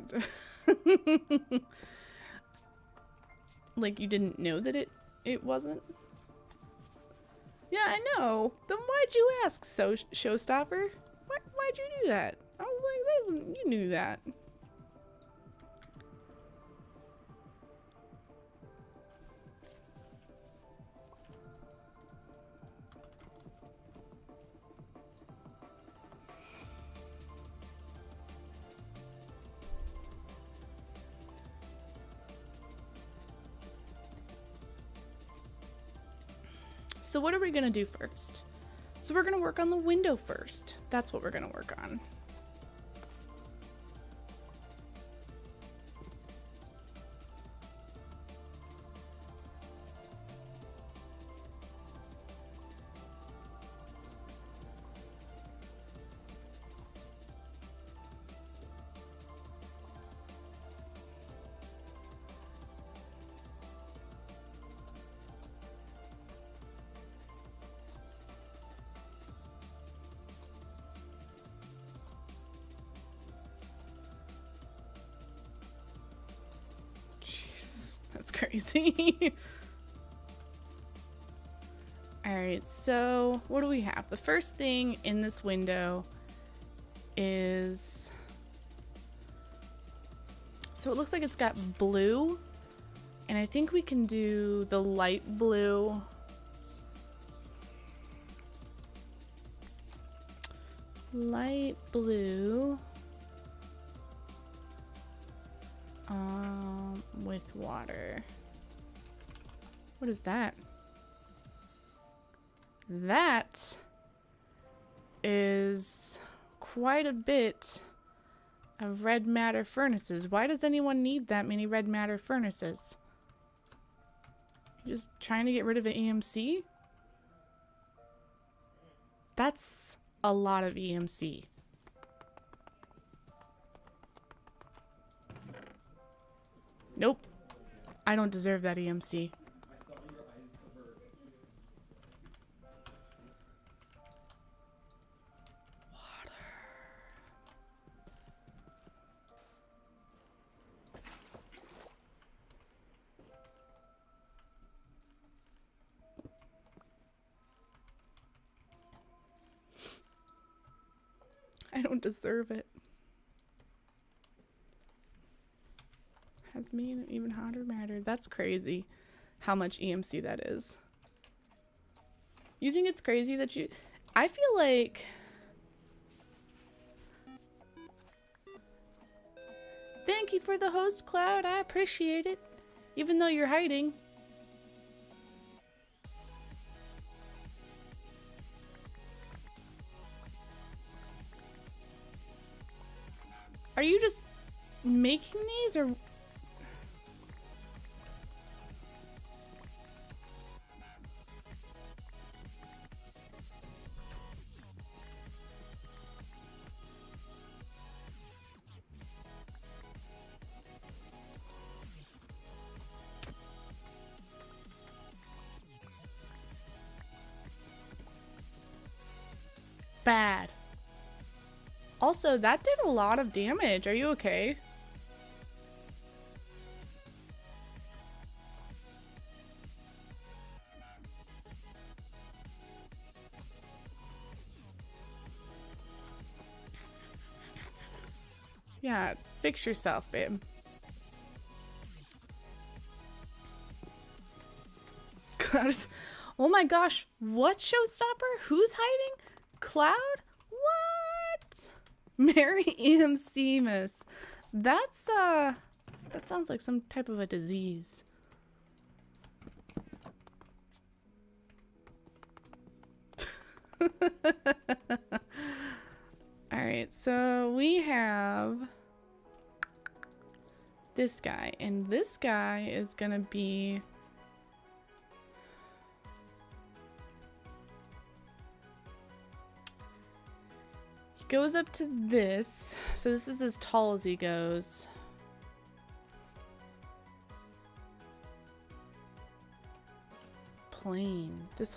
Like you didn't know that it wasn't? Yeah, I know. Then why'd you ask, Showstopper? Why'd you do that? I was like, you knew that. So what are we gonna do first? So we're gonna work on the window first. That's what we're gonna work on. That's crazy. Alright, so what do we have? The first thing in this window is... So it looks like it's got blue. And I think we can do the light blue. Light blue. With water. What is that? That is quite a bit of red matter furnaces. Why does anyone need that many red matter furnaces? Just trying to get rid of an EMC? That's a lot of EMC. Nope. I don't deserve that EMC. Water. I don't deserve it. Has me an even hotter matter. That's crazy how much EMC that is. You think it's crazy that you... I feel like... Thank you for the host, Cloud. I appreciate it. Even though you're hiding. Are you just making these or... Bad. Also, that did a lot of damage. Are you okay? Yeah, fix yourself, babe. Oh my gosh, what Showstopper? Who's hiding? Cloud? What? Mary EMC Miss. That's That sounds like some type of a disease. Alright, so we have this guy, and this guy is gonna be he goes up to this, so this is as tall as he goes. Plane. This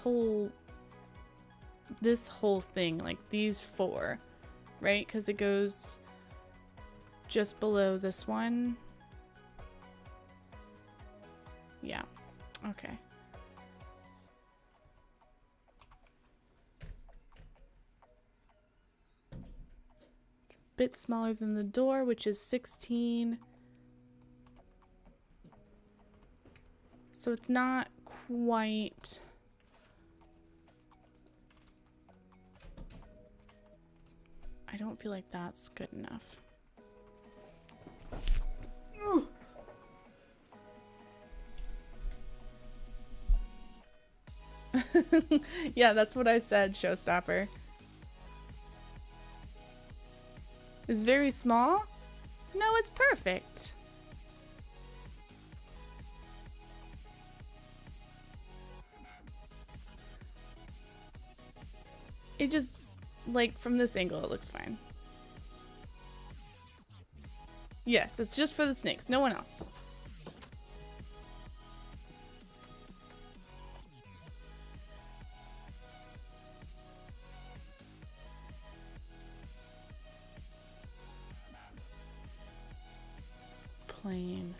whole thing, like these four, right? Because it goes just below this one. Yeah. Okay. It's a bit smaller than the door, which is 16. So it's not quite... I don't feel like that's good enough. Yeah, that's what I said, showstopper. It's very small? No, it's perfect. It just, like, from this angle, it looks fine. Yes, it's just for the snakes, no one else. Plane.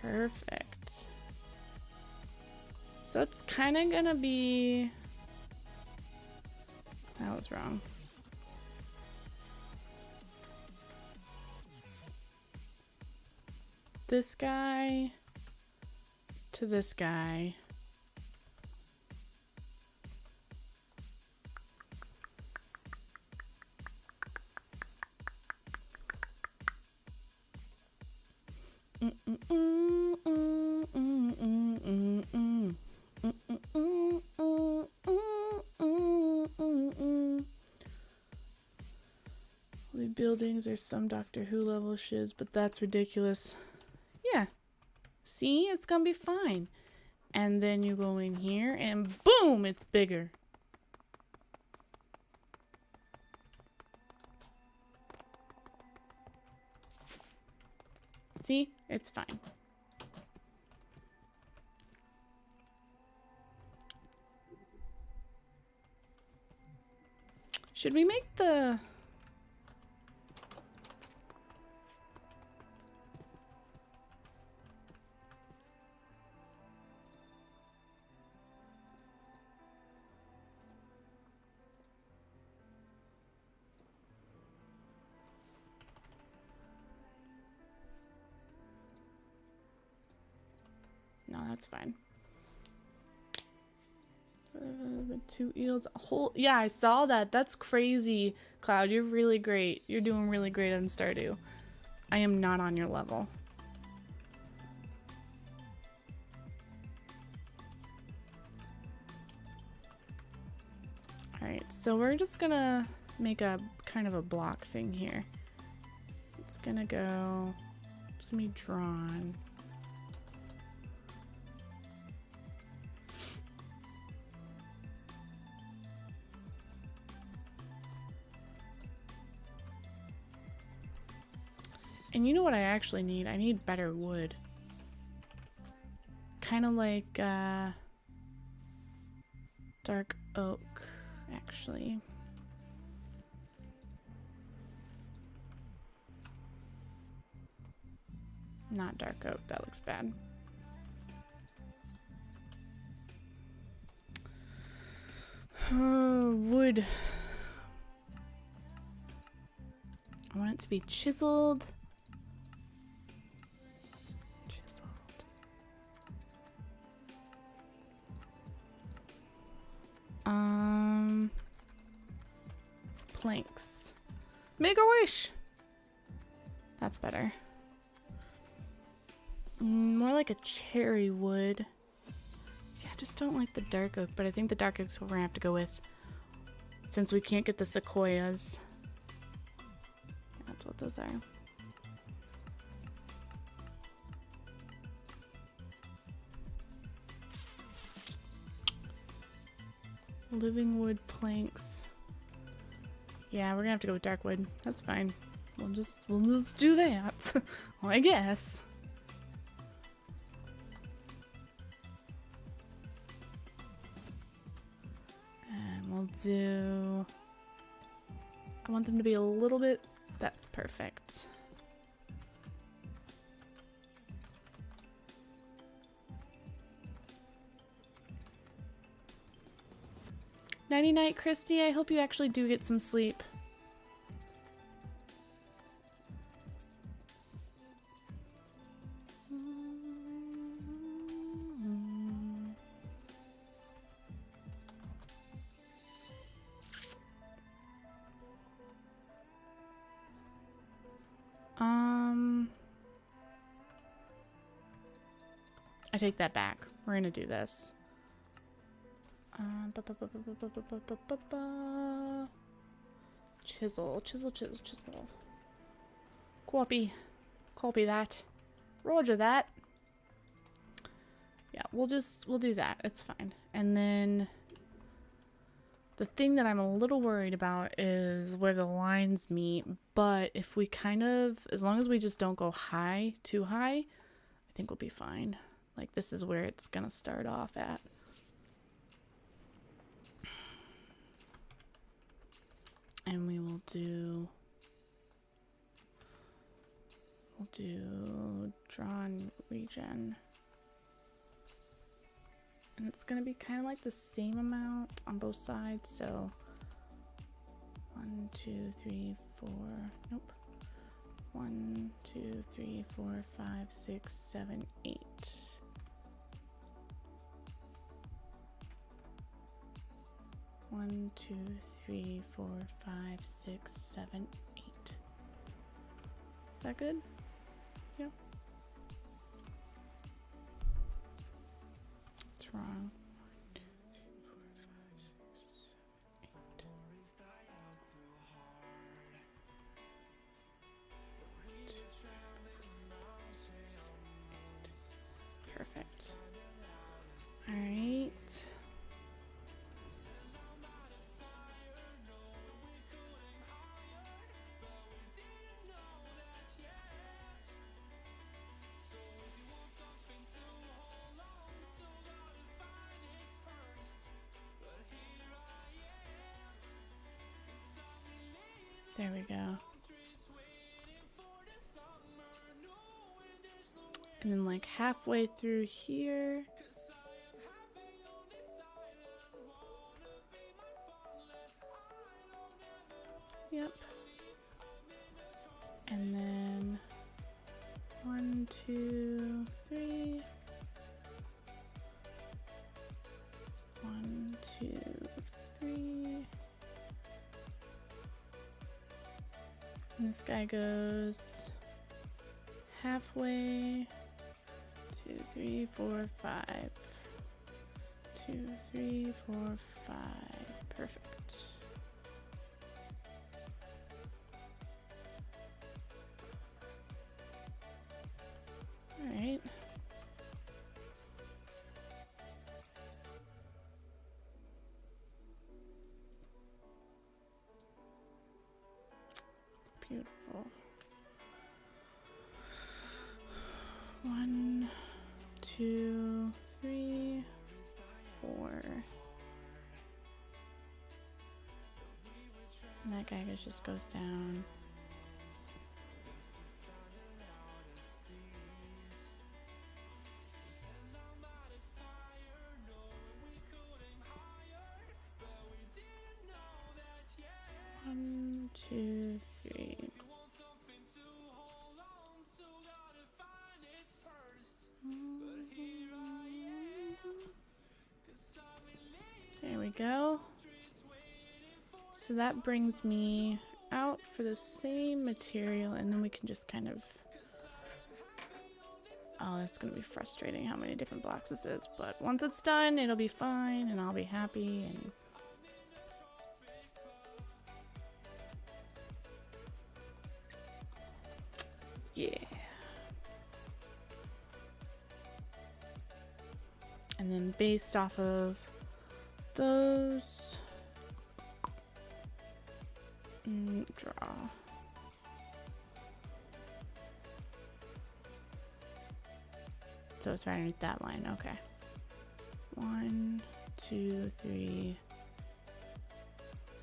Perfect. So it's kind of gonna be... That was wrong. This guy to this guy. The buildings are some Doctor Who level shiz, but that's ridiculous. Yeah. See, it's gonna be fine. And then you go in here and boom, it's bigger. See, it's fine. Should we make the... No, that's fine. 2 eels, a whole... Yeah, I saw that. That's crazy. Cloud, you're really great. You're doing really great on Stardew. I am not on your level. Alright, so we're just gonna make a kind of a block thing here. It's gonna go... It's gonna be drawn. And you know what I actually need? I need better wood. Kind of like dark oak, actually. Not dark oak, that looks bad. Wood. I want it to be chiseled. planks. Make a wish! That's better. More like a cherry wood. See, I just don't like the dark oak, but I think the dark oak's what we're gonna have to go with. Since we can't get the sequoias. That's what those are. Living wood planks. Yeah, we're gonna have to go with dark wood. That's fine. We'll just do that. Well, I guess. And we'll do... I want them to be a little bit... That's perfect. Nighty night, Christy. I hope you actually do get some sleep. I take that back. We're gonna do this. Chisel. Copy that. Roger that. Yeah, we'll do that. It's fine. And then the thing that I'm a little worried about is where the lines meet, but if we as long as we just don't go too high, I think we'll be fine. Like, this is where it's gonna start off at. And we'll do drawn region. And it's gonna be kind of like the same amount on both sides, so 1, 2, 3, 4, nope. 1, 2, 3, 4, 5, 6, 7, 8. One, 2, 3, 4, 5, 6, 7, 8. Is that good? Yeah. What's wrong? 1, 2, 3, 4, 5, 6, 7, 8. 1, 2, 3, 4, 5, 6, 7, 8. Perfect. All right. There we go. And then like halfway through here. Yep. And then 1, 2, 3. 1, 2, 3. And this guy goes halfway. 2, 3, 4, 5. 2, 3, 4, 5. Perfect. All right. Beautiful. 1, 2, 3, 4. And that guy just goes down. One, two, three. There we go. So that brings me out for the same material, and then we can just kind of... Oh, it's going to be frustrating how many different blocks this is, but once it's done, it'll be fine, and I'll be happy, and... Yeah. And then based off of those... draw. So it's right underneath that line. Okay. 1, 2, 3,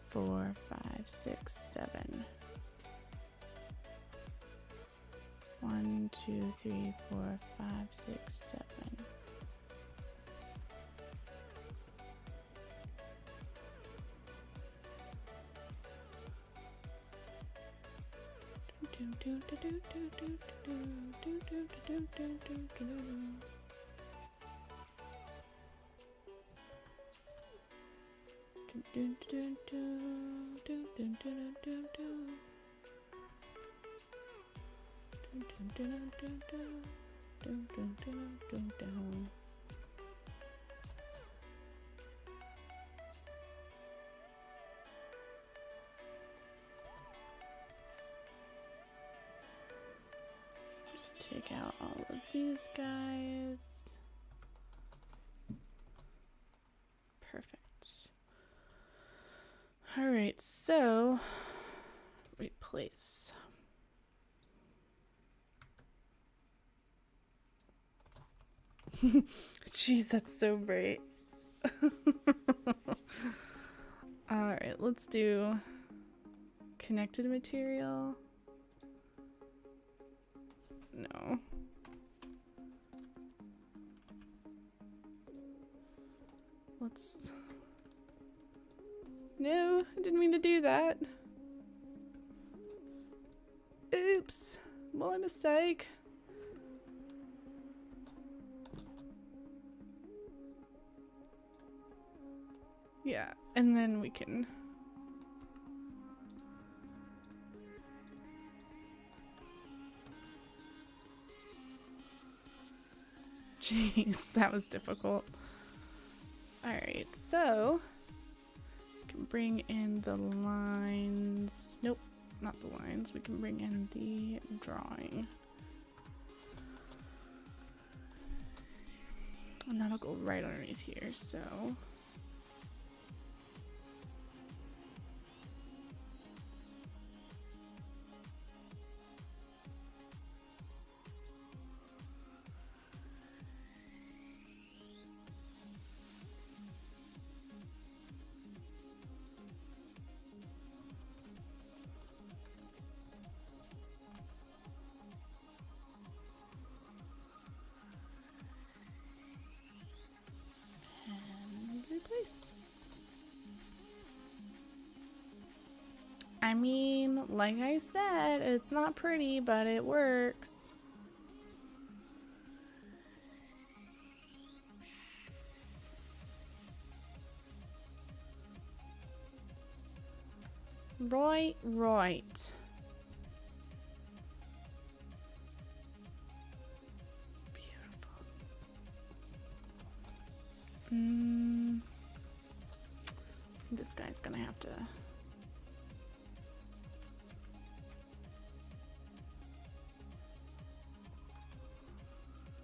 4, 5, 6, 7. 1, 2, 3, 4, 5, 6, 7. Just take out all of these guys. Perfect. All right, so replace. Jeez, that's so bright. All right, let's do connected material. No. Let's... No, I didn't mean to do that. Oops, my mistake. Yeah, and then we can... Jeez, that was difficult. Alright, so... we can bring in the lines... Nope, not the lines. We can bring in the drawing. And that'll go right underneath here, so... I mean, like I said, it's not pretty, but it works. Right. Beautiful. This guy's gonna have to...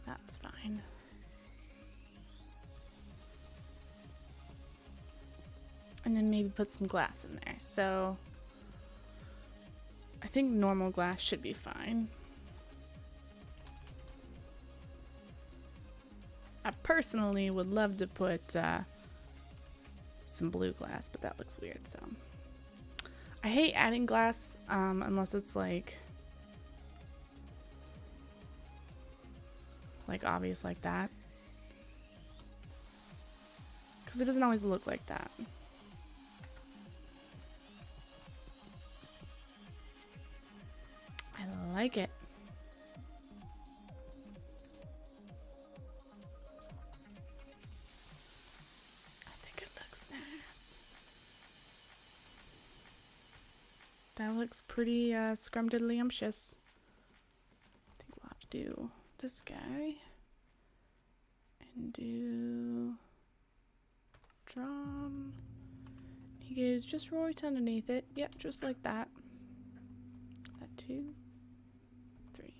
That's fine. And then maybe put some glass in there. So I think normal glass should be fine. I personally would love to put some blue glass, but that looks weird, so. I hate adding glass unless it's like obvious like that. Because it doesn't always look like that. I like it. I think it looks nice. That looks pretty scrumdiddlyumptious. I think we'll have to do this guy and do drawn. He goes just right underneath it. Yep, just like that. That 2, 3.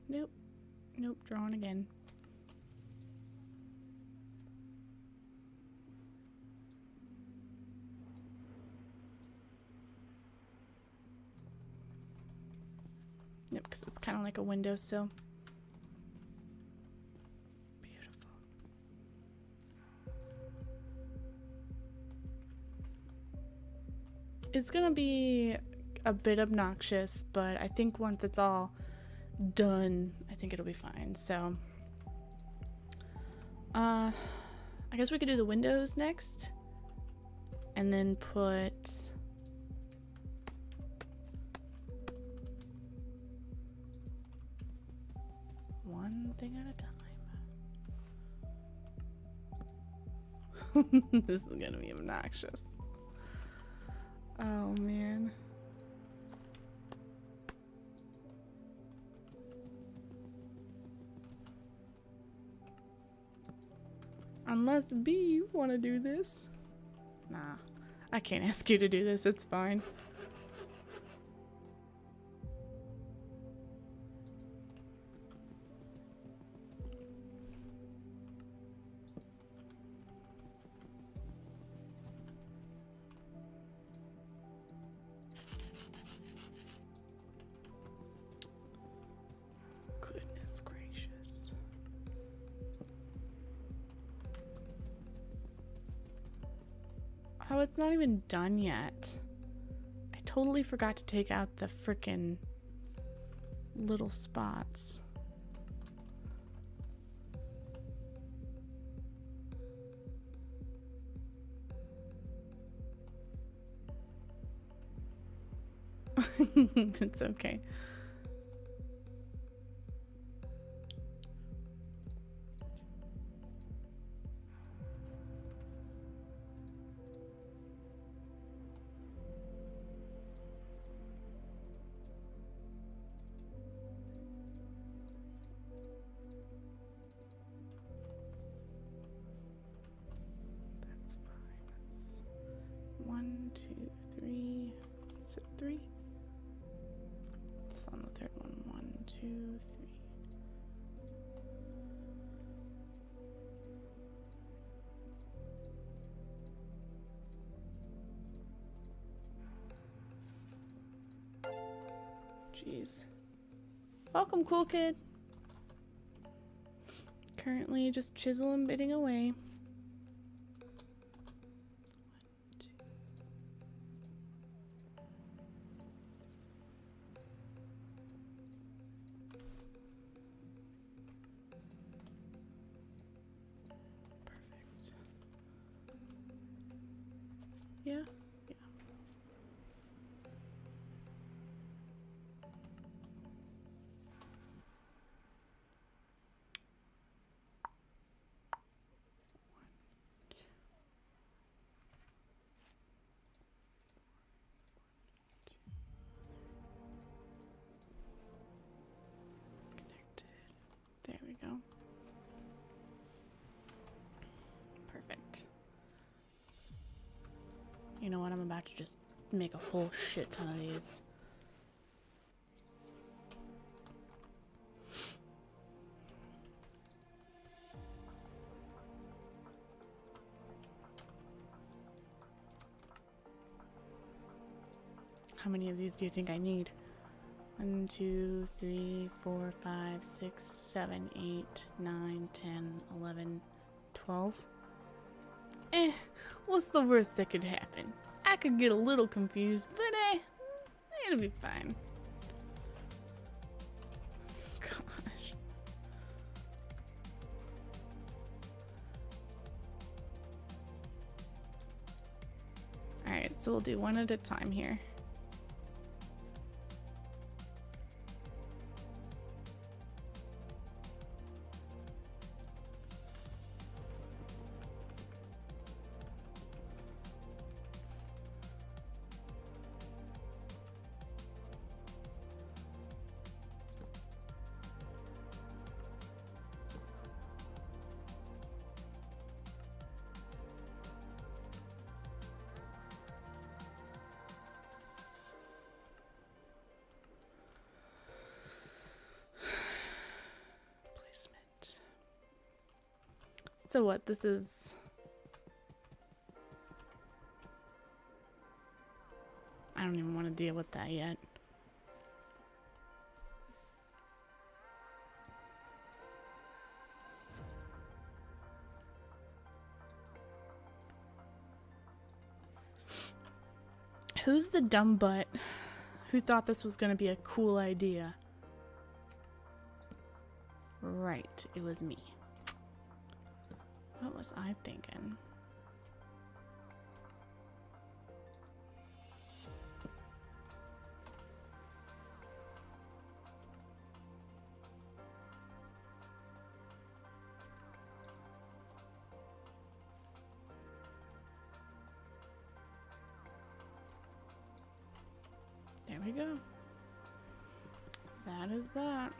Nope. Nope, drawn again. Yep, because it's kind of like a windowsill. Beautiful. It's gonna be a bit obnoxious, but I think once it's all done, I think it'll be fine. So, I guess we could do the windows next, and then put one thing at a time. This is gonna be obnoxious. Oh man. Unless B, you want to do this? Nah, I can't ask you to do this. It's fine. Goodness gracious. Oh, it's not even done yet. I totally forgot to take out the frickin' little spots. It's okay. That's fine. That's 1, 2, 3. Is it 3? It's on the third one. 1, 2, 3. Jeez. Welcome, cool kid. Currently just chiseling, bidding away. Perfect. Yeah. There we go. Perfect. You know what? I'm about to just make a whole shit ton of these. How many of these do you think I need? 1, 2, 3, 4, 5, 6, 7, 8, 9, 10, 11, 12. What's the worst that could happen? I could get a little confused, but it'll be fine. Gosh. Alright, so we'll do one at a time here. So what? This is... I don't even want to deal with that yet. Who's the dumb butt who thought this was going to be a cool idea? Right, it was me. What was I thinking? There we go. That is that.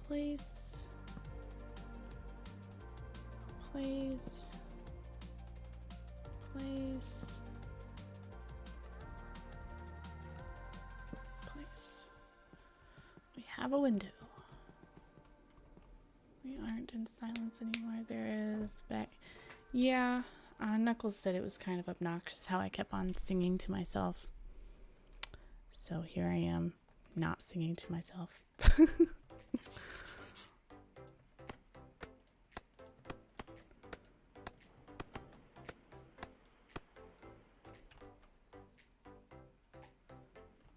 Place. Place. Place. Place. We have a window. We aren't in silence anymore. There is back. Yeah, Knuckles said it was kind of obnoxious how I kept on singing to myself. So here I am, not singing to myself.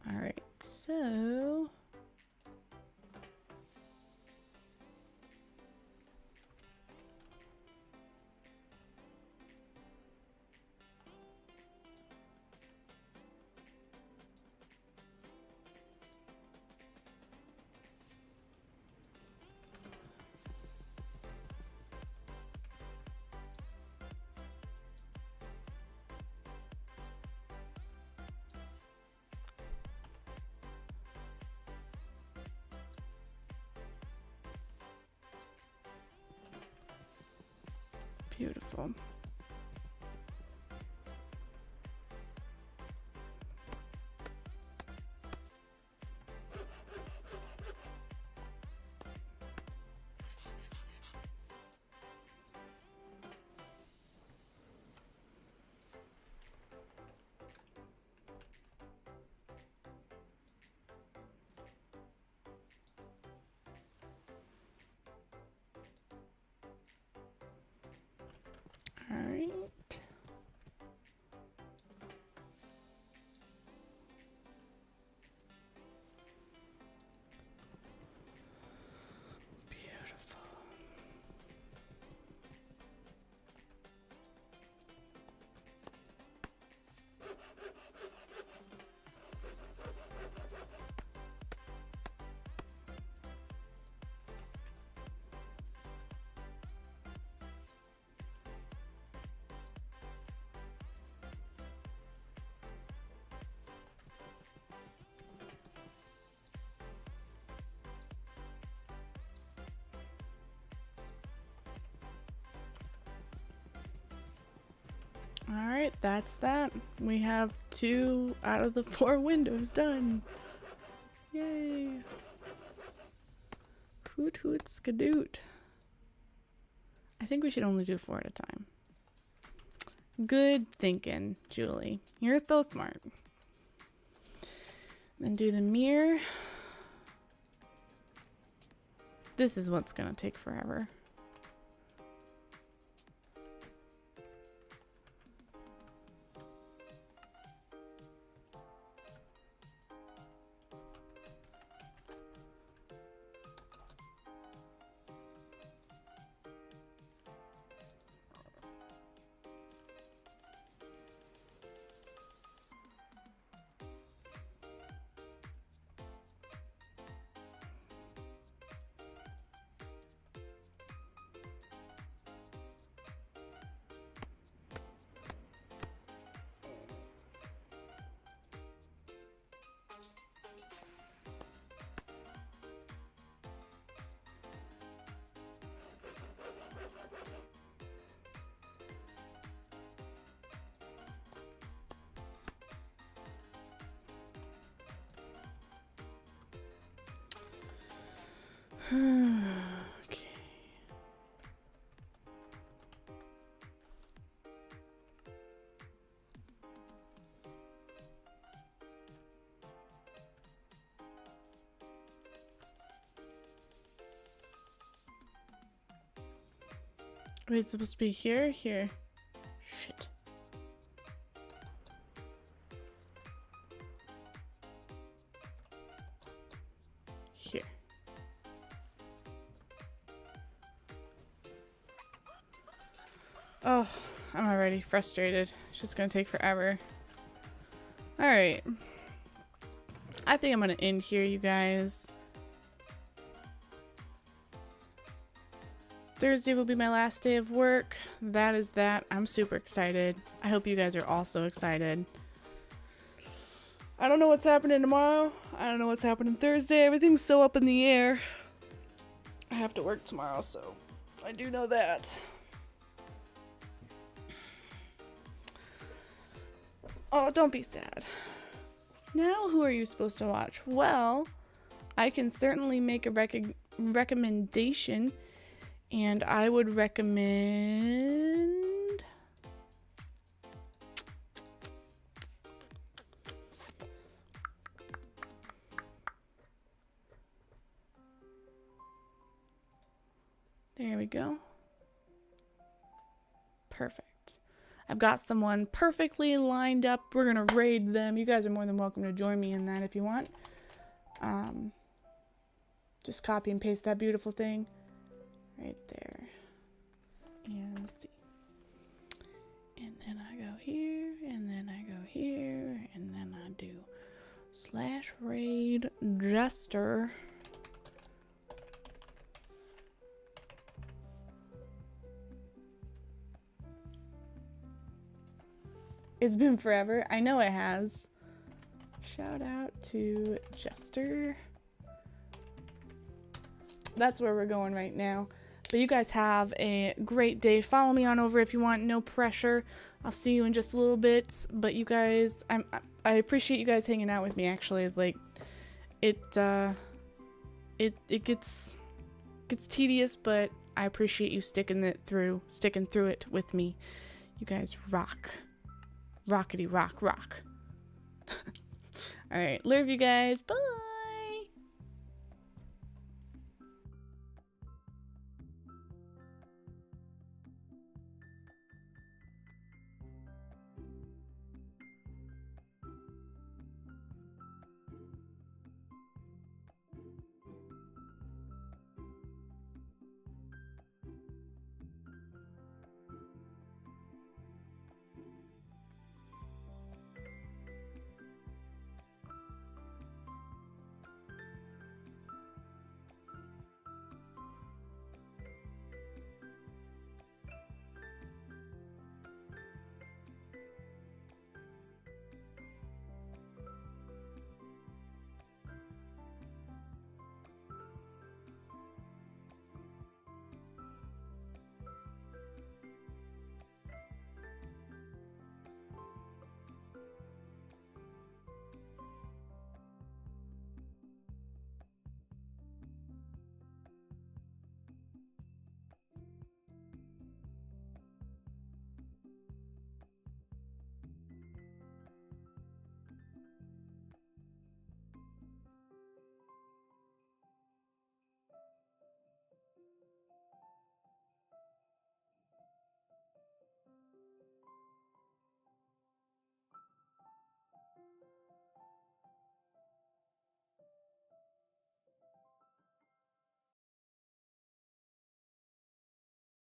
All right, so beautiful. All right. Beautiful. All right, that's that. We have 2 out of the 4 windows done. Yay. Hoot hoot skadoot. I think we should only do 4 at a time. Good thinking, Julie. You're so smart. Then do the mirror. This is what's gonna take forever. Okay. Wait, it's supposed to be here? Here. Shit. Here. Oh, I'm already frustrated. It's just gonna take forever. Alright. I think I'm gonna end here, you guys. Thursday will be my last day of work. That is that. I'm super excited. I hope you guys are also excited. I don't know what's happening tomorrow. I don't know what's happening Thursday. Everything's so up in the air. I have to work tomorrow, so I do know that. Oh, don't be sad. Now, who are you supposed to watch? Well, I can certainly make a recommendation, and I would recommend... There we go. Perfect. I've got someone perfectly lined up. We're gonna raid them. You guys are more than welcome to join me in that if you want. Just copy and paste that beautiful thing right there. And let's see. And then I go here, and then I go here, and then I do /raid Jester. It's been forever. I know it has. Shout out to Jester. That's where we're going right now. But you guys have a great day. Follow me on over if you want. No pressure. I'll see you in just a little bit. But you guys, I appreciate you guys hanging out with me. Actually, like it gets tedious, but I appreciate you sticking through it with me. You guys rock. Rockety rock rock. All right, love you guys. Bye.